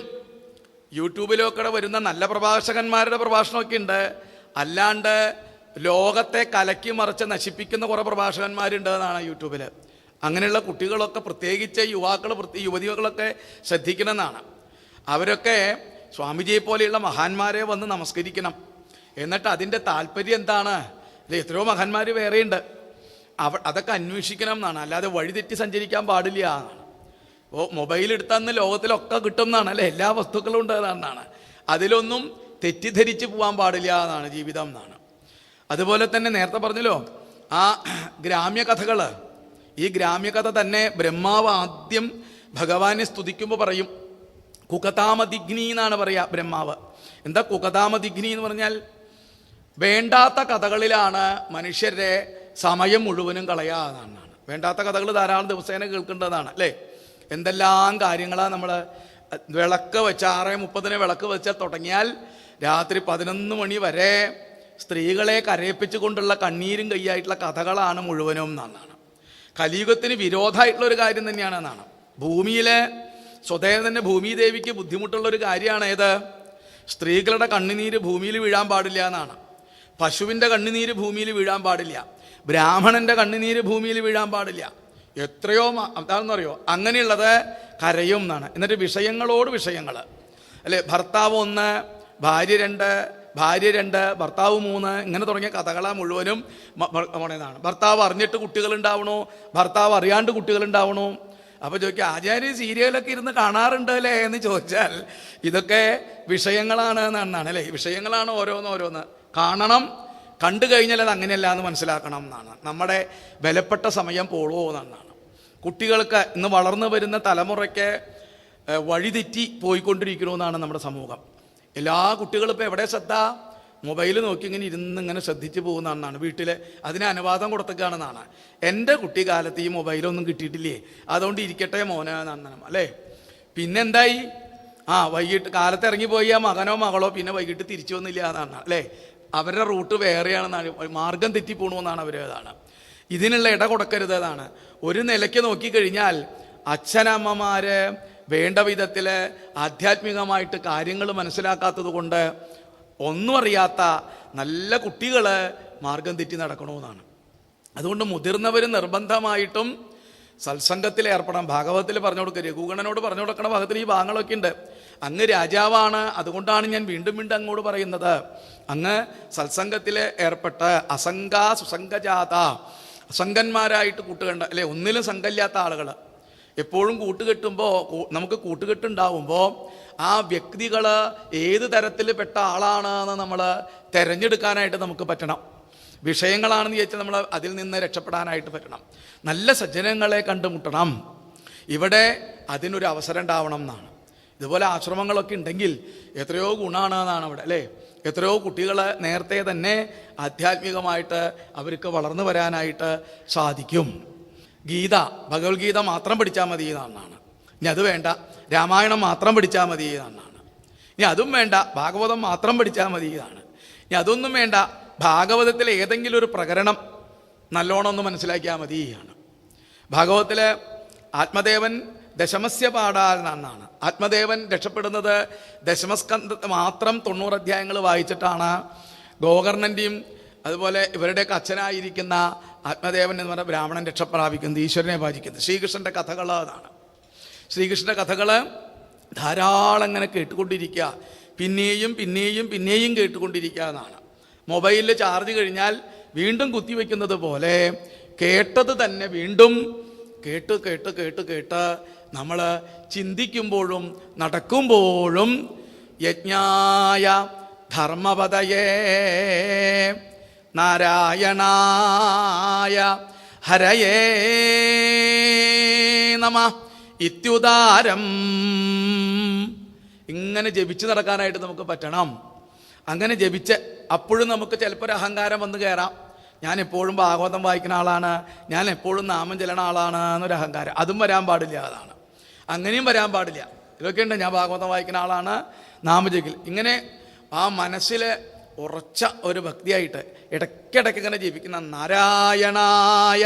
യൂട്യൂബിലൊക്കെ വരുന്ന നല്ല പ്രഭാഷകന്മാരുടെ പ്രഭാഷണമൊക്കെ ഉണ്ട്, അല്ലാണ്ട് ലോകത്തെ കലക്കി മറിച്ച് നശിപ്പിക്കുന്ന കുറേ പ്രഭാഷകന്മാരുണ്ട് എന്നാണ് യൂട്യൂബിൽ. അങ്ങനെയുള്ള കുട്ടികളൊക്കെ, പ്രത്യേകിച്ച് യുവതികളൊക്കെ ശ്രദ്ധിക്കണമെന്നാണ്. അവരൊക്കെ സ്വാമിജിയെ പോലെയുള്ള മഹാന്മാരെ വന്ന് നമസ്കരിക്കണം. എന്നിട്ട് അതിൻ്റെ താല്പര്യം എന്താണ്? എത്രയോ മഹാന്മാർ വേറെയുണ്ട്, അതൊക്കെ അന്വേഷിക്കണം എന്നാണ്. അല്ലാതെ വഴിതെറ്റി സഞ്ചരിക്കാൻ പാടില്ല എന്നാണ്. മൊബൈൽ എടുത്തന്ന് ലോകത്തിലൊക്കെ കിട്ടും എന്നാണ് അല്ലേ, എല്ലാ വസ്തുക്കളും ഉണ്ട് എന്നാണ്. അതിലൊന്നും തെറ്റിദ്ധരിച്ച് പോകാൻ പാടില്ല എന്നാണ് ജീവിതം എന്നാണ്. അതുപോലെ തന്നെ നേരത്തെ പറഞ്ഞല്ലോ ആ ഗ്രാമ്യകഥകൾ, ഈ ഗ്രാമ്യകഥ തന്നെ ബ്രഹ്മാവ് ആദ്യം ഭഗവാനെ സ്തുതിക്കുമ്പോൾ പറയും കുകതാമദിഗ്നി എന്നാണ് പറയുക ബ്രഹ്മാവ്. എന്താ കുകതാമദിഗ്നി എന്ന് പറഞ്ഞാൽ? വേണ്ടാത്ത കഥകളിലാണ് മനുഷ്യരുടെ സമയം മുഴുവനും കളയാന്നാണ്. വേണ്ടാത്ത കഥകൾ ധാരാളം ദിവസേന കേൾക്കേണ്ടതാണ് അല്ലേ. എന്തെല്ലാം കാര്യങ്ങളാണ് നമ്മൾ വിളക്ക് വെച്ച് 6:30 വിളക്ക് വെച്ചാൽ തുടങ്ങിയാൽ രാത്രി 11 മണി വരെ സ്ത്രീകളെ കരയിപ്പിച്ചുകൊണ്ടുള്ള കണ്ണീരും കൈയായിട്ടുള്ള കഥകളാണ് മുഴുവനും എന്നാണ്. കലിയുഗത്തിന് വിരോധമായിട്ടുള്ള ഒരു കാര്യം തന്നെയാണ് എന്നാണ്. ഭൂമിയിലെ സ്വതേവ തന്നെ ഭൂമിദേവിക്ക് ബുദ്ധിമുട്ടുള്ളൊരു കാര്യമാണ് ഏത്? സ്ത്രീകളുടെ കണ്ണുനീര് ഭൂമിയിൽ വീഴാൻ പാടില്ല എന്നാണ്. പശുവിൻ്റെ കണ്ണുനീര് ഭൂമിയിൽ വീഴാൻ പാടില്ല. ബ്രാഹ്മണൻ്റെ കണ്ണുനീര് ഭൂമിയിൽ വീഴാൻ പാടില്ല. എത്രയോ അതാണെന്ന് അറിയോ അങ്ങനെയുള്ളത് കരയും എന്നാണ്. എന്നിട്ട് വിഷയങ്ങളോട് വിഷയങ്ങൾ അല്ലേ. ഭർത്താവ് 1, ഭാര്യ 2, ഭാര്യ 2, ഭർത്താവ് 3, ഇങ്ങനെ തുടങ്ങിയ കഥകളാ മുഴുവനും പോണേന്നാണ്. ഭർത്താവ് അറിഞ്ഞിട്ട് കുട്ടികളുണ്ടാവണോ, ഭർത്താവ് അറിയാണ്ട് കുട്ടികളുണ്ടാവണോ. അപ്പോൾ ചോദിക്കുക, ആചാര്യ സീരിയലൊക്കെ ഇരുന്ന് കാണാറുണ്ട് അല്ലേ എന്ന് ചോദിച്ചാൽ ഇതൊക്കെ വിഷയങ്ങളാണ് എന്നാണ് അല്ലേ. വിഷയങ്ങളാണ് ഓരോന്ന് കാണണം. കണ്ടു കഴിഞ്ഞാൽ അത് അങ്ങനെയല്ല എന്ന് മനസ്സിലാക്കണം എന്നാണ്. നമ്മുടെ വിലപ്പെട്ട സമയം പോളോ എന്നാണ്. കുട്ടികൾക്ക് ഇന്ന് വളർന്നു വരുന്ന തലമുറയ്ക്ക് വഴിതെറ്റി പോയിക്കൊണ്ടിരിക്കണമെന്നാണ് നമ്മുടെ സമൂഹം. എല്ലാ കുട്ടികളും ഇപ്പോൾ എവിടെ ശ്രദ്ധ? മൊബൈൽ നോക്കി ഇങ്ങനെ ഇങ്ങനെ ശ്രദ്ധിച്ച് പോകുന്നതാണെന്നാണ്. വീട്ടിൽ അതിന് അനുവാദം കൊടുത്തേക്കാണെന്നാണ്. എൻ്റെ കുട്ടിക്കാലത്ത് ഈ മൊബൈലൊന്നും കിട്ടിയിട്ടില്ലേ, അതുകൊണ്ട് ഇരിക്കട്ടെ മോനെ എന്നാണ് അല്ലേ. പിന്നെന്തായി? വൈകിട്ട് കാലത്ത് ഇറങ്ങിപ്പോയി ആ മകനോ മകളോ പിന്നെ വൈകിട്ട് തിരിച്ചു വന്നില്ല എന്നാണ് അല്ലേ. അവരുടെ റൂട്ട് വേറെയാണെന്നാണ്, മാർഗം തെറ്റിപ്പോണമെന്നാണ് അവരേതാണ്. ഇതിനുള്ള ഇട കൊടുക്കരുത് എന്നാണ്. ഒരു നിലയ്ക്ക് നോക്കിക്കഴിഞ്ഞാൽ അച്ഛനമ്മമാര് വേണ്ട വിധത്തിൽ ആധ്യാത്മികമായിട്ട് കാര്യങ്ങൾ മനസ്സിലാക്കാത്തത് കൊണ്ട് ഒന്നും അറിയാത്ത നല്ല കുട്ടികൾ മാർഗം തെറ്റി നടക്കണമെന്നാണ്. അതുകൊണ്ട് മുതിർന്നവർ നിർബന്ധമായിട്ടും സത്സംഗത്തിൽ ഏർപ്പെടാം. ഭാഗവതത്തിൽ പറഞ്ഞു കൊടുക്കുക, രഘുഗണനോട് പറഞ്ഞു കൊടുക്കണ ഭാഗത്തിൽ ഈ ഭാഗങ്ങളൊക്കെ ഉണ്ട്. അങ്ങ് രാജാവാണ്, അതുകൊണ്ടാണ് ഞാൻ വീണ്ടും വീണ്ടും അങ്ങോട്ട് പറയുന്നത്. അങ്ങ് സത്സംഗത്തിൽ ഏർപ്പെട്ട് സുസംഗജാത, അസംഗന്മാരായിട്ട് കൂട്ടുകണ്ട അല്ലെ, ഒന്നിലും സംഘമില്ലാത്ത ആളുകൾ. എപ്പോഴും കൂട്ടുകെട്ടുമ്പോൾ, നമുക്ക് കൂട്ടുകെട്ടുണ്ടാവുമ്പോൾ ആ വ്യക്തികൾ ഏത് തരത്തിൽ പെട്ട ആളാണെന്ന് നമ്മൾ തിരഞ്ഞെടുക്കാനായിട്ട് നമുക്ക് പറ്റണം. വിഷയങ്ങളാണെന്ന് ചോദിച്ചാൽ നമ്മൾ അതിൽ നിന്ന് രക്ഷപ്പെടാനായിട്ട് പറ്റണം. നല്ല സജ്ജനങ്ങളെ കണ്ടുമുട്ടണം. ഇവിടെ അതിനൊരു അവസരം ഉണ്ടാവണം എന്നാണ്. ഇതുപോലെ ആശ്രമങ്ങളൊക്കെ ഉണ്ടെങ്കിൽ എത്രയോ ഗുണമാണെന്നാണ് അവിടെ അല്ലേ. എത്രയോ കുട്ടികൾ നേരത്തെ തന്നെ ആധ്യാത്മികമായിട്ട് അവർക്ക് വളർന്നു വരാനായിട്ട് സാധിക്കും. ഗീത, ഭഗവത്ഗീത മാത്രം പഠിച്ചാൽ മതി എന്നാണ്. ഇനി അത് വേണ്ട, രാമായണം മാത്രം പഠിച്ചാൽ മതി എന്നാണ്. ഇനി അതും വേണ്ട, ഭാഗവതം മാത്രം പഠിച്ചാൽ മതി എന്നാണ്. ഇനി അതൊന്നും വേണ്ട, ഭാഗവതത്തിലെ ഏതെങ്കിലും ഒരു പ്രകരണം നല്ലോണം ഒന്ന് മനസ്സിലാക്കിയാൽ മതിയാണ്. ഭാഗവതത്തിലെ ആത്മദേവൻ ദശമസ്യ പാടാൽ എന്നാണ്. ആത്മദേവൻ രക്ഷപ്പെടുന്നത് ദശമസ്കന്ധ മാത്രം 90 അധ്യായങ്ങൾ വായിച്ചിട്ടാണ്. ഗോകർണൻ്റെയും അതുപോലെ ഇവരുടെയൊക്കെ അച്ഛനായിരിക്കുന്ന ആത്മദേവൻ എന്ന് പറഞ്ഞ ബ്രാഹ്മണൻ രക്ഷപ്രാപിക്കുന്നത്, ഈശ്വരനെ ഭജിക്കുന്നത്. ശ്രീകൃഷ്ണൻ്റെ കഥകൾ അതാണ്. ശ്രീകൃഷ്ണൻ്റെ കഥകൾ ധാരാളം ഇങ്ങനെ കേട്ടുകൊണ്ടിരിക്കുക, പിന്നെയും പിന്നെയും പിന്നെയും കേട്ടുകൊണ്ടിരിക്കുക എന്നാണ്. മൊബൈലിൽ ചാർജ് കഴിഞ്ഞാൽ വീണ്ടും കുത്തിവെക്കുന്നത് പോലെ കേട്ടത് തന്നെ വീണ്ടും കേട്ട് കേട്ട് കേട്ട് കേട്ട് നമ്മൾ ചിന്തിക്കുമ്പോഴും നടക്കുമ്പോഴും യജ്ഞായ ധർമ്മപദയേ നാരായണായ ഹരയേ നമഃ ഇത്യുദാരം ഇങ്ങനെ ജപിച്ച് നടക്കാനായിട്ട് നമുക്ക് പറ്റണം. അങ്ങനെ ജപിച്ച് അപ്പോഴും നമുക്ക് ചിലപ്പോൾ ഒരു അഹങ്കാരം വന്ന് കയറാം. ഞാൻ എപ്പോഴും ഭാഗവതം വായിക്കുന്ന ആളാണ്, ഞാൻ എപ്പോഴും നാമം ചെല്ലണ ആളാണ് എന്നൊരു അഹങ്കാരം. അതും വരാൻ പാടില്ല. അതാണ്, അങ്ങനെയും വരാൻ പാടില്ല. ഇതൊക്കെ ഉണ്ട്, ഞാൻ ഭാഗവതം വായിക്കുന്ന ആളാണ്, നാമജപിക്കൽ. ഇങ്ങനെ ആ മനസ്സിൽ ഉറച്ച ഒരു ഭക്തിയായിട്ട് ഇടയ്ക്കിടയ്ക്ക് ഇങ്ങനെ ജപിക്കുന്ന നാരായണായ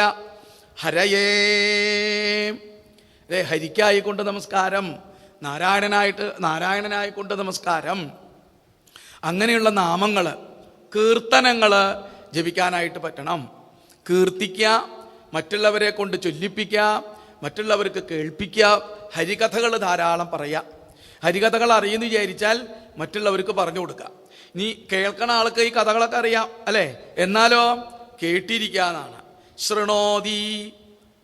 ഹരയേ, ഹരിക്കായിക്കൊണ്ട് നമസ്കാരം, നാരായണനായിക്കൊണ്ട് നമസ്കാരം. അങ്ങനെയുള്ള നാമങ്ങൾ, കീർത്തനങ്ങൾ ജപിക്കാനായിട്ട് പറ്റണം. കീർത്തിക്കുക, മറ്റുള്ളവരെ കൊണ്ട് ചൊല്ലിപ്പിക്കുക, മറ്റുള്ളവർക്ക് കേൾപ്പിക്കുക, ഹരികഥകൾ ധാരാളം പറയുക. ഹരികഥകൾ അറിയുമെന്ന് വിചാരിച്ചാൽ മറ്റുള്ളവർക്ക് പറഞ്ഞു കൊടുക്കുക. ഇനി കേൾക്കണ ആൾക്ക് ഈ കഥകളൊക്കെ അറിയാം അല്ലേ, എന്നാലോ കേട്ടിരിക്കുക എന്നാണ്. ശൃണോതി,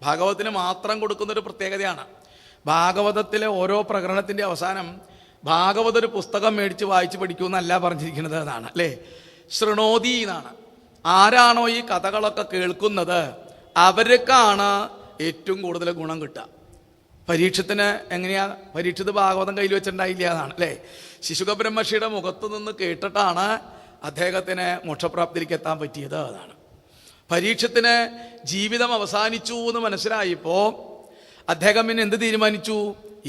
ഭാഗവതത്തിന് മാത്രം കൊടുക്കുന്നൊരു പ്രത്യേകതയാണ്. ഭാഗവതത്തിലെ ഓരോ പ്രകരണത്തിൻ്റെ അവസാനം ഭാഗവത ഒരു പുസ്തകം മേടിച്ച് വായിച്ച് പഠിക്കുമെന്നല്ല പറഞ്ഞിരിക്കുന്നത് എന്നാണ് അല്ലേ. ശൃണോതി എന്നാണ്. ആരാണോ ഈ കഥകളൊക്കെ കേൾക്കുന്നത് അവർക്കാണ് ഏറ്റവും കൂടുതൽ ഗുണം കിട്ടുക. പരീക്ഷത്തിന് എങ്ങനെയാ, പരീക്ഷിത് ഭാഗവതം കയ്യിൽ വെച്ചിട്ടുണ്ടായില്ല എന്നാണ് അല്ലേ. ശിശുക ബ്രഹ്മർഷിയുടെ മുഖത്ത് നിന്ന് കേട്ടിട്ടാണ് അദ്ദേഹത്തിന് മോക്ഷപ്രാപ്തിയിലേക്ക് എത്താൻ പറ്റിയത്. അതാണ്. പരീക്ഷത്തിന് ജീവിതം അവസാനിച്ചു എന്ന് മനസ്സിലായപ്പോൾ അദ്ദേഹം പിന്നെ എന്ത് തീരുമാനിച്ചു?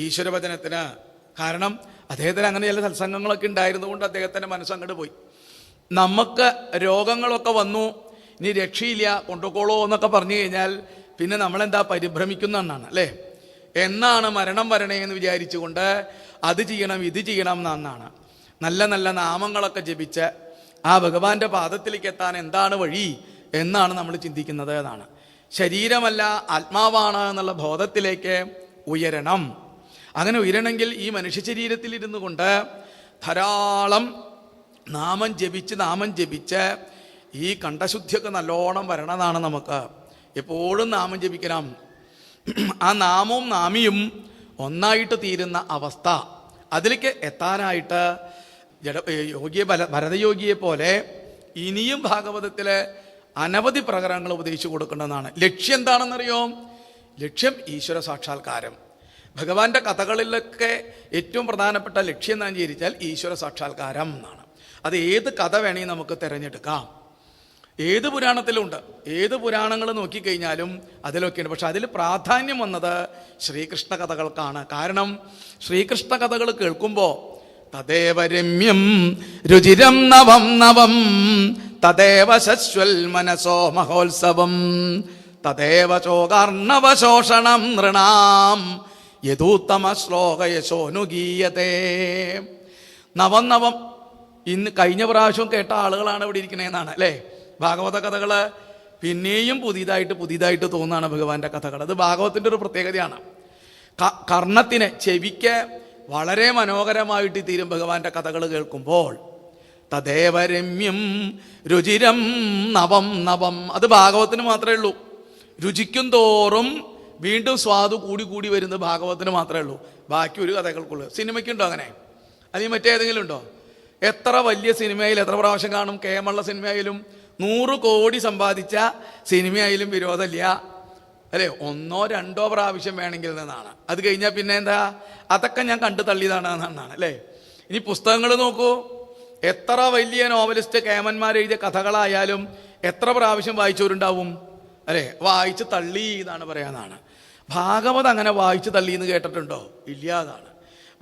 ഈശ്വരവചനത്തിന്. കാരണം അദ്ദേഹത്തിന് അങ്ങനെ ചില സത്സംഗങ്ങളൊക്കെ ഉണ്ടായിരുന്നുകൊണ്ട് അദ്ദേഹത്തിൻ്റെ മനസ്സങ്ങോട്ട് പോയി. നമുക്ക് രോഗങ്ങളൊക്കെ വന്നു, ഇനി രക്ഷയില്ല, കൊണ്ടുപോക്കോളൂ എന്നൊക്കെ പറഞ്ഞു കഴിഞ്ഞാൽ പിന്നെ നമ്മളെന്താ പരിഭ്രമിക്കുന്നതാണ് അല്ലേ. എന്നാണ് മരണം വരണേ എന്ന് വിചാരിച്ചുകൊണ്ട് അത് ചെയ്യണം ഇത് ചെയ്യണം എന്നാണ്. നല്ല നല്ല നാമങ്ങളൊക്കെ ജപിച്ച് ആ ഭഗവാന്റെ പാദത്തിലേക്ക് എത്താൻ എന്താണ് വഴി എന്നാണ് നമ്മൾ ചിന്തിക്കുന്നത് എന്നാണ്. ശരീരമല്ല ആത്മാവാണ് എന്നുള്ള ബോധത്തിലേക്ക് ഉയരണം. അങ്ങനെ ഉയരണമെങ്കിൽ ഈ മനുഷ്യ ശരീരത്തിലിരുന്നു കൊണ്ട് ധാരാളം നാമം ജപിച്ച് ഈ കണ്ഠശുദ്ധിയൊക്കെ നല്ലോണം വരണതാണ്. നമുക്ക് എപ്പോഴും നാമം ജപിക്കണം. ആ നാമവും നാമിയും ഒന്നായിട്ട് തീരുന്ന അവസ്ഥ, അതിലേക്ക് എത്താനായിട്ട് ഭരതയോഗിയെ പോലെ ഇനിയും ഭാഗവതത്തിലെ അനവധി പ്രകരണങ്ങൾ ഉപദേശിച്ചു കൊടുക്കേണ്ടതാണ്. ലക്ഷ്യം എന്താണെന്നറിയോ? ലക്ഷ്യം ഈശ്വര സാക്ഷാത്കാരം. ഭഗവാന്റെ കഥകളിലൊക്കെ ഏറ്റവും പ്രധാനപ്പെട്ട ലക്ഷ്യം എന്താണെന്ന് വിചാരിച്ചാൽ ഈശ്വര സാക്ഷാത്കാരം എന്നാണ്. അത് ഏത് കഥ വേണമെങ്കിൽ നമുക്ക് തിരഞ്ഞെടുക്കാം. ഏത് പുരാണത്തിലുണ്ട്. ഏത് പുരാണങ്ങൾ നോക്കിക്കഴിഞ്ഞാലും അതിലൊക്കെയുണ്ട്. പക്ഷെ അതിൽ പ്രാധാന്യം വന്നത് ശ്രീകൃഷ്ണ കഥകൾക്കാണ്. കാരണം ശ്രീകൃഷ്ണ കഥകൾ കേൾക്കുമ്പോൾ തദേവ രമ്യം രുചിരം നവം നവം തദേവ ശശ്വൽ മനസോ മഹോത്സവം തദേവ ചോകാർണവശോഷണം നൃണാം യദൂത്തമ ശ്ലോക യശോനുഗീയതേ. നവം നവം ഇന്ന് കഴിഞ്ഞ പ്രാവശ്യം കേട്ട ആളുകളാണ് ഇവിടെ ഇരിക്കണേന്നാണ് അല്ലേ. ഭാഗവത കഥകൾ പിന്നെയും പുതിയതായിട്ട് തോന്നുകയാണ് ഭഗവാന്റെ കഥകൾ. അത് ഭാഗവത്തിൻ്റെ ഒരു പ്രത്യേകതയാണ്. കർണത്തിന് ചെവിക്ക് വളരെ മനോഹരമായിട്ട് തീരും ഭഗവാന്റെ കഥകൾ കേൾക്കുമ്പോൾ. തദേവ രമ്യം രുചിരം നവം നവം. അത് ഭാഗവത്തിന് മാത്രമേ ഉള്ളൂ. രുചിക്കും തോറും വീണ്ടും സ്വാദ് കൂടി വരുന്നത് ഭാഗവത്തിന് മാത്രമേ ഉള്ളൂ. ബാക്കി ഒരു കഥകൾക്കുള്ളൂ. സിനിമയ്ക്കുണ്ടോ അങ്ങനെ? അല്ലെങ്കിൽ മറ്റേതെങ്കിലും ഉണ്ടോ? എത്ര വലിയ സിനിമയിൽ എത്ര പ്രാവശ്യം കാണും? കേമള്ള സിനിമയിലും 100 കോടി സമ്പാദിച്ച സിനിമയായാലും വിരോധമില്ല അല്ലേ. 1-2 പ്രാവശ്യം വേണമെങ്കിൽ നിന്നാണ്. അത് കഴിഞ്ഞാൽ പിന്നെ എന്താ, അതൊക്കെ ഞാൻ കണ്ടു തള്ളിയതാണ് എന്നാണ് അല്ലേ. ഇനി പുസ്തകങ്ങൾ നോക്കൂ. എത്ര വലിയ നോവലിസ്റ്റ് കേമന്മാർ എഴുതിയ കഥകളായാലും എത്ര പ്രാവശ്യം വായിച്ചവരുണ്ടാവും അല്ലേ. വായിച്ച് തള്ളി എന്നാണ് പറയാനാണ്. ഭാഗവതം അങ്ങനെ വായിച്ച് തള്ളി എന്ന് കേട്ടിട്ടുണ്ടോ? ഇല്ല. അതാണ്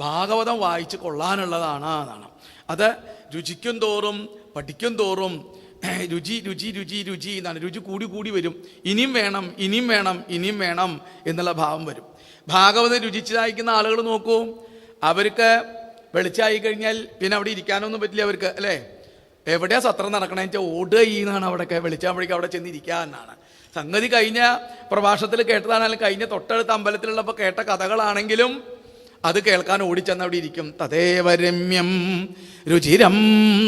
ഭാഗവതം വായിച്ച് കൊള്ളാനുള്ളതാണ് എന്നാണ്. അത് രുചിക്കും തോറും പഠിക്കും തോറും രുചി രുചി രുചി രുചി എന്നാണ്. രുചി കൂടി വരും. ഇനിയും വേണം ഇനിയും വേണം ഇനിയും വേണം എന്നുള്ള ഭാവം വരും. ഭാഗവതം രുചിച്ച് വായിക്കുന്ന ആളുകൾ നോക്കൂ. അവർക്ക് വെളിച്ചായി കഴിഞ്ഞാൽ പിന്നെ അവിടെ ഇരിക്കാനൊന്നും പറ്റില്ല അവർക്ക് അല്ലേ. എവിടെയാ സത്രം നടക്കണമെന്ന് വെച്ചാൽ ഓടുക എന്നാണ്. അവിടെയൊക്കെ വെളിച്ചാകുമ്പോഴേക്കും അവിടെ ചെന്നിരിക്കുക എന്നാണ് സംഗതി. കഴിഞ്ഞ പ്രഭാഷണത്തിൽ കേട്ടതാണെങ്കിലും കഴിഞ്ഞ തൊട്ടടുത്ത അമ്പലത്തിലുള്ളപ്പോൾ കേട്ട കഥകളാണെങ്കിലും അത് കേൾക്കാൻ ഓടിച്ചെന്ന് അവിടെ ഇരിക്കും. തദേവ രമ്യം രുചിരം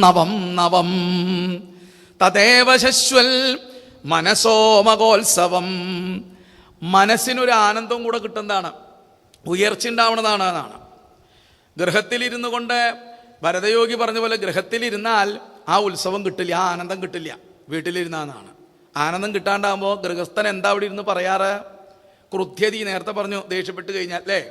നവം നവം തദേവ ശശ്വൽ മനസോ മഹോത്സവം. മനസ്സിനൊരു ആനന്ദം കൂടെ കിട്ടുന്നതാണ്, ഉയർച്ച ഉണ്ടാവുന്നതാണ് എന്നാണ്. ഗൃഹത്തിലിരുന്നു കൊണ്ട് ഭരതയോഗി പറഞ്ഞ പോലെ ഗൃഹത്തിലിരുന്നാൽ ആ ഉത്സവം കിട്ടില്ല, ആ ആനന്ദം കിട്ടില്ല. വീട്ടിലിരുന്നാണ് ആനന്ദം കിട്ടാണ്ടാകുമ്പോൾ ഗൃഹസ്ഥൻ എന്താ അവിടെ ഇരുന്ന് പറയാറ്? കൃത്യതി. നേരത്തെ പറഞ്ഞു ദേഷ്യപ്പെട്ട് കഴിഞ്ഞാൽ അല്ലേ.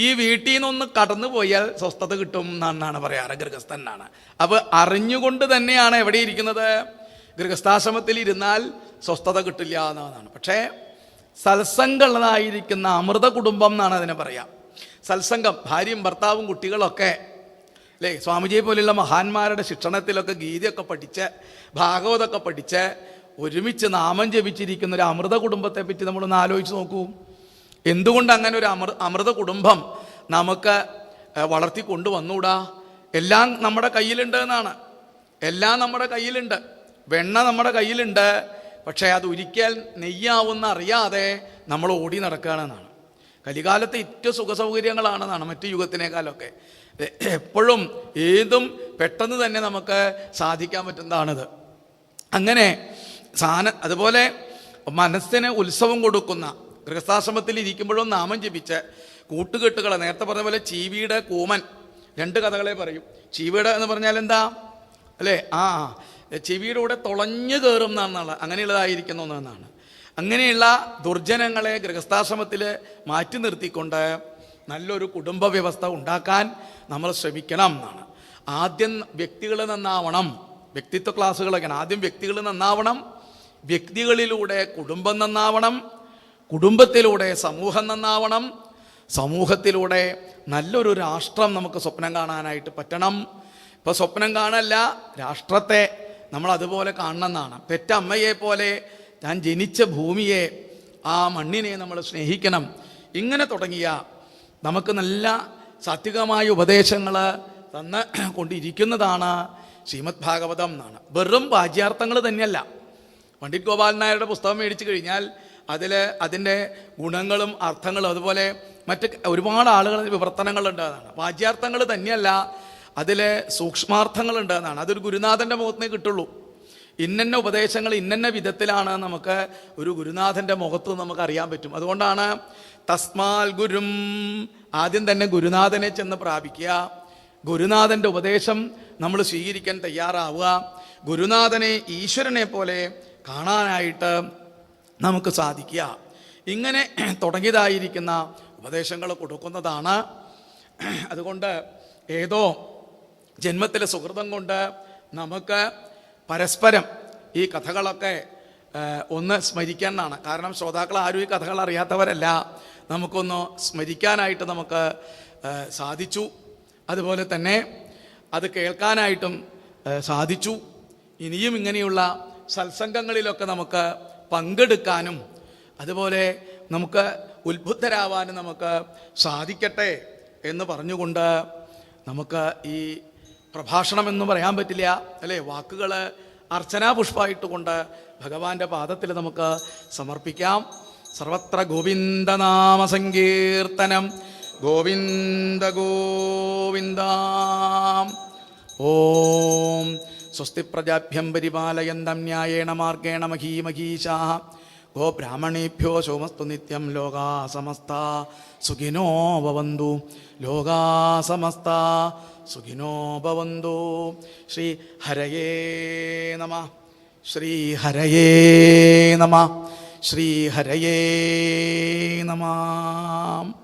ഈ വീട്ടിൽ നിന്നൊന്ന് കടന്നു പോയാൽ സ്വസ്ഥത കിട്ടും എന്നാണ് പറയാറ് ഗൃഹസ്ഥനാണ്. അപ്പൊ അറിഞ്ഞുകൊണ്ട് തന്നെയാണ് എവിടെ ഇരിക്കുന്നത്. ഗൃഹസ്ഥാശ്രമത്തിൽ ഇരുന്നാൽ സ്വസ്ഥത കിട്ടില്ല എന്നതാണ്. പക്ഷേ സത്സംഗമുള്ളതായിരിക്കുന്ന അമൃത കുടുംബം എന്നാണ് അതിനെ പറയാം. സത്സംഗം, ഭാര്യയും ഭർത്താവും കുട്ടികളൊക്കെ അല്ലേ. സ്വാമിജിയെ പോലെയുള്ള മഹാന്മാരുടെ ശിക്ഷണത്തിലൊക്കെ ഗീതയൊക്കെ പഠിച്ച് ഭാഗവതമൊക്കെ പഠിച്ച് ഒരുമിച്ച് നാമം ജപിച്ചിരിക്കുന്ന ഒരു അമൃത കുടുംബത്തെ പറ്റി നമ്മളൊന്ന് ആലോചിച്ച് നോക്കൂ. എന്തുകൊണ്ട് അങ്ങനെ ഒരു അമൃത കുടുംബം നമുക്ക് വളർത്തി കൊണ്ടുവന്നൂടാ? എല്ലാം നമ്മുടെ കയ്യിലുണ്ട് എന്നാണ്. എല്ലാം നമ്മുടെ കയ്യിലുണ്ട്. വെണ്ണ നമ്മുടെ കയ്യിലുണ്ട്. പക്ഷേ അത് ഒരിക്കൽ നെയ്യാവുന്ന അറിയാതെ നമ്മൾ ഓടി നടക്കുകയാണെന്നാണ്. കലികാലത്തെ ഏറ്റവും സുഖസൗകര്യങ്ങളാണെന്നാണ് മറ്റു യുഗത്തിനേക്കാളൊക്കെ. എപ്പോഴും ഏതും പെട്ടെന്ന് തന്നെ നമുക്ക് സാധിക്കാൻ പറ്റുന്നതാണിത്. അങ്ങനെ അതുപോലെ മനസ്സിന് ഉത്സവം കൊടുക്കുന്ന ഗൃഹസ്ഥാശ്രമത്തിൽ ഇരിക്കുമ്പോഴും നാമം ജപിച്ച് കൂട്ടുകെട്ടുകളെ നേരത്തെ പറഞ്ഞ പോലെ ചീവിയുടെ കൂമൻ 2 കഥകളെ പറയും. ചീവിയുടെ എന്ന് പറഞ്ഞാൽ എന്താ അല്ലേ, ചെവിയുടെ കൂടെ തുളഞ്ഞു കയറും എന്നാണ്, അങ്ങനെയുള്ളതായിരിക്കുന്നു എന്നാണ്. അങ്ങനെയുള്ള ദുർജനങ്ങളെ ഗൃഹസ്ഥാശ്രമത്തിൽ മാറ്റി നിർത്തിക്കൊണ്ട് നല്ലൊരു കുടുംബ വ്യവസ്ഥ ഉണ്ടാക്കാൻ നമ്മൾ ശ്രമിക്കണം എന്നാണ്. ആദ്യം വ്യക്തികൾ നന്നാവണം. വ്യക്തിത്വ ക്ലാസ്സുകളൊക്കെയാണ്. ആദ്യം വ്യക്തികൾ നന്നാവണം, വ്യക്തികളിലൂടെ കുടുംബം നന്നാവണം, കുടുംബത്തിലൂടെ സമൂഹം നന്നാവണം, സമൂഹത്തിലൂടെ നല്ലൊരു രാഷ്ട്രം നമുക്ക് സ്വപ്നം കാണാനായിട്ട് പറ്റണം. ഇപ്പോൾ സ്വപ്നം കാണല്ല, രാഷ്ട്രത്തെ നമ്മൾ അതുപോലെ കാണണമെന്നാണ്. പെറ്റമ്മയെ പോലെ ഞാൻ ജനിച്ച ഭൂമിയെ, ആ മണ്ണിനെ നമ്മൾ സ്നേഹിക്കണം. ഇങ്ങനെ തുടങ്ങിയ നമുക്ക് നല്ല സാത്വികമായ ഉപദേശങ്ങൾ തന്ന് കൊണ്ടിരിക്കുന്നതാണ് ശ്രീമദ് ഭാഗവതം എന്നാണ്. വെറും വാച്യാർത്ഥങ്ങൾ തന്നെയല്ല. പണ്ഡിറ്റ് ഗോപാലൻ നായരുടെ പുസ്തകം മേടിച്ചു കഴിഞ്ഞാൽ അതിൻ്റെ ഗുണങ്ങളും അർത്ഥങ്ങളും അതുപോലെ മറ്റ് ഒരുപാട് ആളുകൾ വിവർത്തനങ്ങളുണ്ട് എന്നാണ്. വാച്യാർത്ഥങ്ങൾ തന്നെയല്ല, അതിൽ സൂക്ഷ്മാർത്ഥങ്ങളുണ്ട് എന്നാണ്. അതൊരു ഗുരുനാഥൻ്റെ മുഖത്തിനേ കിട്ടുള്ളൂ. ഇന്നന്ന ഉപദേശങ്ങൾ ഇന്നന്ന വിധത്തിലാണ് നമുക്ക് ഒരു ഗുരുനാഥൻ്റെ മുഖത്ത് നമുക്ക് അറിയാൻ പറ്റും. അതുകൊണ്ടാണ് തസ്മാൽ ഗുരും, ആദ്യം തന്നെ ഗുരുനാഥനെ ചെന്ന് പ്രാപിക്കുക, ഗുരുനാഥൻ്റെ ഉപദേശം നമ്മൾ സ്വീകരിക്കാൻ തയ്യാറാവുക, ഗുരുനാഥനെ ഈശ്വരനെ പോലെ കാണാനായിട്ട് നമുക്ക് സാധിക്കുക. ഇങ്ങനെ തുടങ്ങിയതായിരിക്കുന്ന ഉപദേശങ്ങൾ കൊടുക്കുന്നതാണ്. അതുകൊണ്ട് ഏതോ ജന്മത്തിലെ സുഹൃതം കൊണ്ട് നമുക്ക് പരസ്പരം ഈ കഥകളൊക്കെ ഒന്ന് സ്മരിക്കാനാണ്. കാരണം ശ്രോതാക്കൾ ആരും ഈ കഥകൾ അറിയാത്തവരല്ല. നമുക്കൊന്ന് സ്മരിക്കാനായിട്ട് നമുക്ക് സാധിച്ചു. അതുപോലെ തന്നെ അത് കേൾക്കാനായിട്ടും സാധിച്ചു. ഇനിയും ഇങ്ങനെയുള്ള സത്സംഗങ്ങളിലൊക്കെ നമുക്ക് പങ്കെടുക്കാനും അതുപോലെ നമുക്ക് ഉത്ബുദ്ധരാവാനും നമുക്ക് സാധിക്കട്ടെ എന്ന് പറഞ്ഞുകൊണ്ട് നമുക്ക് ഈ പ്രഭാഷണം എന്ന് പറയാൻ പറ്റില്ല അല്ലേ, വാക്കുകൾ അർച്ചനാ പുഷ്പമായിട്ടുകൊണ്ട് ഭഗവാന്റെ പാദത്തിൽ നമുക്ക് സമർപ്പിക്കാം. സർവത്ര ഗോവിന്ദനാമ സങ്കീർത്തനം ഗോവിന്ദ ഗോവിന്ദ. ഓം സ്വസ്തി പ്രജാഭ്യം പരിപാലയന്തം ന്യായേണ മാർഗേണ മഹീമഹീശാഃ ഗോ ബ്രാഹ്മണേഭ്യോ സോമസ്തു നിത്യം. ലോകാ സമസ്ത സുഖിനോ ഭവന്തു. ലോകാ സമസ്ത സുഖിനോ ഭവന്തു. ശ്രീ ഹരയേ നമഃ. ശ്രീ ഹരയേ നമഃ. ശ്രീ ഹരയേ നമഃ.